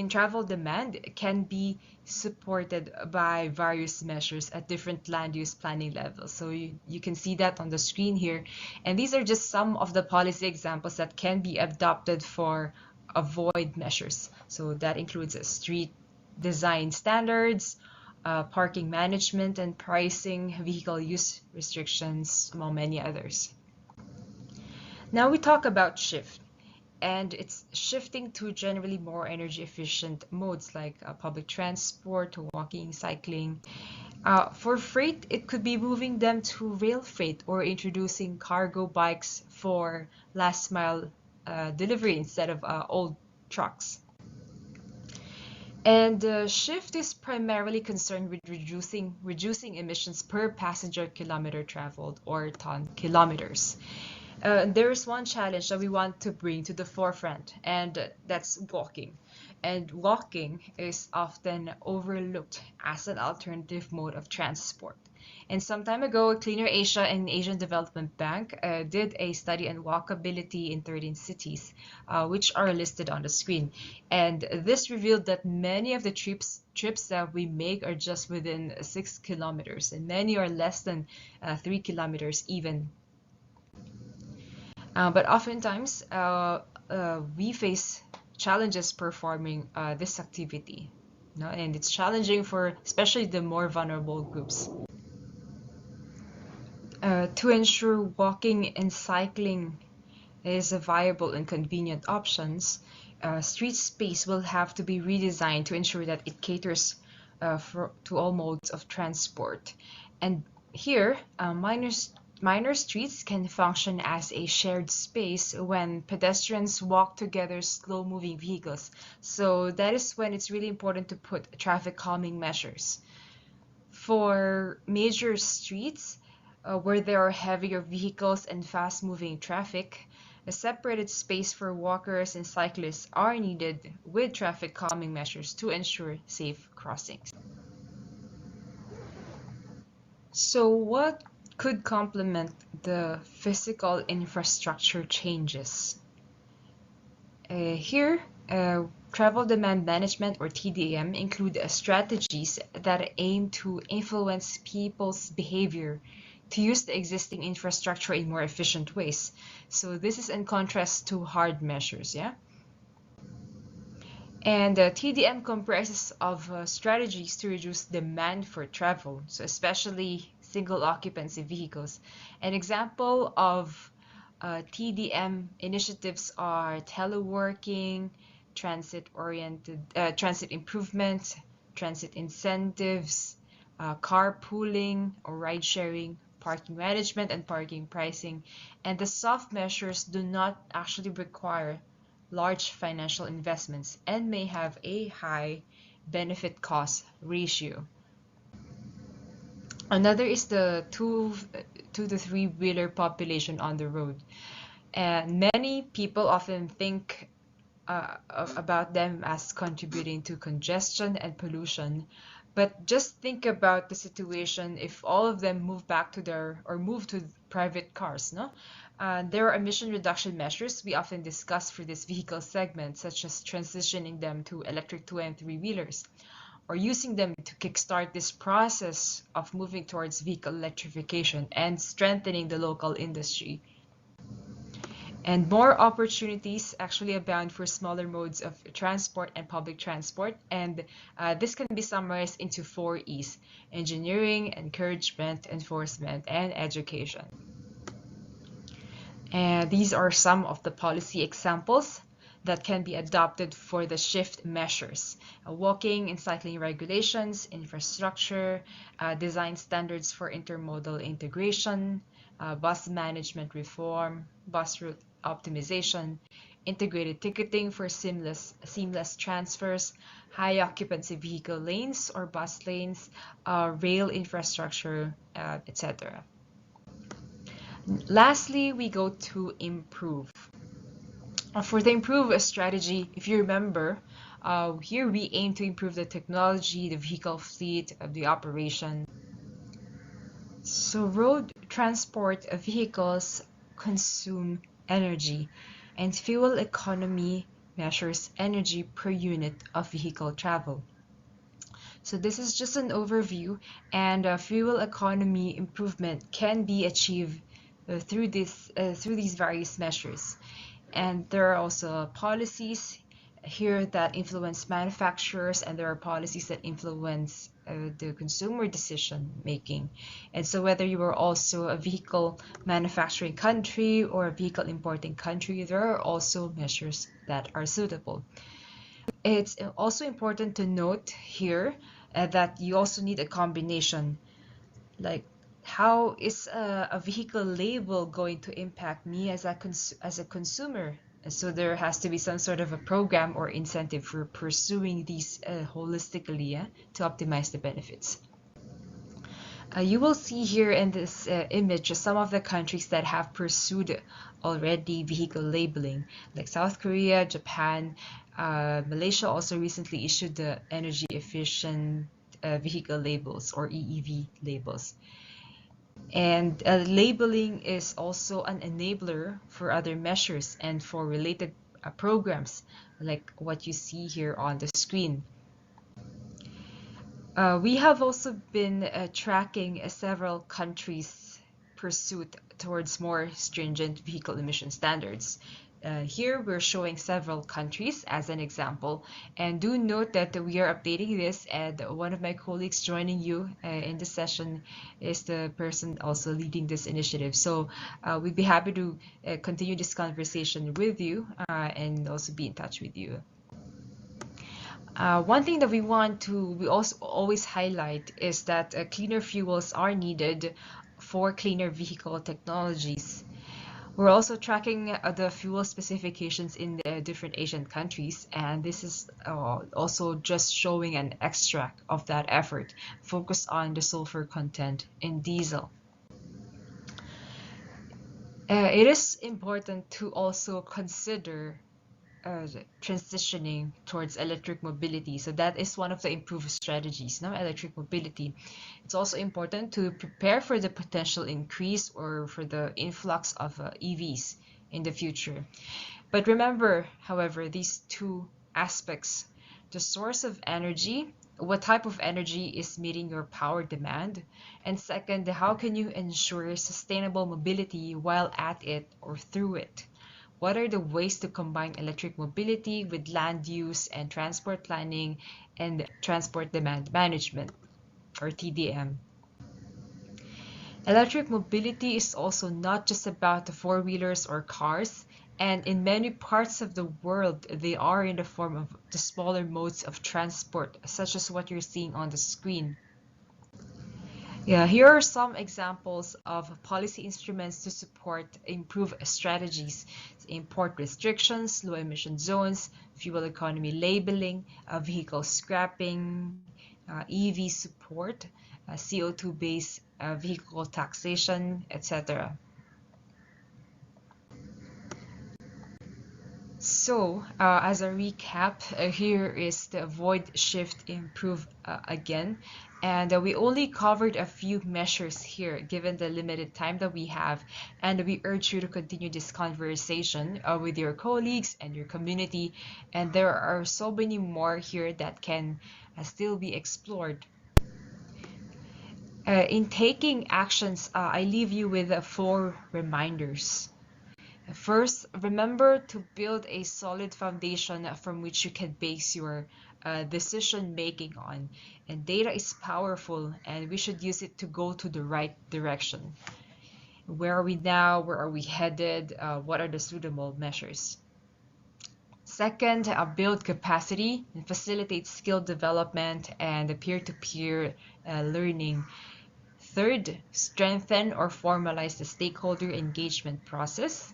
travel demand can be supported by various measures at different land use planning levels. So you can see that on the screen here. And these are just some of the policy examples that can be adopted for avoid measures. So that includes street design standards, parking management and pricing, vehicle use restrictions, among many others. Now we talk about shift. And it's shifting to generally more energy efficient modes like public transport, walking, cycling. For freight, it could be moving them to rail freight or introducing cargo bikes for last mile delivery instead of old trucks. And shift is primarily concerned with reducing emissions per passenger kilometer traveled or ton kilometers. There is one challenge that we want to bring to the forefront, and that's walking. And walking is often overlooked as an alternative mode of transport. And some time ago, Cleaner Asia and Asian Development Bank did a study on walkability in 13 cities, which are listed on the screen. And this revealed that many of the trips that we make are just within 6 kilometers, and many are less than 3 kilometers even. But oftentimes, we face challenges performing this activity, and it's challenging for especially the more vulnerable groups. To ensure walking and cycling is a viable and convenient options, street space will have to be redesigned to ensure that it caters to all modes of transport. And here, minor streets can function as a shared space when pedestrians walk together slow-moving vehicles. So that is when it's really important to put traffic calming measures. For major streets where there are heavier vehicles and fast-moving traffic, a separated space for walkers and cyclists are needed with traffic calming measures to ensure safe crossings. So what could complement the physical infrastructure changes? Here, travel demand management, or TDM, include strategies that aim to influence people's behavior to use the existing infrastructure in more efficient ways. So this is in contrast to hard measures, yeah? And TDM comprises of strategies to reduce demand for travel, so especially single occupancy vehicles. An example of TDM initiatives are teleworking, transit improvements, transit incentives, carpooling or ride sharing, parking management, and parking pricing. And the soft measures do not actually require large financial investments and may have a high benefit cost ratio. Another is the two to three wheeler population on the road. And many people often think about them as contributing to congestion and pollution. But just think about the situation if all of them move back to move to private cars, no? There are emission reduction measures we often discuss for this vehicle segment, such as transitioning them to electric two and three wheelers, or using them to kickstart this process of moving towards vehicle electrification and strengthening the local industry. And more opportunities actually abound for smaller modes of transport and public transport. And this can be summarized into 4 E's: engineering, encouragement, enforcement, and education. And these are some of the policy examples that can be adopted for the shift measures: walking and cycling regulations, infrastructure, design standards for intermodal integration, bus management reform, bus route optimization, integrated ticketing for seamless transfers, high occupancy vehicle lanes or bus lanes, rail infrastructure, etc. Lastly, we go to improve. For the improve strategy, if you remember, here we aim to improve the technology, the vehicle fleet, the operation. So road transport vehicles consume energy, and fuel economy measures energy per unit of vehicle travel. So this is just an overview, and fuel economy improvement can be achieved through these various measures. And there are also policies here that influence manufacturers, and there are policies that influence the consumer decision making. And so whether you are also a vehicle manufacturing country or a vehicle importing country, there are also measures that are suitable. It's also important to note here that you also need a combination. Like, how is a vehicle label going to impact me as a consumer? So there has to be some sort of a program or incentive for pursuing these holistically, to optimize the benefits. You will see here in this image some of the countries that have pursued already vehicle labeling, like South Korea, Japan. Malaysia also recently issued the energy efficient vehicle labels, or EEV labels. And labeling is also an enabler for other measures and for related programs, like what you see here on the screen. We have also been tracking several countries' pursuit towards more stringent vehicle emission standards. Here we're showing several countries as an example, and do note that we are updating this, and one of my colleagues joining you in the session is the person also leading this initiative. So we'd be happy to continue this conversation with you and also be in touch with you. One thing that we also always highlight is that cleaner fuels are needed for cleaner vehicle technologies. We're also tracking the fuel specifications in the different Asian countries, and this is also just showing an extract of that effort focused on the sulfur content in diesel. It is important to also consider transitioning towards electric mobility. So that is one of the improved strategies, now electric mobility. It's also important to prepare for the potential increase or for the influx of EVs in the future. But remember, however, these two aspects: the source of energy, what type of energy is meeting your power demand, and second, how can you ensure sustainable mobility while at it or through it? What are the ways to combine electric mobility with land use and transport planning and transport demand management, or TDM? Electric mobility is also not just about the four-wheelers or cars, and in many parts of the world, they are in the form of the smaller modes of transport, such as what you're seeing on the screen. Yeah, here are some examples of policy instruments to support improved strategies: import restrictions, low emission zones, fuel economy labeling, vehicle scrapping, EV support, CO2-based vehicle taxation, etc. So, as a recap, here is the avoid, shift, improve again. And we only covered a few measures here given the limited time that we have. And we urge you to continue this conversation with your colleagues and your community. And there are so many more here that can still be explored. In taking actions, I leave you with 4 reminders. First, remember to build a solid foundation from which you can base your decision making on. And data is powerful, and we should use it to go to the right direction. Where are we now? Where are we headed? What are the suitable measures? Second, build capacity and facilitate skill development and peer-to-peer learning. Third, strengthen or formalize the stakeholder engagement process.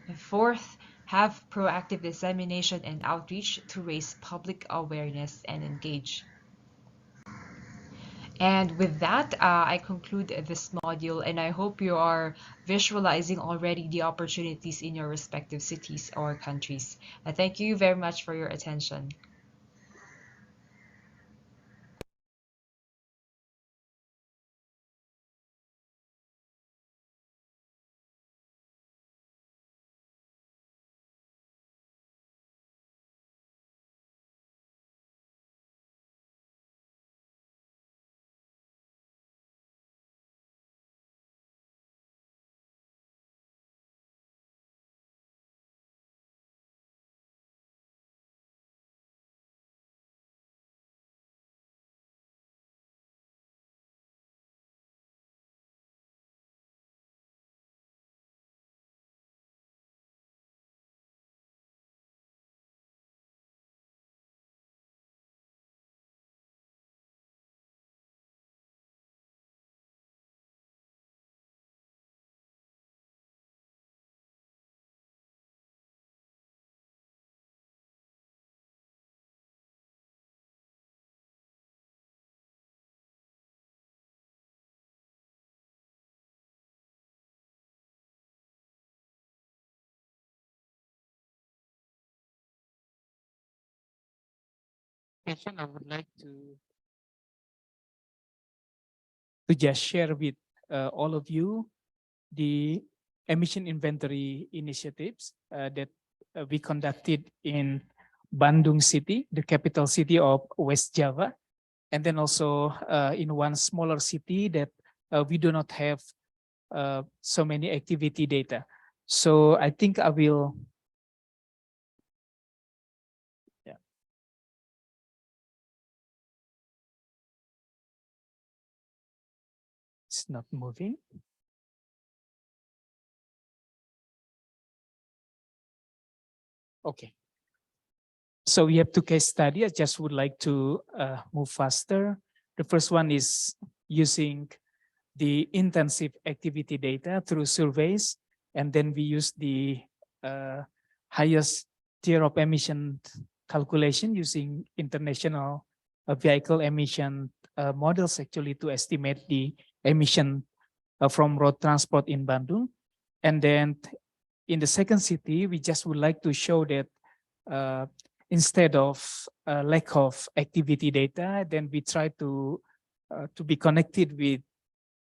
And fourth, have proactive dissemination and outreach to raise public awareness and engage. And with that, I conclude this module, and I hope you are visualizing already the opportunities in your respective cities or countries. Thank you very much for your attention. I would like to just share with all of you the emission inventory initiatives that we conducted in Bandung City, the capital city of West Java, and then also in one smaller city that we do not have so many activity data. So I think I will. Yeah. It's not moving. Okay. So we have 2 case studies. I just would like to move faster. The first one is using the intensive activity data through surveys, and then we use the highest tier of emission calculation using international vehicle emission models actually to estimate the emission from road transport in Bandung. And then in the second city, we just would like to show that instead of lack of activity data, then we try to be connected with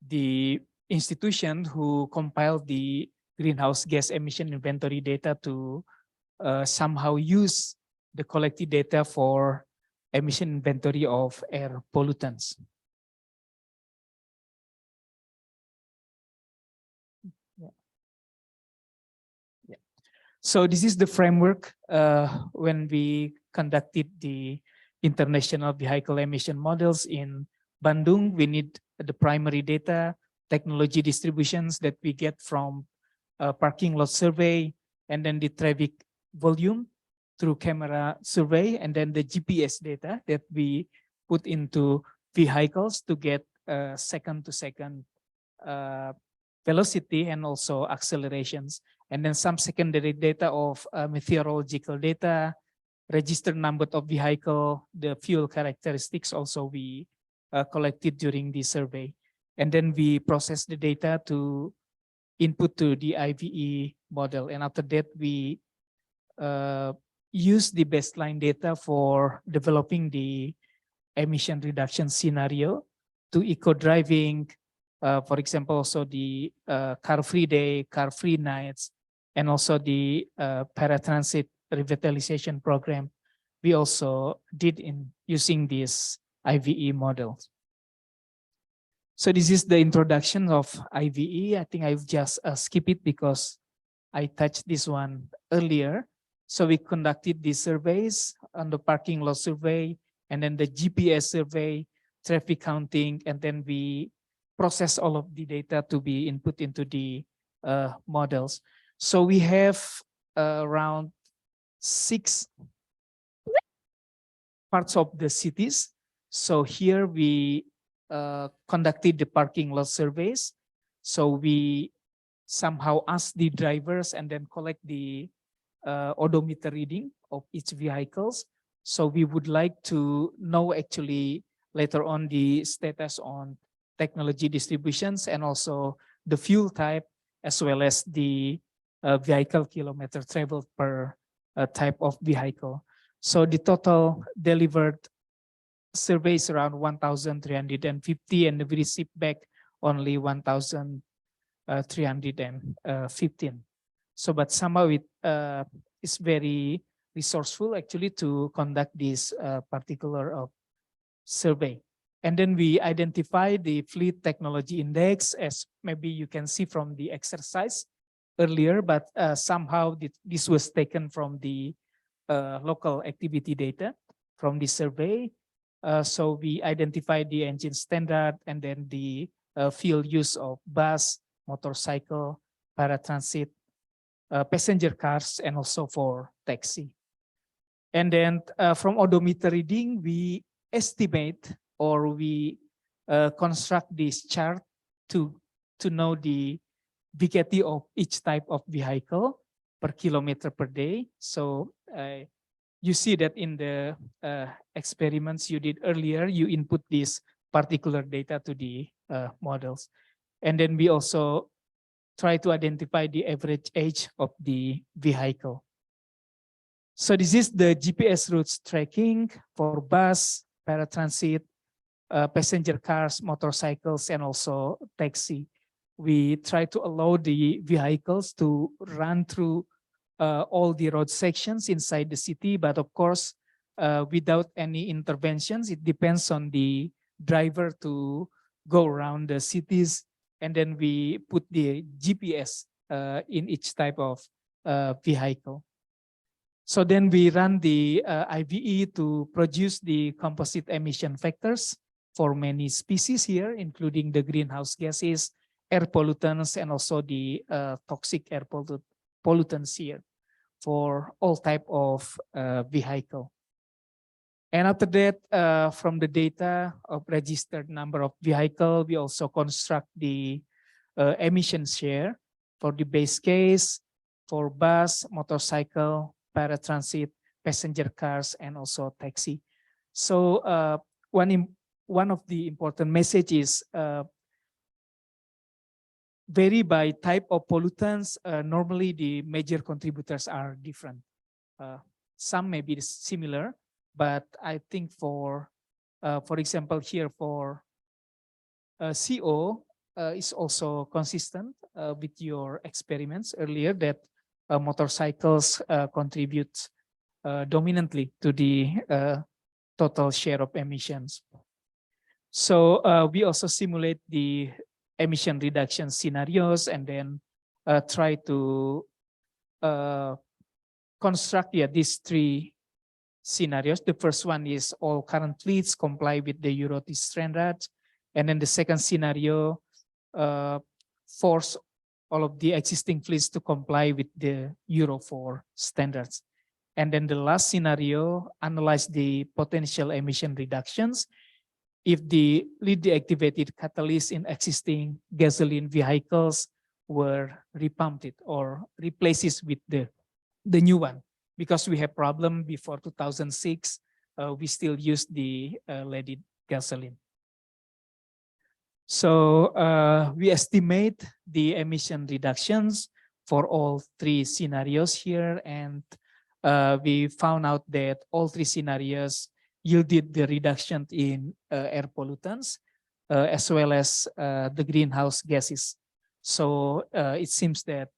the institution who compiled the greenhouse gas emission inventory data to somehow use the collected data for emission inventory of air pollutants. So this is the framework when we conducted the international vehicle emission models in Bandung. We need the primary data, technology distributions that we get from parking lot survey, and then the traffic volume through camera survey, and then the GPS data that we put into vehicles to get second-to-second velocity and also accelerations. And then some secondary data of meteorological data, registered number of vehicle, the fuel characteristics also we collected during the survey. And then we process the data to input to the IVE model. And after that, we use the baseline data for developing the emission reduction scenario to eco-driving, for example, also the car-free day, car-free nights, and also the paratransit revitalization program. We also did in using this IVE model. So this is the introduction of IVE. I think I've just skipped it because I touched this one earlier. So we conducted these surveys on the parking lot survey, and then the GPS survey, traffic counting, and then we process all of the data to be input into the models. So we have around 6 parts of the cities. So here we conducted the parking lot surveys. So we somehow ask the drivers and then collect the odometer reading of each vehicles. So we would like to know actually later on the status on technology distributions and also the fuel type, as well as the vehicle kilometer traveled per type of vehicle. So the total delivered surveys around 1,350, and we received back only 1,315. So, but somehow it is very resourceful actually to conduct this particular survey. And then we identify the fleet technology index, as maybe you can see from the exercise earlier, but somehow this was taken from the local activity data from the survey. So we identify the engine standard and then the fuel use of bus, motorcycle, paratransit, passenger cars, and also for taxi. And then from odometer reading, we estimate or we construct this chart to know the VKT of each type of vehicle per kilometer per day. So you see that in the experiments you did earlier, you input this particular data to the models. And then we also try to identify the average age of the vehicle. So this is the GPS routes tracking for bus, paratransit, passenger cars, motorcycles, and also taxi. We try to allow the vehicles to run through all the road sections inside the city, but of course, without any interventions. It depends on the driver to go around the cities, and then we put the GPS in each type of vehicle. So then we run the IVE to produce the composite emission factors for many species here, including the greenhouse gases, air pollutants, and also the toxic air pollutants here for all type of vehicle. And after that, from the data of registered number of vehicle, we also construct the emission share for the base case, for bus, motorcycle, paratransit, passenger cars, and also taxi. So one of the important messages vary by type of pollutants. Normally, the major contributors are different. Some may be similar, but I think for example, here for CO is also consistent with your experiments earlier that motorcycles contribute dominantly to the total share of emissions. So we also simulate the emission reduction scenarios and then try to construct these 3 scenarios. The first one is all current fleets comply with the Euro 3 standards. And then the second scenario, force all of the existing fleets to comply with the Euro 4 standards. And then the last scenario, analyze the potential emission reductions if the lead deactivated catalyst in existing gasoline vehicles were repumped or replaces with the new one. Because we have problem before 2006, we still use the leaded gasoline. So we estimate the emission reductions for all three scenarios here, and we found out that all three scenarios yielded the reduction in air pollutants as well as the greenhouse gases. So it seems that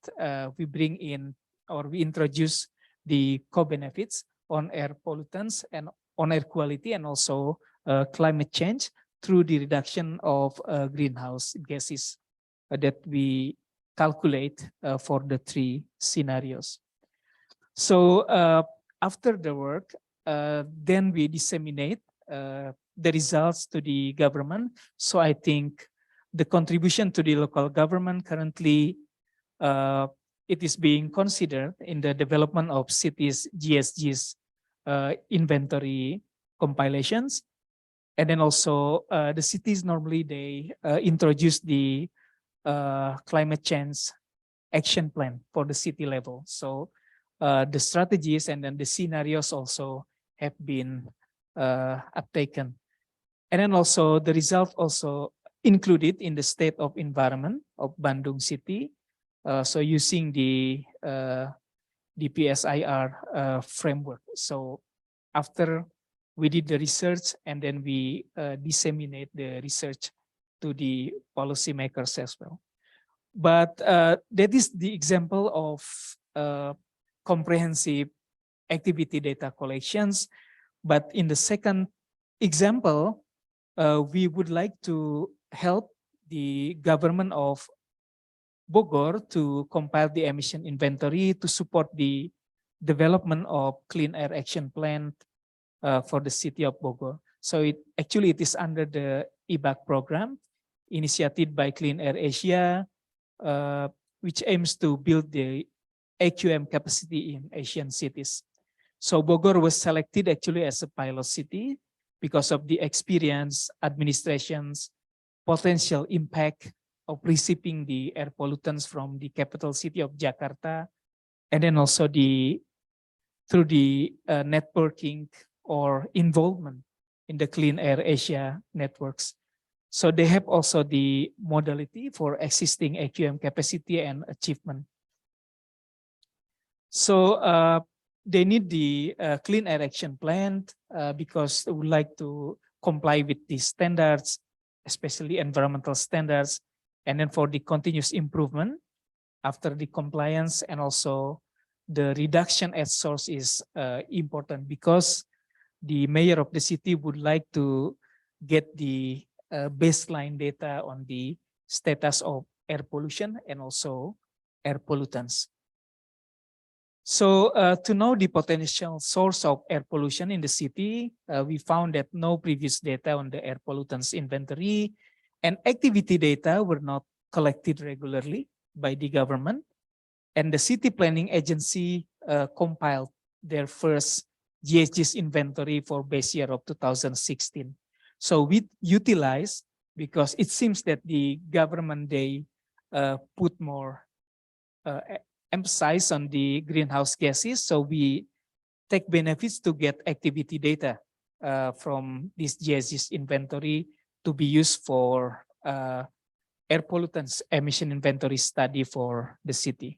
we bring in or we introduce the co-benefits on air pollutants and on air quality and also climate change through the reduction of greenhouse gases that we calculate for the three scenarios. So after the work, then we disseminate the results to the government. So I think the contribution to the local government currently, it is being considered in the development of cities GSG's inventory compilations. And then also the cities normally they introduce the climate change action plan for the city level. So the strategies and then the scenarios also have been uptaken. And then also the result also included in the state of environment of Bandung City. So using the PSIR framework. So after we did the research and then we disseminate the research to the policymakers as well. But that is the example of comprehensive activity data collections. But in the second example, we would like to help the government of Bogor to compile the emission inventory to support the development of clean air action plan for the city of Bogor. So it is under the EBAC program initiated by Clean Air Asia, which aims to build the AQM capacity in Asian cities. So Bogor was selected actually as a pilot city because of the experience, administration's potential impact of receiving the air pollutants from the capital city of Jakarta, and then also through the networking or involvement in the Clean Air Asia networks. So they have also the modality for existing AQM capacity and achievement. So they need the Clean Air Action Plan because they would like to comply with the standards, especially environmental standards, and then for the continuous improvement after the compliance, and also the reduction at source is important because the mayor of the city would like to get the baseline data on the status of air pollution and also air pollutants. So to know the potential source of air pollution in the city, we found that no previous data on the air pollutants inventory and activity data were not collected regularly by the government. And the city planning agency compiled their first GHG's inventory for base year of 2016. So we utilize, because it seems that the government, they put more emphasis on the greenhouse gases. So we take benefits to get activity data from this GHG's inventory to be used for air pollutants emission inventory study for the city.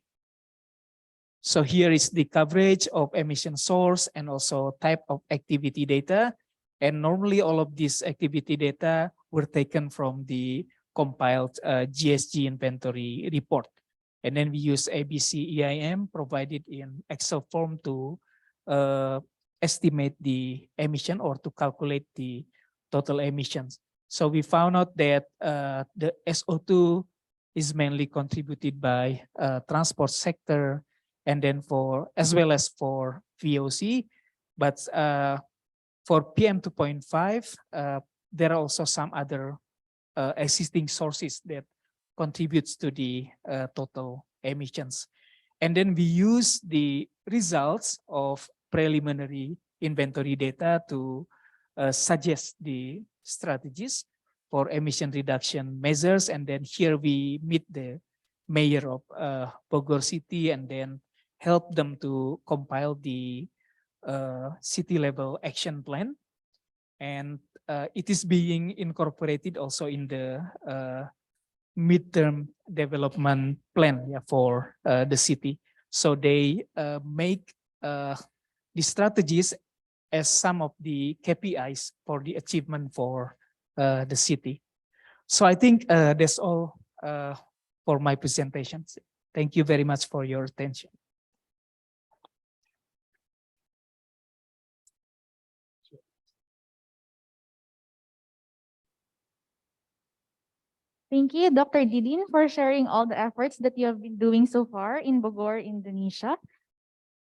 So here is the coverage of emission source and also type of activity data. And normally all of these activity data were taken from the compiled GHG inventory report. And then we use ABC EIM provided in Excel form to estimate the emission or to calculate the total emissions. So we found out that the SO2 is mainly contributed by transport sector, and then as well as for VOC, but for PM 2.5, there are also some other existing sources that contributes to the total emissions. And then we use the results of preliminary inventory data to suggest the strategies for emission reduction measures. And then here we meet the mayor of Bogor City and then help them to compile the city level action plan. and it is being incorporated also in the midterm development plan, yeah, for the city. So they make the strategies as some of the KPIs for the achievement for the city. So I think that's all for my presentations. Thank you very much for your attention. Thank you, Dr. Didin, for sharing all the efforts that you have been doing so far in Bogor, Indonesia.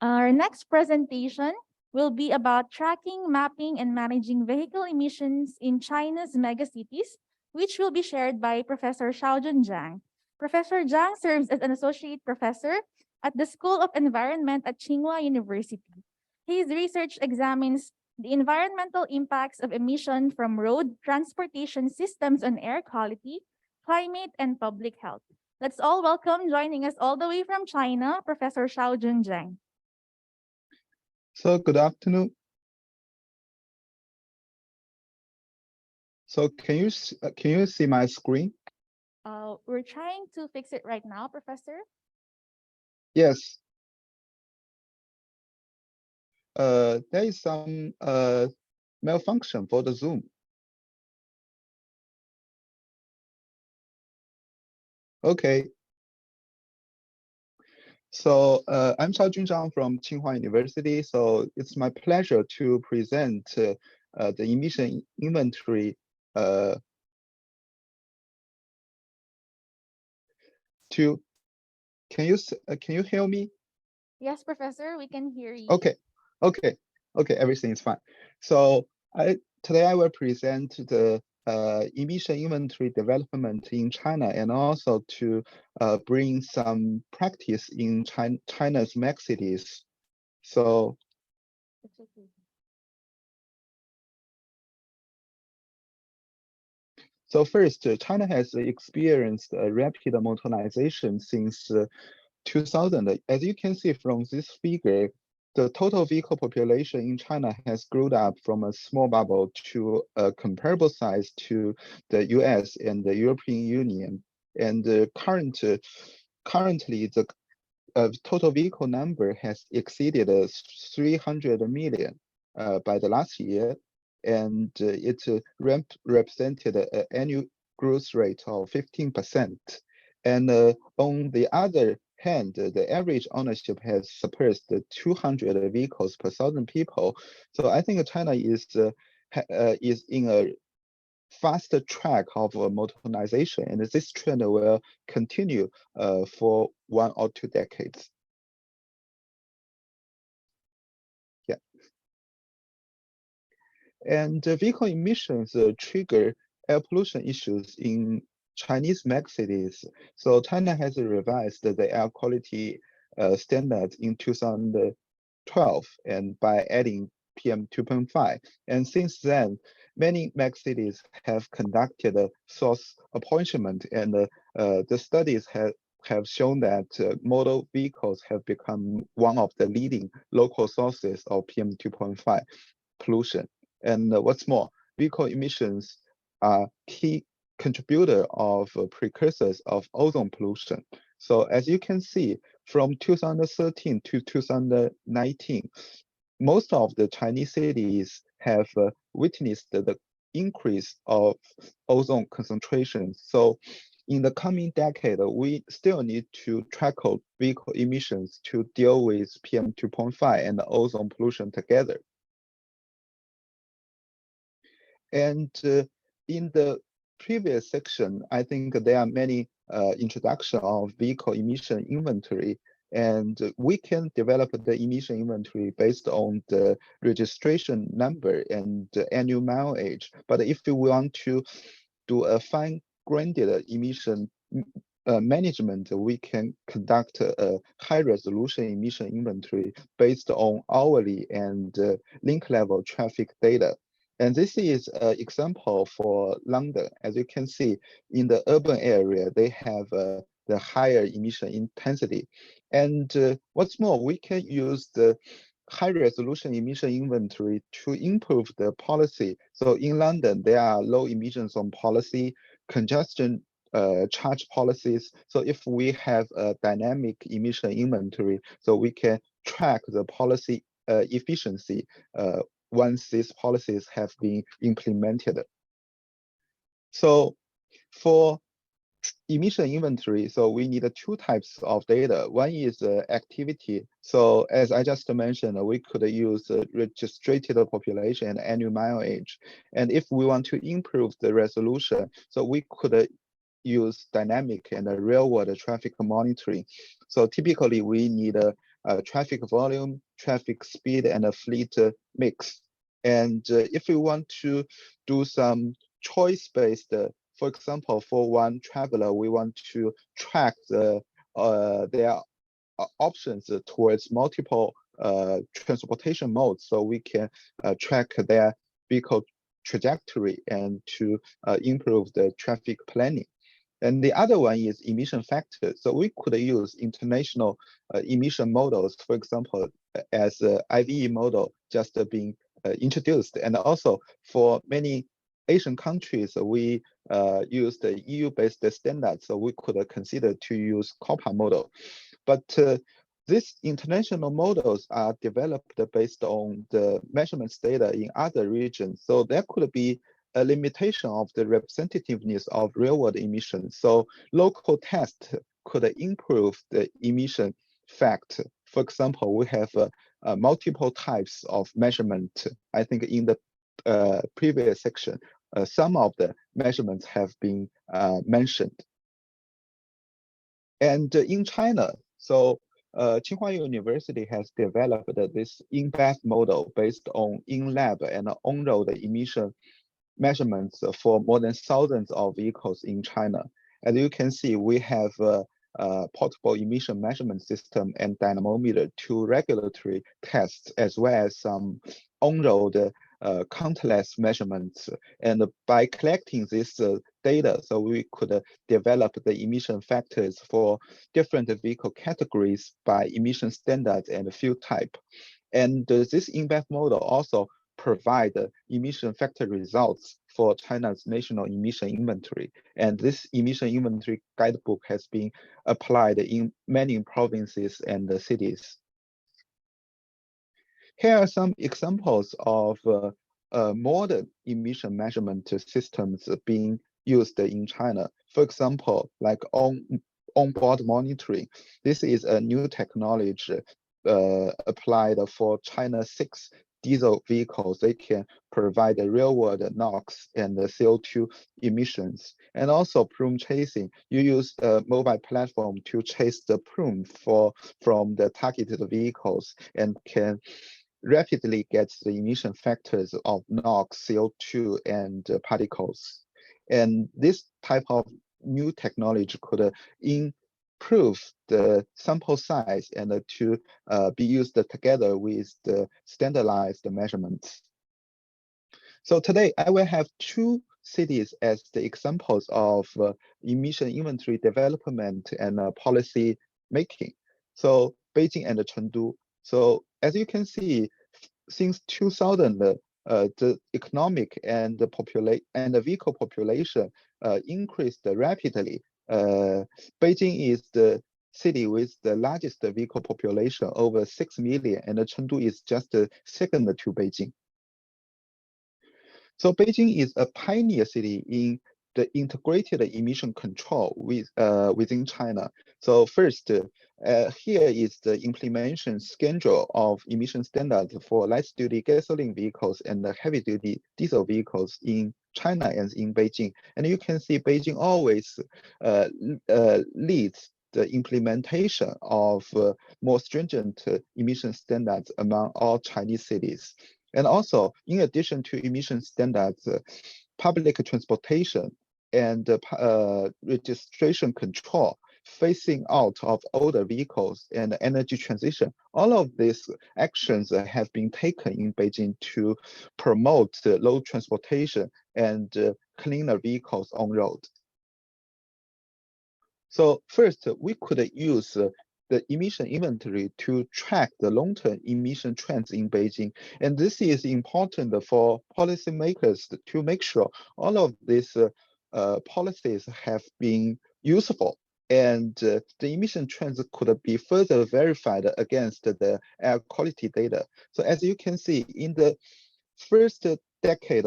Our next presentation will be about tracking, mapping, and managing vehicle emissions in China's megacities, which will be shared by Professor Xiaojun Zhang. Professor Zhang serves as an associate professor at the School of Environment at Tsinghua University. His research examines the environmental impacts of emission from road transportation systems on air quality, climate, and public health. Let's all welcome, joining us all the way from China, Professor Xiaojun Zhang. So good afternoon. So can you see my screen? We're trying to fix it right now, Professor. Yes. There is some malfunction for the Zoom. Okay. So I'm Xiaojun Zhang from Tsinghua University. So it's my pleasure to present the emission inventory can you hear me? Yes, Professor, we can hear you. Okay, everything is fine. So today I will present the emission inventory development in China, and also to bring some practice in China's megacities. So first, China has experienced a rapid modernization since 2000. As you can see from this figure, the total vehicle population in China has grown up from a small bubble to a comparable size to the US and the European Union. And currently, the total vehicle number has exceeded 300 million by the last year, and it represented an annual growth rate of 15%. And on the other hand, the average ownership has surpassed 200 vehicles per 1,000 people. So I think China is in a faster track of modernization, and this trend will continue for 1 or 2 decades. Yeah. And vehicle emissions trigger air pollution issues in Chinese megacities. So China has revised the air quality standards in 2012, and by adding PM 2.5. And since then, many megacities have conducted a source apportionment, and the studies have shown that motor vehicles have become one of the leading local sources of PM 2.5 pollution. And what's more, vehicle emissions are key contributor of precursors of ozone pollution. So as you can see, from 2013 to 2019, most of the Chinese cities have witnessed the increase of ozone concentration. So in the coming decade, we still need to tackle vehicle emissions to deal with PM 2.5 and ozone pollution together. And in the previous section, I think there are many introduction of vehicle emission inventory, and we can develop the emission inventory based on the registration number and the annual mileage. But if we want to do a fine-grained emission management, we can conduct a high-resolution emission inventory based on hourly and link-level traffic data. And this is an example for London. As you can see, in the urban area, they have the higher emission intensity. And what's more, we can use the high-resolution emission inventory to improve the policy. So in London, there are low emission zone policy, congestion charge policies. So if we have a dynamic emission inventory, so we can track the policy efficiency once these policies have been implemented. So for emission inventory, so we need two types of data. One is activity. So as I just mentioned, we could use registered population and annual mileage. And if we want to improve the resolution, so we could use dynamic and real-world traffic monitoring. So typically we need a traffic volume, traffic speed, and a fleet mix. And if we want to do some choice-based, for example, for one traveler, we want to track their options towards multiple transportation modes, so we can track their vehicle trajectory and to improve the traffic planning. And the other one is emission factors. So we could use international emission models, for example, as IVE model just being introduced. And also for many Asian countries, we use the EU-based standards, so we could consider to use COPA model. But these international models are developed based on the measurements data in other regions. So there could be a limitation of the representativeness of real-world emissions. So local tests could improve the emission fact. For example, we have multiple types of measurement. I think in the previous section, some of the measurements have been mentioned. And in China, so Tsinghua University has developed this in-depth model based on in-lab and on-road emission measurements for more than thousands of vehicles in China. As you can see, we have a portable emission measurement system and dynamometer, two regulatory tests, as well as some on-road countless measurements. And by collecting this data, so we could develop the emission factors for different vehicle categories by emission standards and fuel type. And this in-depth model also provide emission factor results for China's national emission inventory. And this emission inventory guidebook has been applied in many provinces and cities. Here are some examples of modern emission measurement systems being used in China. For example, like onboard monitoring. This is a new technology applied for China's 6 diesel vehicles. They can provide a real-world NOx and CO2 emissions. And also plume chasing. You use a mobile platform to chase the plume from the targeted vehicles and can rapidly get the emission factors of NOx, CO2, and particles. And this type of new technology could improve the sample size and to be used together with the standardized measurements. So today I will have 2 cities as the examples of emission inventory development and policy making. So Beijing and Chengdu. So as you can see, since 2000, the economic and the vehicle population increased rapidly. Beijing is the city with the largest vehicle population, over 6 million, and Chengdu is just second to Beijing. So Beijing is a pioneer city in the integrated emission control within China. So first, here is the implementation schedule of emission standards for light-duty gasoline vehicles and heavy-duty diesel vehicles in China and in Beijing. And you can see Beijing always leads the implementation of more stringent emission standards among all Chinese cities. And also, in addition to emission standards, public transportation and registration control, phasing out of older vehicles and energy transition. All of these actions have been taken in Beijing to promote low transportation and cleaner vehicles on road. So first, we could use the emission inventory to track the long-term emission trends in Beijing. And this is important for policymakers to make sure all of these policies have been useful, and the emission trends could be further verified against the air quality data. So as you can see, in the first decade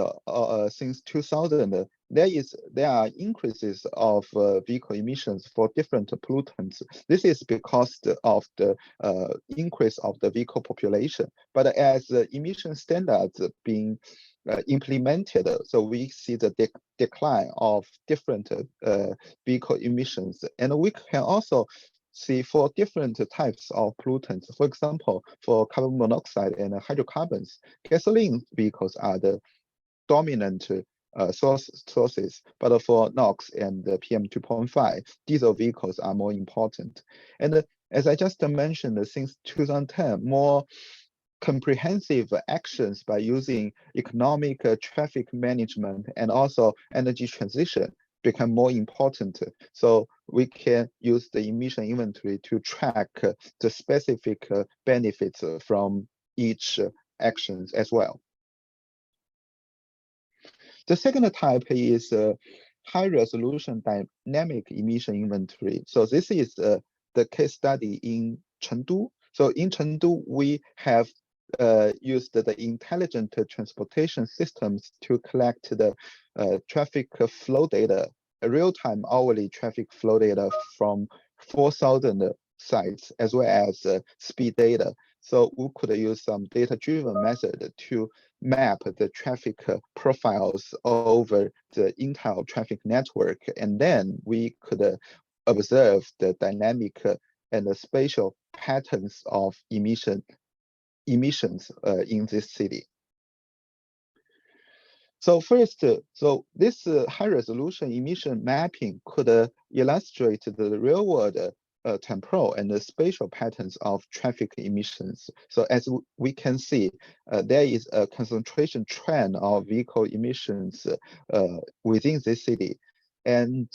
since 2000, there are increases of vehicle emissions for different pollutants. This is because of the increase of the vehicle population. But as emission standards being implemented, so we see the decline of different vehicle emissions, and we can also see for different types of pollutants. For example, for carbon monoxide and hydrocarbons, gasoline vehicles are the dominant sources, but for NOx and PM2.5, diesel vehicles are more important. And as I just mentioned, since 2010, more comprehensive actions by using economic traffic management and also energy transition become more important. So we can use the emission inventory to track the specific benefits from each actions as well. The second type is high resolution dynamic emission inventory. So this is the case study in Chengdu. So in Chengdu, we have used the intelligent transportation systems to collect the traffic flow data, real-time hourly traffic flow data from 4,000 sites, as well as speed data. So we could use some data-driven method to map the traffic profiles over the entire traffic network, and then we could observe the dynamic and the spatial patterns of emissions in this city. So first, so this high resolution emission mapping could illustrate the real world temporal and the spatial patterns of traffic emissions. So as we can see, there is a concentration trend of vehicle emissions within this city. And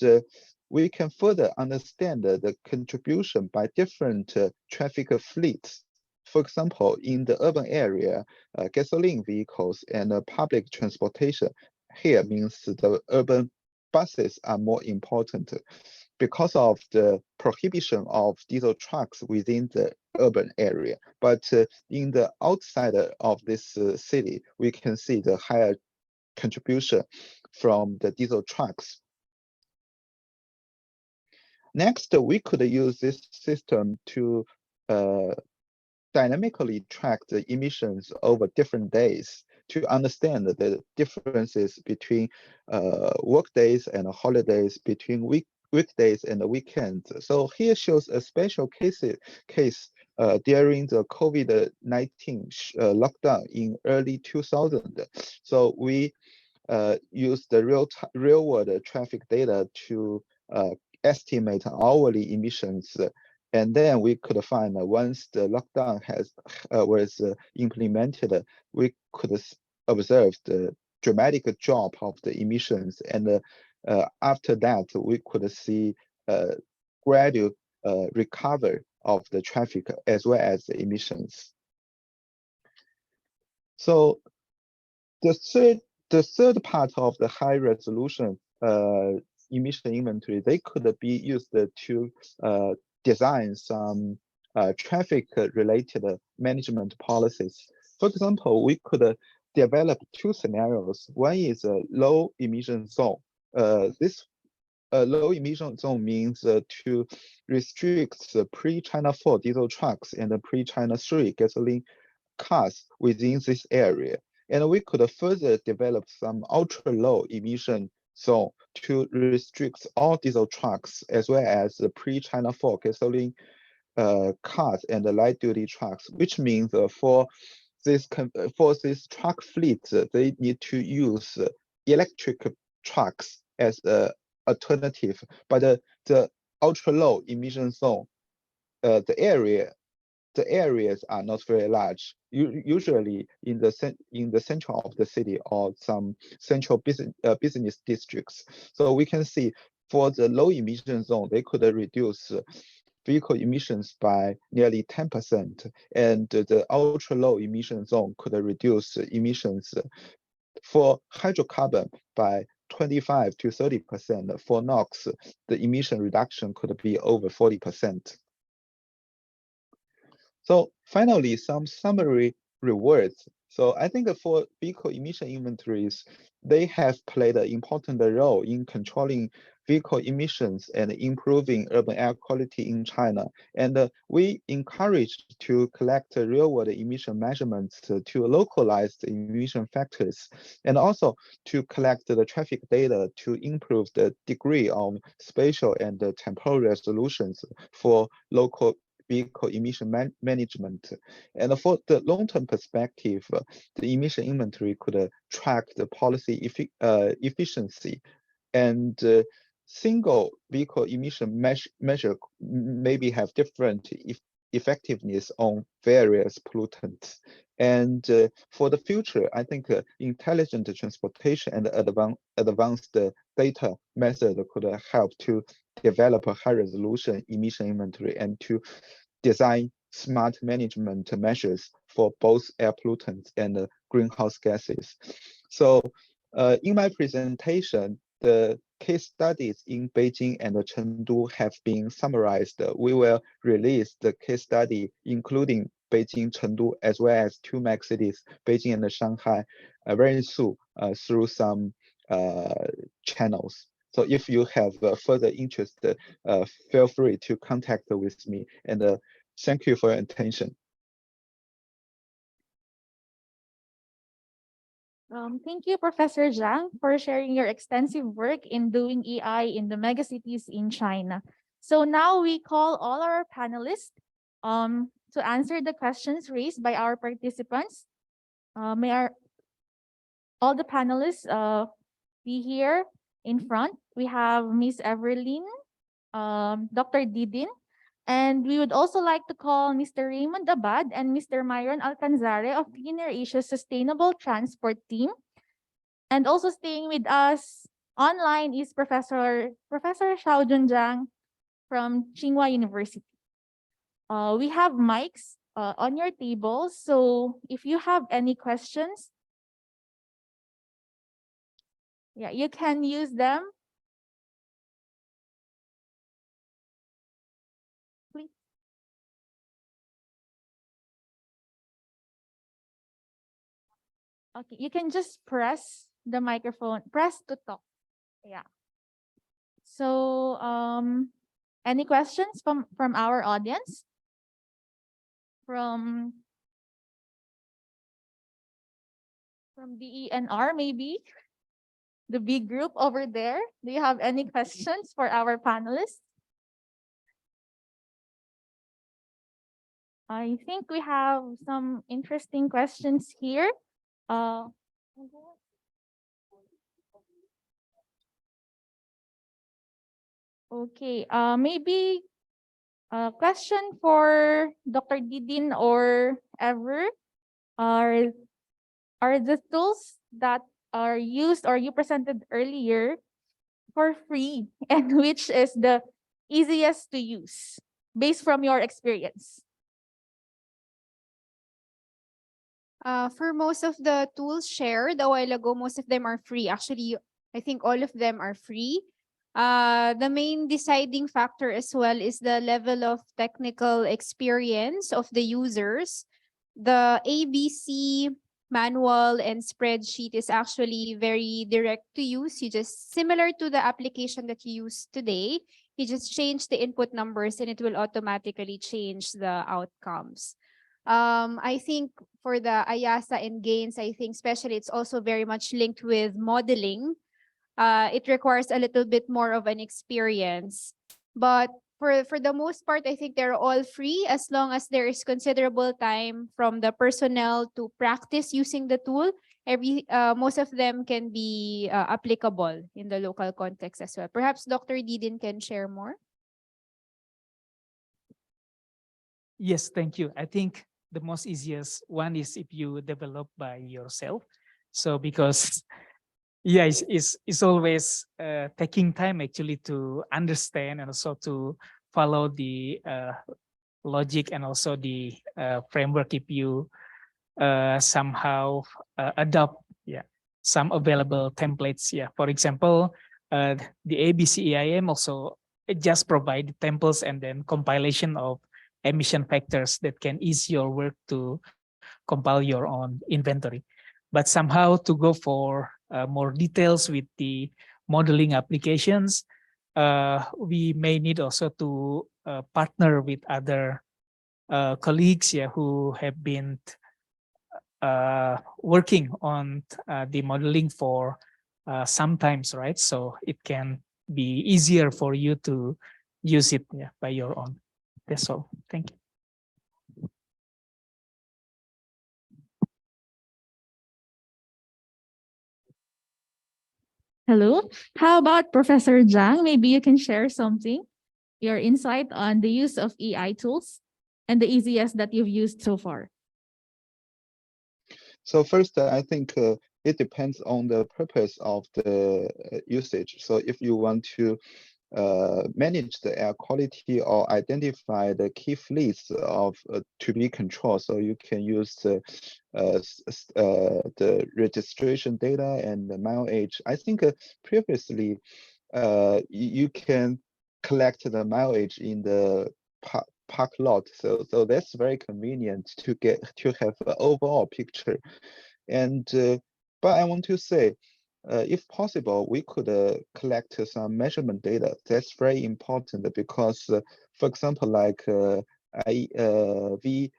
we can further understand the contribution by different traffic fleets. For example, in the urban area, gasoline vehicles and public transportation here means the urban buses are more important because of the prohibition of diesel trucks within the urban area. But in the outside of this city, we can see the higher contribution from the diesel trucks. Next, we could use this system to dynamically track the emissions over different days to understand the differences between work days and holidays, between weekdays and the weekends. So here shows a special case during the COVID-19 lockdown in early 2000. So we use the real world traffic data to estimate hourly emissions. And then we could find that once the lockdown was implemented, we could observe the dramatic drop of the emissions. And after that, we could see gradual recovery of the traffic as well as the emissions. So the third part of the high resolution emission inventory, they could be used to design some traffic related management policies. For example, we could develop two scenarios. One is a low emission zone. This low emission zone means to restrict the pre-China 4 diesel trucks and the pre-China 3 gasoline cars within this area. And we could further develop some ultra low emission zone to restrict all diesel trucks as well as the pre-China 4 gasoline cars and the light duty trucks, which means for this truck fleet, they need to use electric trucks as an alternative. But the ultra low emission zone, the areas are not very large. Usually in the center of the city or some central business districts. So we can see for the low emission zone, they could reduce vehicle emissions by nearly 10%, and the ultra-low emission zone could reduce emissions for hydrocarbon by 25 to 30%. For NOx, the emission reduction could be over 40%. So finally, some summary rewards. So I think for vehicle emission inventories, they have played an important role in controlling vehicle emissions and improving urban air quality in China. And we encourage to collect real-world emission measurements to localize the emission factors, and also to collect the traffic data to improve the degree of spatial and temporal resolutions for local vehicle emission management. And for the long-term perspective, the emission inventory could track the policy efficiency, and single vehicle emission measure maybe have different effectiveness on various pollutants. And for the future, I think intelligent transportation and advanced data method could help to develop a high-resolution emission inventory and to design smart management measures for both air pollutants and greenhouse gases. So in my presentation, the case studies in Beijing and Chengdu have been summarized. We will release the case study, including Beijing, Chengdu, as well as two mega cities, Beijing and Shanghai, very soon through some channels. So if you have further interest, feel free to contact with me. And thank you for your attention. Thank you, Professor Zhang, for sharing your extensive work in doing EI in the megacities in China. So now we call all our panelists to answer the questions raised by our participants. May all the panelists be here in front. We have Ms. Everlyn, Dr. Didin, and we would also like to call Mr. Raymond Abad and Mr. Myron Alcanzare of Cleaner Asia's Sustainable Transport Team. And also staying with us online is Professor Xiaojun Zhang from Tsinghua University. We have mics on your table, so if you have any questions, yeah, you can use them. Please. Okay, you can just press the microphone, press to talk. Yeah. So, any questions from our audience? From DENR, maybe? The big group over there. Do you have any questions for our panelists? I think we have some interesting questions here. Okay, maybe a question for Dr. Didin or Ever. Are the tools that are used or you presented earlier for free, and which is the easiest to use based from your experience? For most of the tools shared a while ago, most of them are free. Actually, I think all of them are free. The main deciding factor as well is the level of technical experience of the users. The ABC manual and spreadsheet is actually very direct to use. You just, similar to the application that you use today, you just change the input numbers and it will automatically change the outcomes. I think for the IASA and GAINS, I think especially it's also very much linked with modeling. It requires a little bit more of an experience. But for the most part, I think they're all free as long as there is considerable time from the personnel to practice using the tool. Most of them can be applicable in the local context as well. Perhaps Dr. Didin can share more. Yes, thank you. I think the most easiest one is if you develop by yourself. So because yeah, it's always taking time actually to understand and also to follow the logic and also the framework if you somehow adopt some available templates. For example, the ABCEIM also just provide temples and then compilation of emission factors that can ease your work to compile your own inventory. But somehow to go for more details with the modeling applications, we may need also to partner with other colleagues who have been working on the modeling for sometimes, right? So it can be easier for you to use it by your own. That's all. Thank you. Hello. How about Professor Zhang? Maybe you can share something, your insight on the use of AI tools and the easiest that you've used so far. So first, I think it depends on the purpose of the usage. So if you want to manage the air quality or identify the key fleets of to be controlled, so you can use the registration data and the mileage. I think previously you can collect the mileage in the park lot, so that's very convenient to have an overall picture. And but I want to say, if possible, we could collect some measurement data. That's very important because, for example, like IVE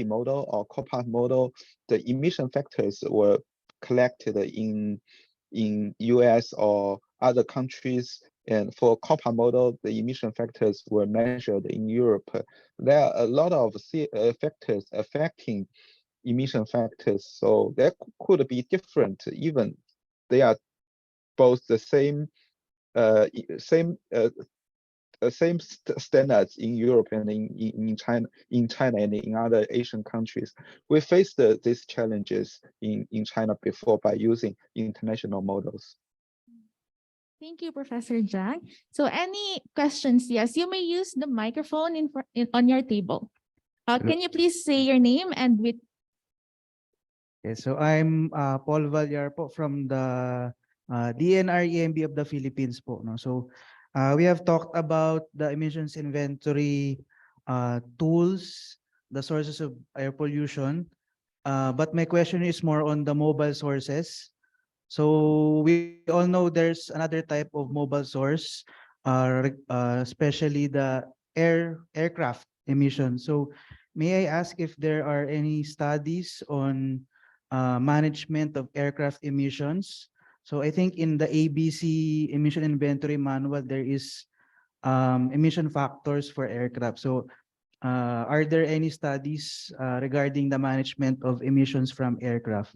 model or COPA model, the emission factors were collected in US or other countries. And for COPA model, the emission factors were measured in Europe. There are a lot of factors affecting emission factors, so that could be different. Even they are both the same standards in Europe and in China and in other Asian countries. We faced these challenges in China before by using international models. Thank you, Professor Zhang. So any questions? Yes, you may use the microphone on your table. Can you please say your name and with... Okay, so I'm Paul Vallar po from the DNR-EMB of the Philippines po. No? So we have talked about the emissions inventory tools, the sources of air pollution, but my question is more on the mobile sources. So we all know there's another type of mobile source, especially the aircraft emissions. So may I ask if there are any studies on management of aircraft emissions? So I think in the ABC emission inventory manual, there is emission factors for aircraft. So are there any studies regarding the management of emissions from aircraft?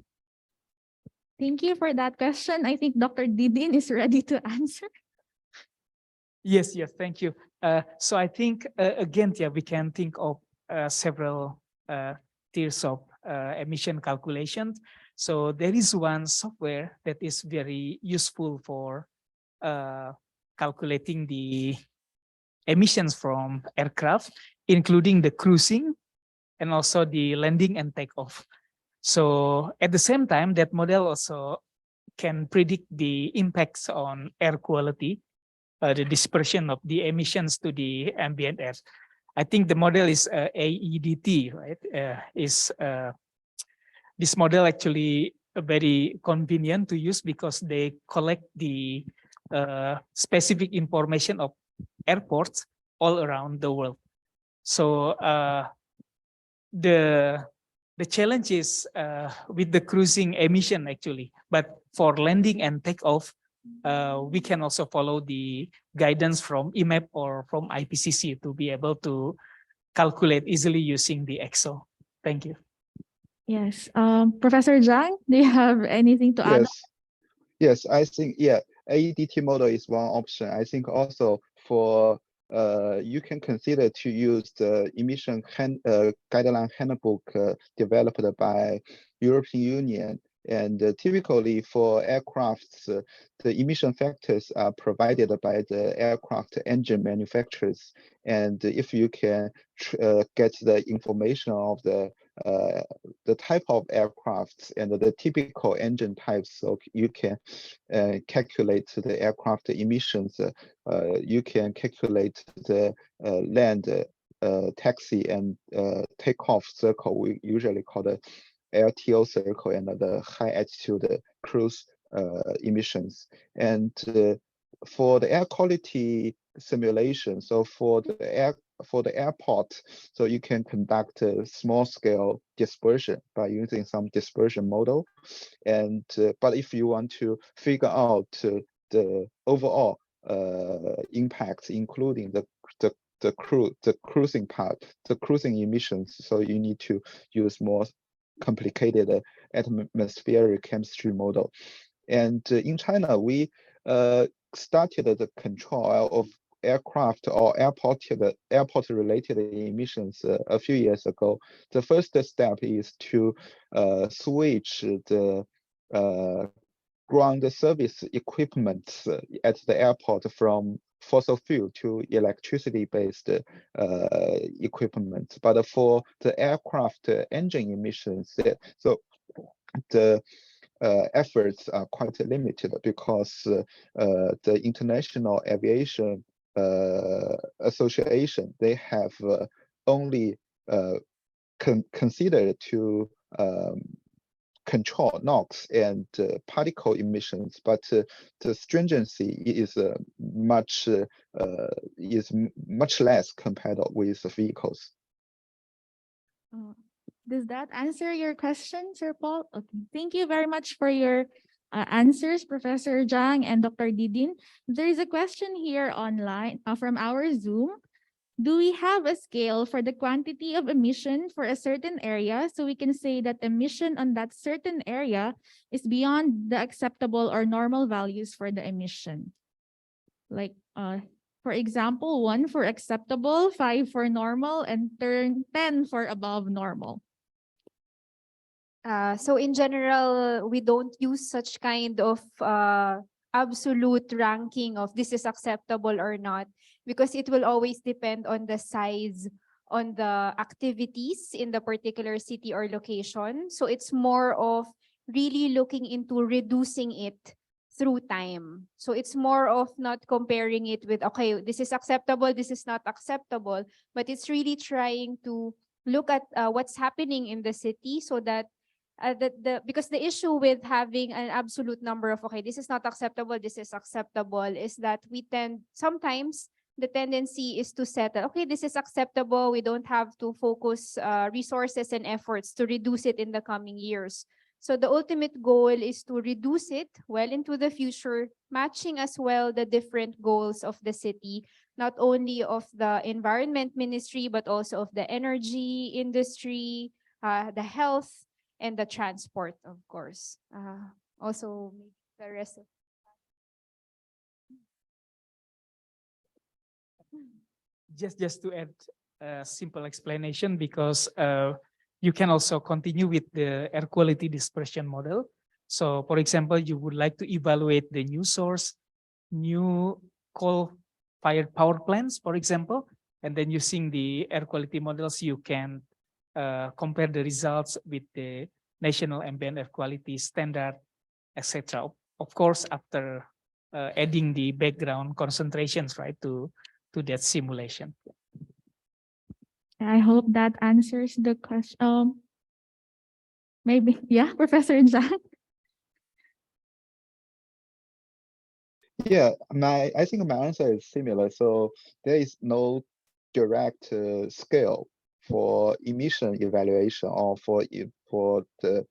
Thank you for that question. I think Dr. Didin is ready to answer. Yes, thank you. So I think, again, we can think of several tiers of emission calculations. So there is one software that is very useful for calculating the emissions from aircraft, including the cruising and also the landing and takeoff. So at the same time, that model also can predict the impacts on air quality, the dispersion of the emissions to the ambient air. I think the model is AEDT, right? This model actually very convenient to use because they collect the specific information of airports all around the world. So the challenge is with the cruising emission actually, but for landing and takeoff, we can also follow the guidance from EMAP or from IPCC to be able to calculate easily using the Excel. Thank you. Yes, Professor Zhang, do you have anything to add? Yes, I think, AEDT model is one option. I think also for you can consider to use the emission guideline handbook developed by European Union And typically for aircrafts, the emission factors are provided by the aircraft engine manufacturers. And if you can get the information of the type of aircrafts and the typical engine types, so you can calculate the aircraft emissions. You can calculate the land taxi and takeoff circle. We usually call the LTO circle, and the high altitude cruise emissions. And for the air quality simulation, so for the airport, so you can conduct a small scale dispersion by using some dispersion model. And but if you want to figure out the overall impact, including the cruising part, the cruising emissions, so you need to use more complicated atmospheric chemistry model. And in China, we started the control of aircraft or airport related emissions a few years ago. The first step is to switch the ground service equipment at the airport from fossil fuel to electricity-based equipment. But for the aircraft engine emissions, so the efforts are quite limited because the International Aviation Association, they have only considered to control NOx and particle emissions, but the stringency is much less compared with vehicles. Does that answer your question, Sir Paul? Okay. Thank you very much for your answers, Professor Zhang and Dr. Didin. There is a question here online from our Zoom. Do we have a scale for the quantity of emission for a certain area so we can say that emission on that certain area is beyond the acceptable or normal values for the emission? Like, for example, 1 for acceptable, 5 for normal, and 10 for above normal. So in general, we don't use such kind of absolute ranking of this is acceptable or not, because it will always depend on the size, on the activities in the particular city or location. So it's more of really looking into reducing it through time. So it's more of not comparing it with, okay, this is acceptable, this is not acceptable, but it's really trying to look at what's happening in the city so that because the issue with having an absolute number of, okay, this is not acceptable, this is acceptable, is that sometimes the tendency is to settle, okay, this is acceptable, we don't have to focus resources and efforts to reduce it in the coming years. So the ultimate goal is to reduce it well into the future, matching as well the different goals of the city, not only of the environment ministry, but also of the energy industry, the health, and the transport, of course. Also, the rest of Just to add a simple explanation, because you can also continue with the air quality dispersion model. So for example, you would like to evaluate the new source, new coal-fired power plants, for example, and then using the air quality models, you can compare the results with the national ambient air quality standard, etc. Of course, after adding the background concentrations, right, to that simulation. I hope that answers the question. Maybe, yeah, Professor Zhang. Yeah, I think my answer is similar. So there is no direct scale for emission evaluation or for the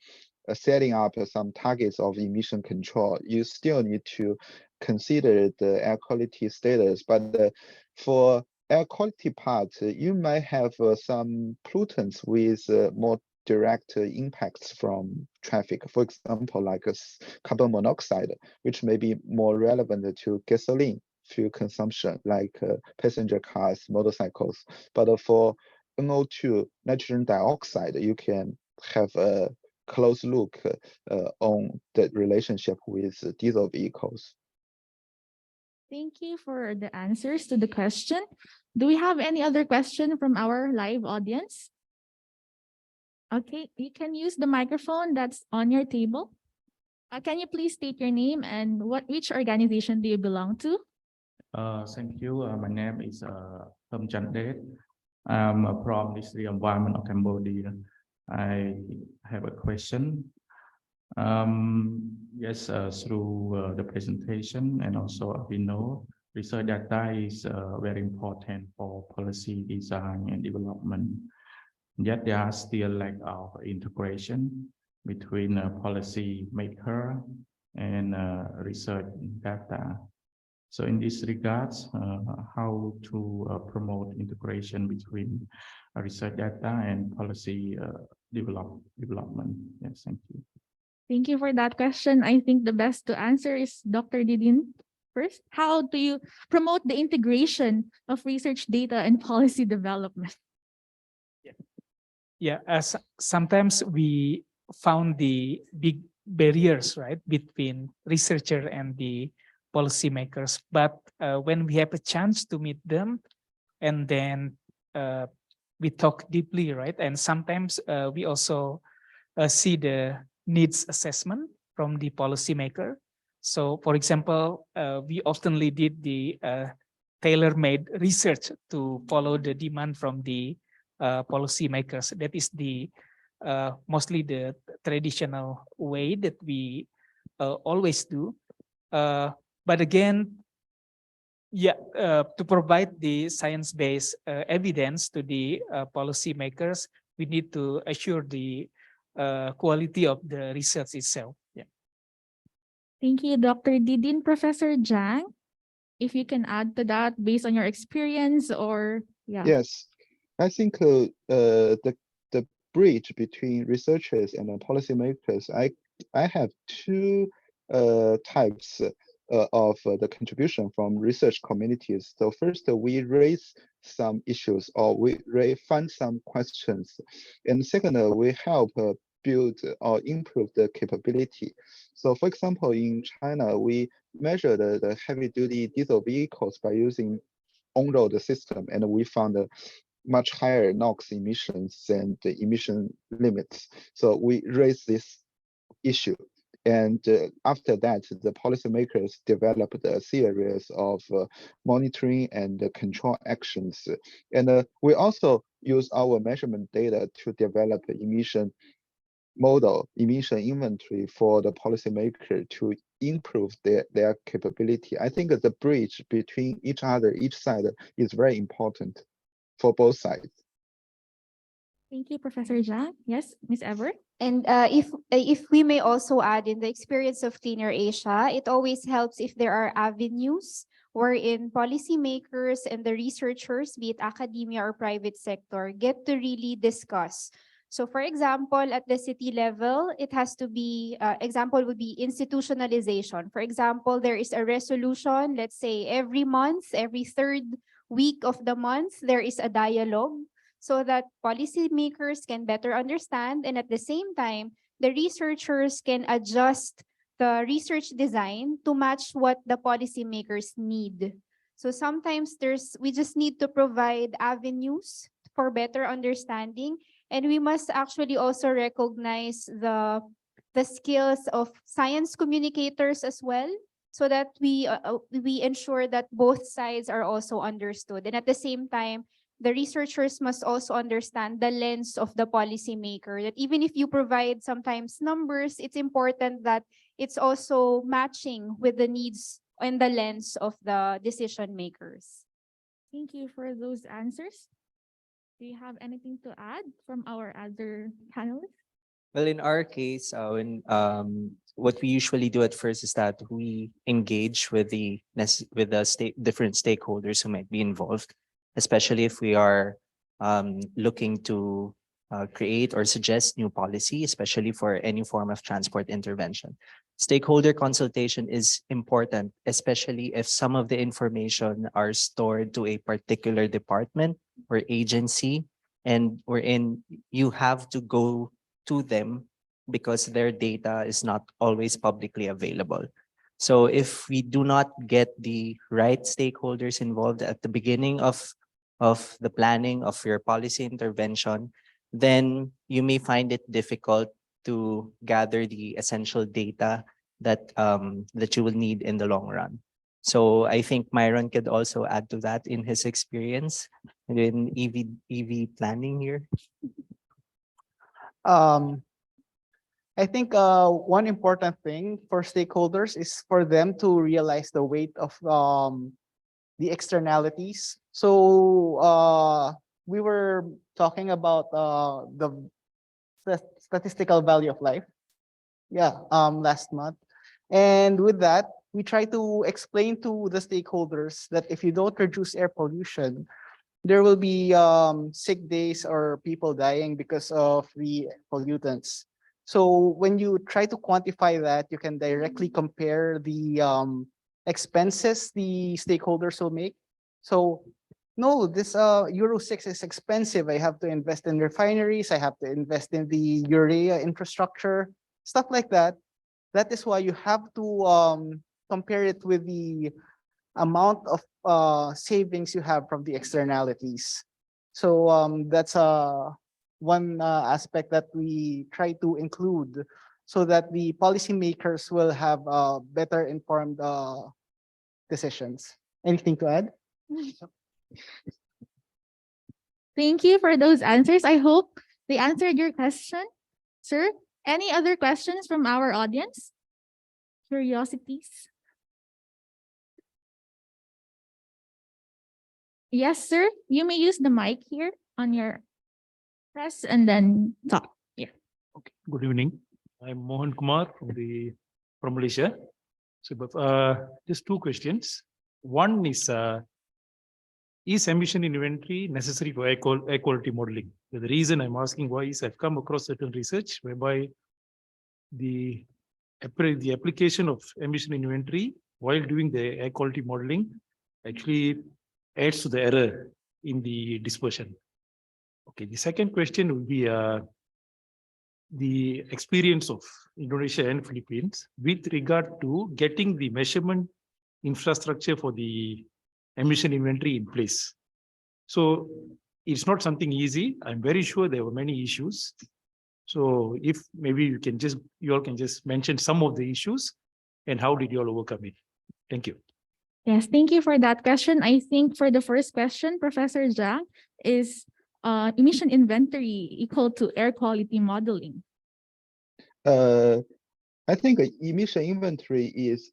setting up some targets of emission control. You still need to consider the air quality status, but for air quality part, you might have some pollutants with more direct impacts from traffic. For example, like carbon monoxide, which may be more relevant to gasoline fuel consumption, like passenger cars, motorcycles. But for NO2, nitrogen dioxide, you can have close look on the relationship with diesel vehicles. Thank you for the answers to the question. Do we have any other question from our live audience? Okay, you can use the microphone that's on your table. Can you please state your name and which organization do you belong to? Thank you. My name is Thom Chandet. I'm from Ministry of Environment of Cambodia. I have a question. Yes, through the presentation and also we know research data is very important for policy design and development. Yet there are still lack of integration between policy maker and research data. So in this regards, how to promote integration between research data and policy development? Yes, thank you. Thank you for that question. I think the best to answer is Dr. Didin first. How do you promote the integration of research data and policy development? Yeah, as sometimes we found the big barriers, right, between researcher and the policymakers. But when we have a chance to meet them, and then we talk deeply, right, and sometimes we also see the needs assessment from the policymaker. So, for example, we oftenly did the tailor-made research to follow the demand from the policymakers. That is the mostly the traditional way that we always do. But again, yeah, to provide the science-based evidence to the policymakers, we need to assure the quality of the research itself. Yeah. Thank you, Dr. Didin. Professor Jang, if you can add to that based on your experience or yeah. Yes, I think the bridge between researchers and policymakers, I have two types of the contribution from research communities. So first, we raise some issues or we find some questions, and second, we help build or improve the capability. So for example, in China, we measure the heavy-duty diesel vehicles by using on-road system, and we found much higher NOx emissions than the emission limits. So we raise this issue. And after that, the policymakers developed a series of monitoring and control actions. And we also use our measurement data to develop emission model, emission inventory for the policymaker to improve their capability. I think the bridge between each side is very important for both sides. Thank you, Professor Jang. Yes, Ms. Everett. And if we may also add, in the experience of Cleaner Asia, it always helps if there are avenues wherein policymakers and the researchers, be it academia or private sector, get to really discuss. So for example, at the city level, it has to be, example would be institutionalization. For example, there is a resolution, let's say every month, every third week of the month, there is a dialogue so that policymakers can better understand, and at the same time, the researchers can adjust the research design to match what the policymakers need. So sometimes we just need to provide avenues for better understanding, and we must actually also recognize the skills of science communicators as well, so that we ensure that both sides are also understood. And at the same time, the researchers must also understand the lens of the policymaker, that even if you provide sometimes numbers, it's important that it's also matching with the needs and the lens of the decision makers. Thank you for those answers. Do you have anything to add from our other panelists? Well, in our case, what we usually do at first is that we engage with the different stakeholders who might be involved, especially if we are looking to create or suggest new policy, especially for any form of transport intervention. Stakeholder consultation is important, especially if some of the information are stored to a particular department or agency, and wherein you have to go to them because their data is not always publicly available. So if we do not get the right stakeholders involved at the beginning of the planning of your policy intervention, then you may find it difficult to gather the essential data that that you will need in the long run. So I think Myron could also add to that in his experience in EV planning here. I think one important thing for stakeholders is for them to realize the weight of the externalities. So we were talking about the statistical value of life. Yeah, last month. And with that, we try to explain to the stakeholders that if you don't reduce air pollution, there will be sick days or people dying because of the pollutants. So when you try to quantify that, you can directly compare the expenses the stakeholders will make. So no, this Euro 6 is expensive. I have to invest in refineries. I have to invest in the urea infrastructure, stuff like that. That is why you have to compare it with the amount of savings you have from the externalities. So that's one aspect that we try to include so that the policymakers will have better informed decisions. Anything to add? Thank you for those answers. I hope they answered your question, sir. Any other questions from our audience? Curiosities? Yes, sir. You may use the mic here on your press and then talk. Yeah. Okay. Good evening. I'm Mohan Kumar from Malaysia. So, just two questions. One is emission inventory necessary for air quality modeling? The reason I'm asking why is I've come across certain research whereby the application of emission inventory while doing the air quality modeling actually adds to the error in the dispersion. Okay, the second question would be the experience of Indonesia and Philippines with regard to getting the measurement infrastructure for the emission inventory in place. So it's not something easy. I'm very sure there were many issues. So if maybe you all can just mention some of the issues and how did you all overcome it? Thank you. Yes, thank you for that question. I think for the first question, Professor Zhang, is emission inventory equal to air quality modeling? I think emission inventory is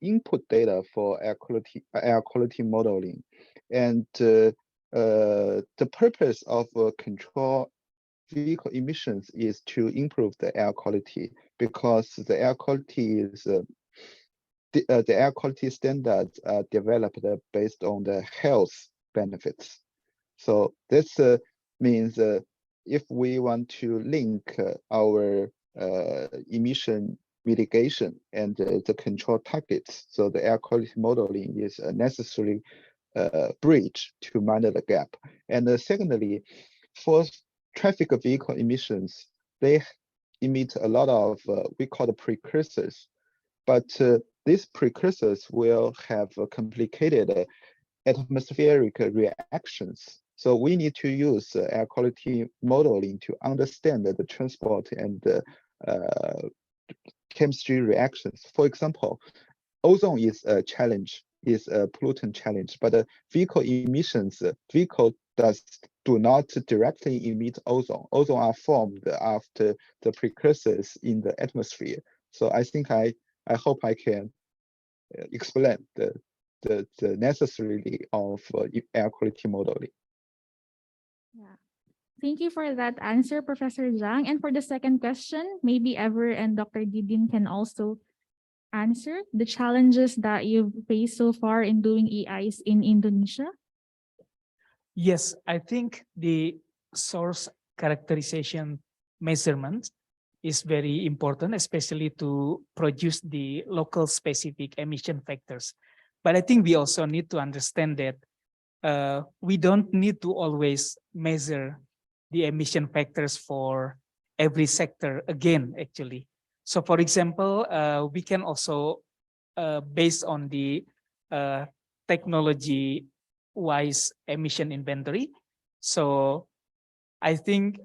input data for air quality modeling, and the purpose of control vehicle emissions is to improve the air quality, because the air quality is the air quality standards are developed based on the health benefits. So this means if we want to link our emission mitigation and the control targets, so the air quality modeling is a necessary bridge to manage the gap. And secondly, for traffic vehicle emissions, they emit a lot of we call the precursors, but these precursors will have complicated atmospheric reactions. So we need to use air quality modeling to understand the transport and chemistry reactions. For example, ozone is a challenge, is a pollutant challenge, but vehicle emissions, do not directly emit ozone. Ozone are formed after the precursors in the atmosphere. So I think I hope I can explain the necessity of air quality modeling. Yeah. Thank you for that answer, Professor Zhang. And for the second question, maybe Ever and Dr. Didin can also answer the challenges that you've faced so far in doing EIs in Indonesia. Yes, I think the source characterization measurement is very important, especially to produce the local specific emission factors. But I think we also need to understand that we don't need to always measure the emission factors for every sector again, actually. So for example, we can also, based on the technology-wise emission inventory. So I think,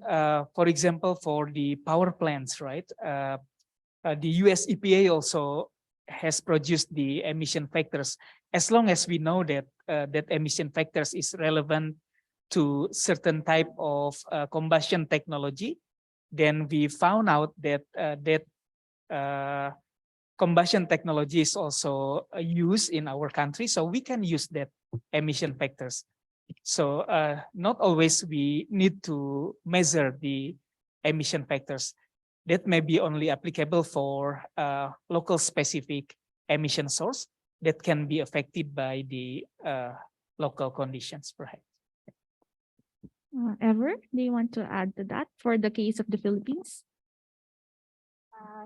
for example, for the power plants, right? The US EPA also has produced the emission factors. As long as we know that that emission factors is relevant to certain type of combustion technology, then we found out that combustion technology is also used in our country, so we can use that emission factors. So not always we need to measure the emission factors. That may be only applicable for local specific emission source that can be affected by the local conditions, perhaps. Ever, do you want to add to that for the case of the Philippines?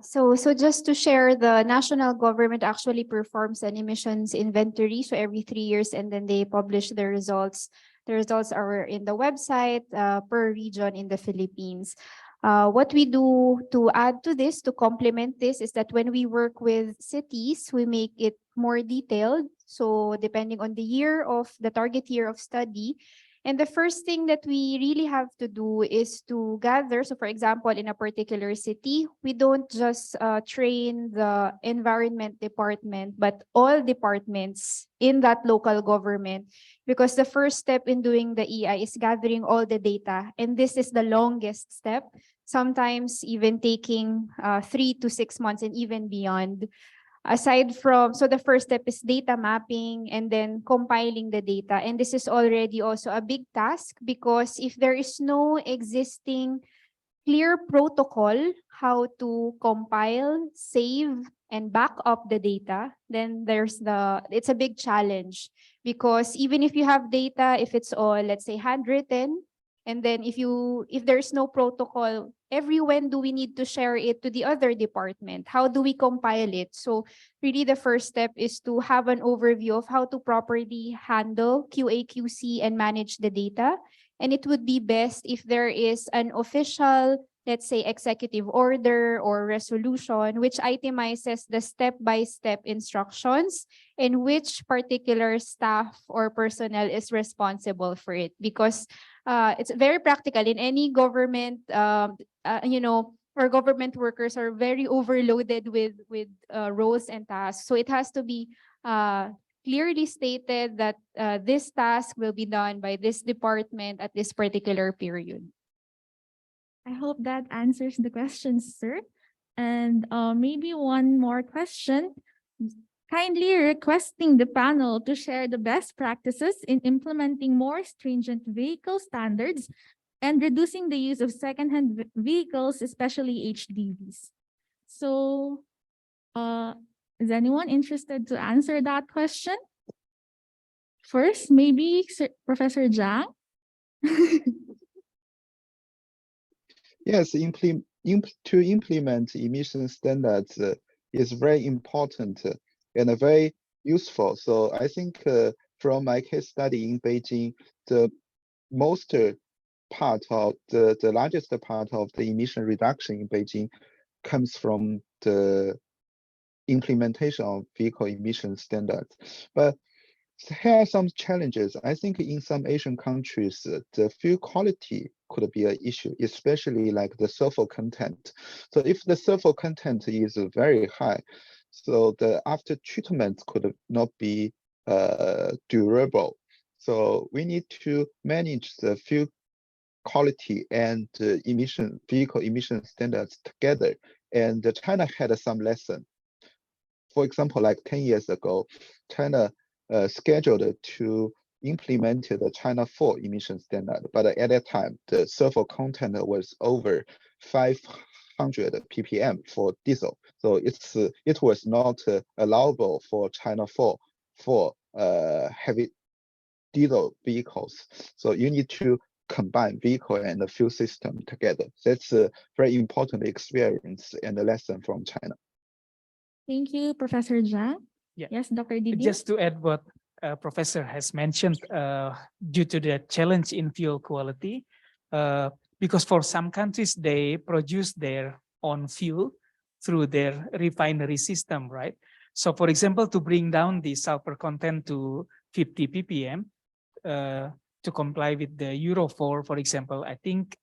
So just to share, the national government actually performs an emissions inventory. So every 3 years, and then they publish the results. The results are in the website per region in the Philippines. What we do to add to this, to complement this, is that when we work with cities, we make it more detailed. So depending on the year of the target year of study, and the first thing that we really have to do is to gather. So for example, in a particular city, we don't just train the environment department, but all departments in that local government, because the first step in doing the EI is gathering all the data. And this is the longest step, sometimes even taking 3 to 6 months and even beyond. Aside from, so the first step is data mapping and then compiling the data. And this is already also a big task, because if there is no existing clear protocol how to compile, save, and back up the data, then it's a big challenge. Because even if you have data, if it's all, let's say, handwritten, and then if there's no protocol, when do we need to share it to the other department? How do we compile it? So really the first step is to have an overview of how to properly handle QA/QC and manage the data. And it would be best if there is an official, let's say, executive order or resolution, which itemizes the step-by-step instructions and which particular staff or personnel is responsible for it. Because it's very practical in any government, our government workers are very overloaded with roles and tasks. So it has to be clearly stated that this task will be done by this department at this particular period. I hope that answers the questions, sir. And maybe one more question. Kindly requesting the panel to share the best practices in implementing more stringent vehicle standards and reducing the use of secondhand vehicles, especially HDVs. So, is anyone interested to answer that question? First, maybe Professor Zhang. Yes, to implement emission standards is very important and very useful. So I think from my case study in Beijing, the largest part of the emission reduction in Beijing comes from the implementation of vehicle emission standards. But here are some challenges. I think in some Asian countries, the fuel quality could be an issue, especially like the sulfur content. So if the sulfur content is very high, so the after treatment could not be durable. So we need to manage the fuel quality and vehicle emission standards together. And China had some lesson. For example, like 10 years ago, China scheduled to implement the China 4 emission standard, but at that time, the sulfur content was over 500 ppm for diesel. So it was not allowable for China 4 for heavy diesel vehicles. So you need to combine vehicle and the fuel system together. That's a very important experience and a lesson from China. Thank you, Professor Zhang. Yeah. Yes, Dr. Didier. Just to add what Professor has mentioned, due to the challenge in fuel quality, because for some countries, they produce their own fuel through their refinery system, right? So for example, to bring down the sulfur content to 50 ppm, to comply with the Euro 4, for example, I think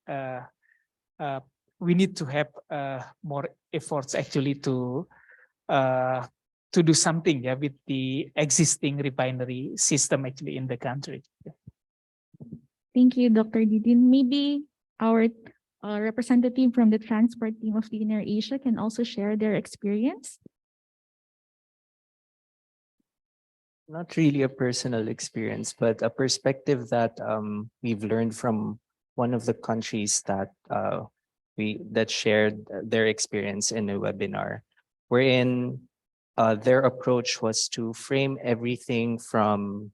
we need to have more efforts actually to do something, yeah, with the existing refinery system actually in the country. Thank you, Dr. Didin. Maybe our representative from the transport team of Clean Air Asia can also share their experience. Not really a personal experience, but a perspective that we've learned from one of the countries that shared their experience in a webinar, wherein their approach was to frame everything from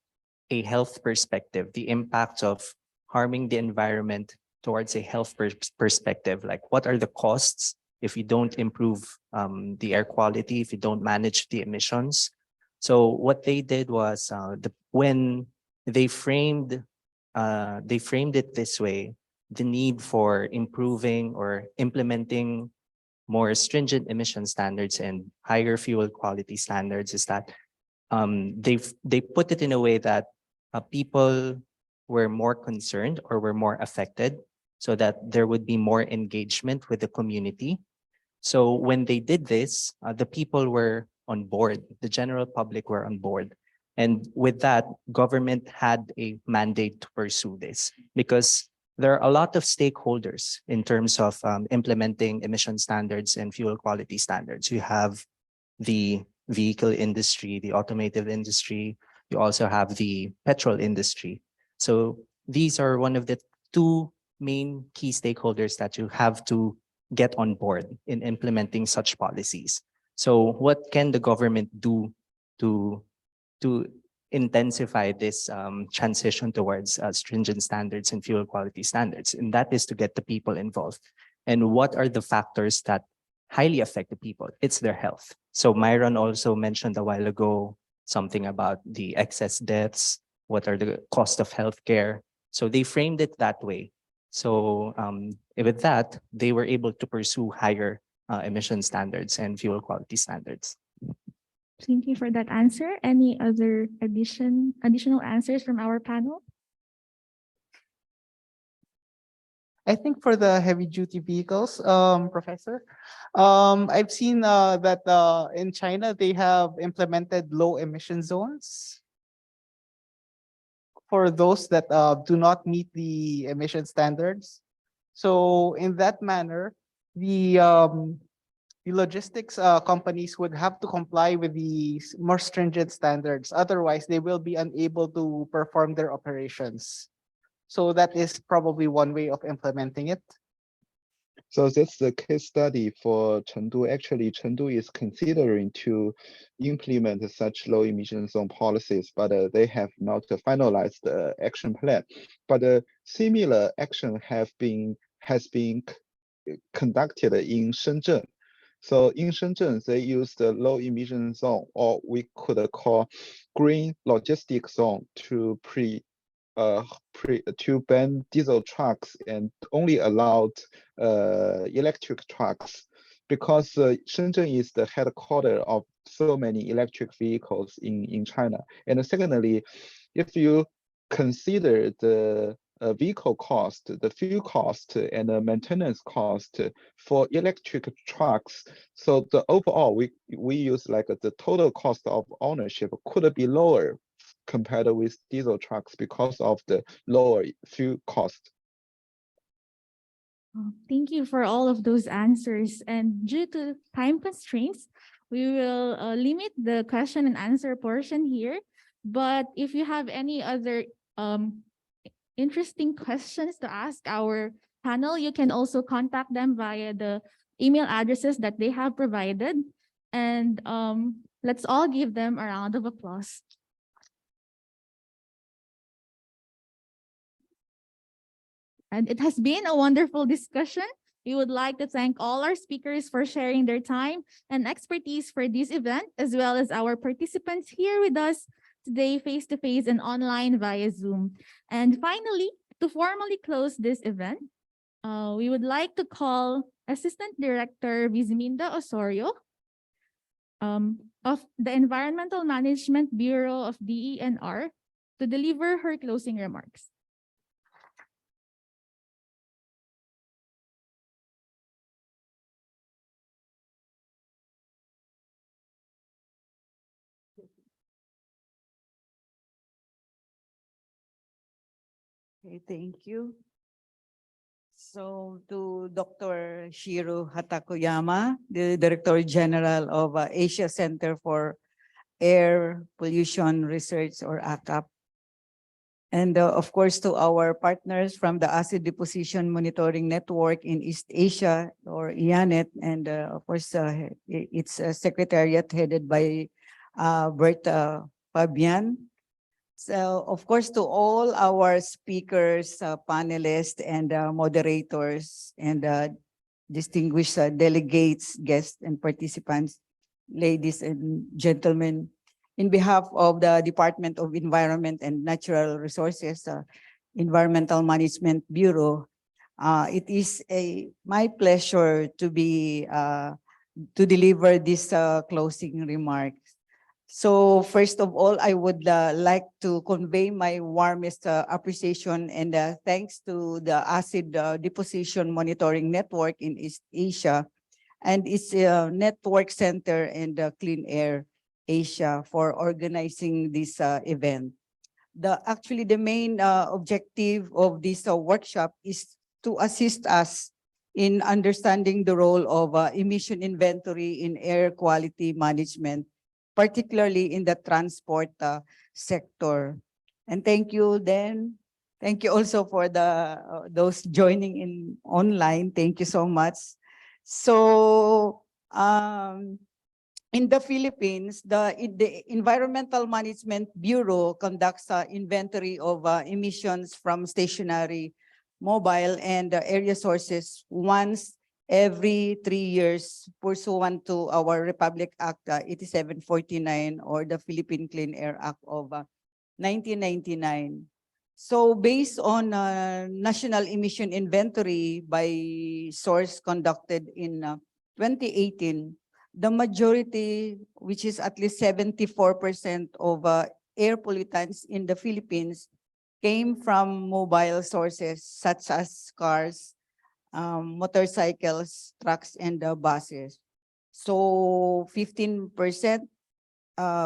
a health perspective, the impact of harming the environment towards a health perspective, like what are the costs if you don't improve the air quality, if you don't manage the emissions. So what they did was when they framed it this way, the need for improving or implementing more stringent emission standards and higher fuel quality standards is that they put it in a way that people were more concerned or were more affected, so that there would be more engagement with the community. So when they did this, the people were on board, the general public were on board. And with that, government had a mandate to pursue this, because there are a lot of stakeholders in terms of implementing emission standards and fuel quality standards. You have the vehicle industry, the automotive industry, you also have the petrol industry. So these are one of the two main key stakeholders that you have to get on board in implementing such policies. So what can the government do to intensify this transition towards stringent standards and fuel quality standards? And that is to get the people involved. And what are the factors that highly affect the people? It's their health. So Myron also mentioned a while ago something about the excess deaths, what are the cost of healthcare. So they framed it that way. So with that, they were able to pursue higher emission standards and fuel quality standards. Thank you for that answer. Any other additional answers from our panel? I think for the heavy duty vehicles, Professor, I've seen that in China, they have implemented low emission zones for those that do not meet the emission standards. So in that manner, the logistics companies would have to comply with the more stringent standards. Otherwise, they will be unable to perform their operations. So that is probably one way of implementing it. So that's the case study for Chengdu. Actually, Chengdu is considering to implement such low emission zone policies, but they have not finalized the action plan. But similar action has been conducted in Shenzhen. So in Shenzhen, they use the low emission zone, or we could call green logistic zone, to ban diesel trucks and only allowed electric trucks, because Shenzhen is the headquarters of so many electric vehicles in China. And secondly, if you consider the vehicle cost, the fuel cost, and the maintenance cost for electric trucks, so the overall we use like the total cost of ownership could be lower compared with diesel trucks because of the lower fuel cost. Thank you for all of those answers. And due to time constraints, we will limit the question and answer portion here. But if you have any other interesting questions to ask our panel, you can also contact them via the email addresses that they have provided. And let's all give them a round of applause. And it has been a wonderful discussion. We would like to thank all our speakers for sharing their time and expertise for this event, as well as our participants here with us today, face-to-face and online via Zoom. And finally, to formally close this event, We would like to call Assistant Director Vizminda Osorio of the Environmental Management Bureau of DENR to deliver her closing remarks. Okay, thank you. So to Dr. Shiro Hatakoyama, the Director General of Asia Center for Air Pollution Research, or ACAP. And of course, to our partners from the Acid Deposition Monitoring Network in East Asia, or IANET, and of course, its secretariat headed by Berta Fabian. So, of course, to all our speakers, panelists, and moderators, and distinguished delegates, guests, and participants, ladies and gentlemen, in behalf of the Department of Environment and Natural Resources, Environmental Management Bureau, it is my pleasure to deliver this closing remarks. So first of all, I would like to convey my warmest appreciation and thanks to the Acid Deposition Monitoring Network in East Asia and its network center and Clean Air Asia for organizing this event. Actually, the main objective of this workshop is to assist us in understanding the role of emission inventory in air quality management, particularly in the transport sector. And thank you, Dan. Thank you also for those joining in online. Thank you so much. So in the Philippines, the Environmental Management Bureau conducts inventory of emissions from stationary, mobile, and area sources once every 3 years pursuant to our Republic Act 8749 or the Philippine Clean Air Act of 1999. So based on national emission inventory by source conducted in 2018, the majority, which is at least 74% of air pollutants in the Philippines, came from mobile sources such as cars, motorcycles, trucks, and buses. So 15%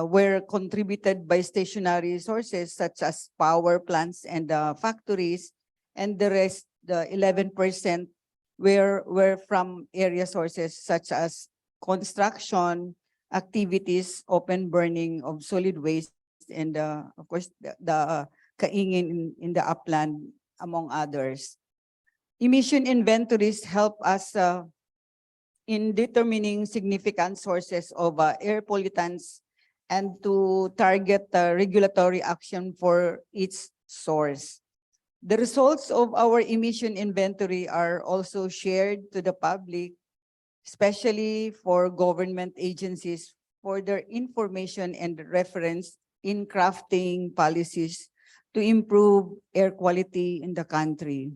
were contributed by stationary sources such as power plants and factories, and the rest, the 11%, were from area sources such as construction activities, open burning of solid waste, and of course the kaingin in the upland, among others. Emission inventories help us in determining significant sources of air pollutants and to target regulatory action for its source. The results of our emission inventory are also shared to the public, especially for government agencies, for their information and reference in crafting policies to improve air quality in the country.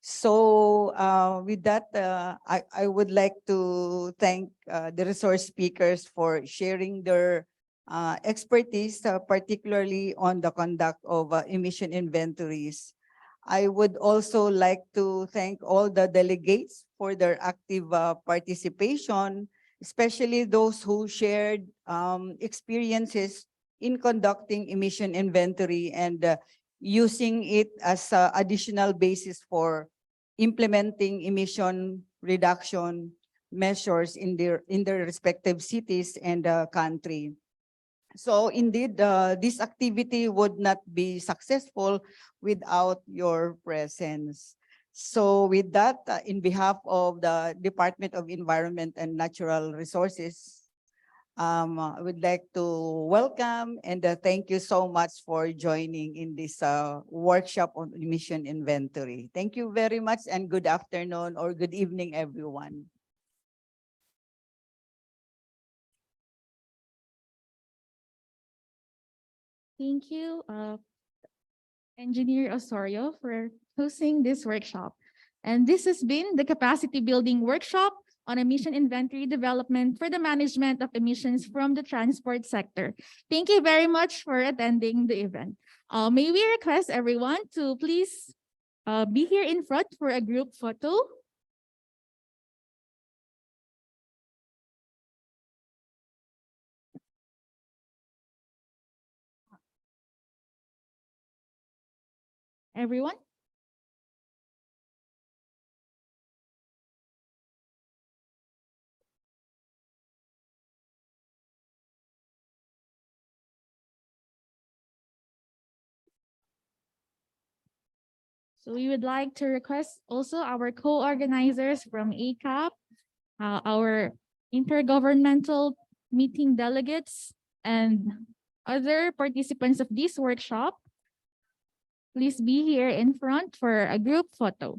So with that, I would like to thank the resource speakers for sharing their expertise, particularly on the conduct of emission inventories. I would also like to thank all the delegates for their active participation, especially those who shared experiences in conducting emission inventory and using it as an additional basis for implementing emission reduction measures in their respective cities and country. So indeed, this activity would not be successful without your presence. So with that, in behalf of the Department of Environment and Natural Resources, I would like to welcome and thank you so much for joining in this workshop on emission inventory. Thank you very much and good afternoon or good evening, everyone. Thank you, Engineer Osorio, for hosting this workshop. And this has been the capacity building workshop on emission inventory development for the management of emissions from the transport sector. Thank you very much for attending the event. May we request everyone to please be here in front for a group photo. Everyone? So we would like to request also our co-organizers from ACAP, our intergovernmental meeting delegates, and other participants of this workshop. Please be here in front for a group photo.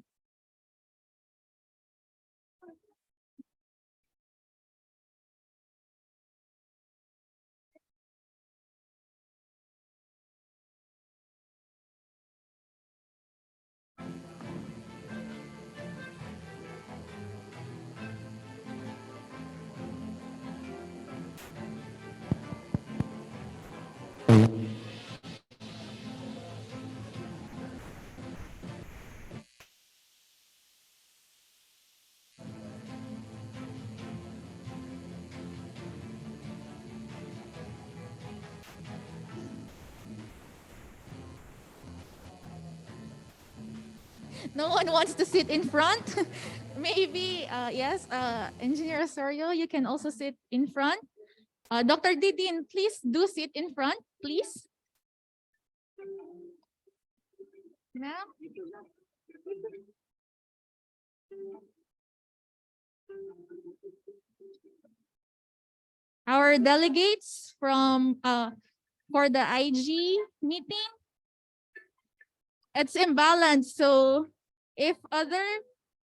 No one wants to sit in front. Maybe, yes, Engineer Osorio, you can also sit in front. Dr. Didin, please do sit in front, please. Ma'am? Our delegates from for the IG meeting, it's imbalanced. So if other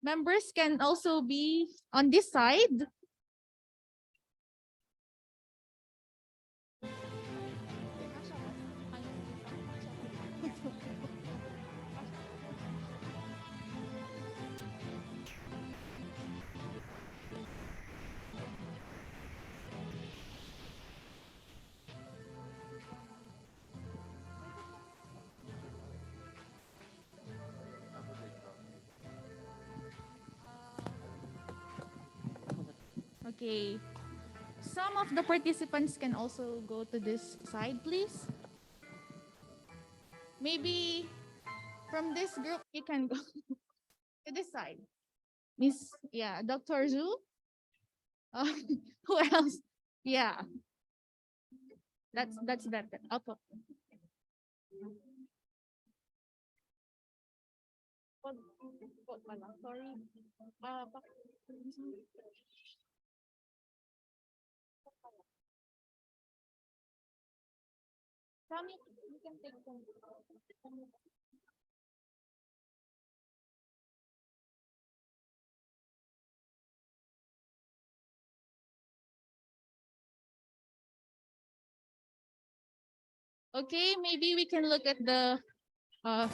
members can also be on this side. Okay. Some of the participants can also go to this side, please. Maybe from this group, you can go to this side. Miss, yeah, Dr. Zhu. Who else? Yeah. That's better. Opo. Sorry. Tommy, you can take them. Okay, maybe we can look at the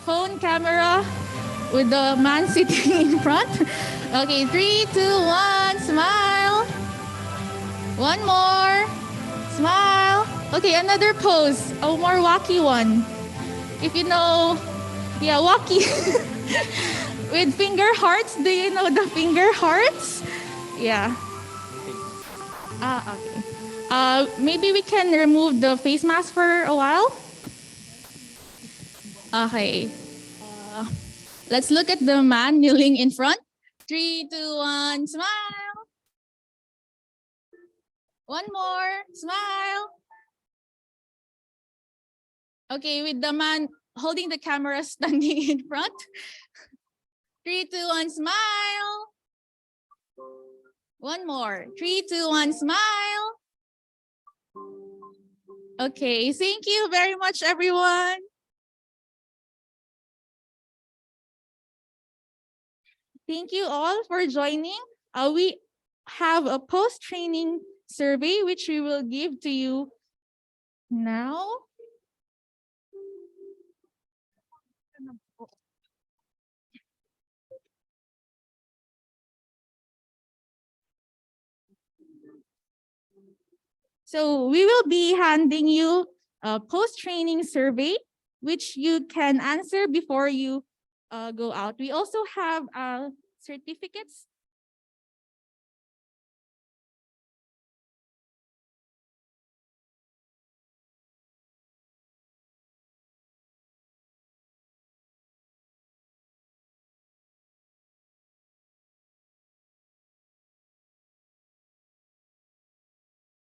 phone camera with the man sitting in front. Okay, 3, 2, 1, smile. One more, smile. Okay, another pose, a more wacky one. If you know, yeah, wacky. With finger hearts, do you know the finger hearts? Yeah. Okay. Maybe we can remove the face mask for a while. Okay. Let's look at the man kneeling in front. 3, 2, 1, smile. One more, smile. Okay, with the man holding the camera standing in front. 3, 2, 1, smile. One more. 3, 2, 1, smile. Okay, thank you very much, everyone. Thank you all for joining. We have a post-training survey, which we will give to you now. So we will be handing you a post-training survey, which you can answer before you go out. We also have certificates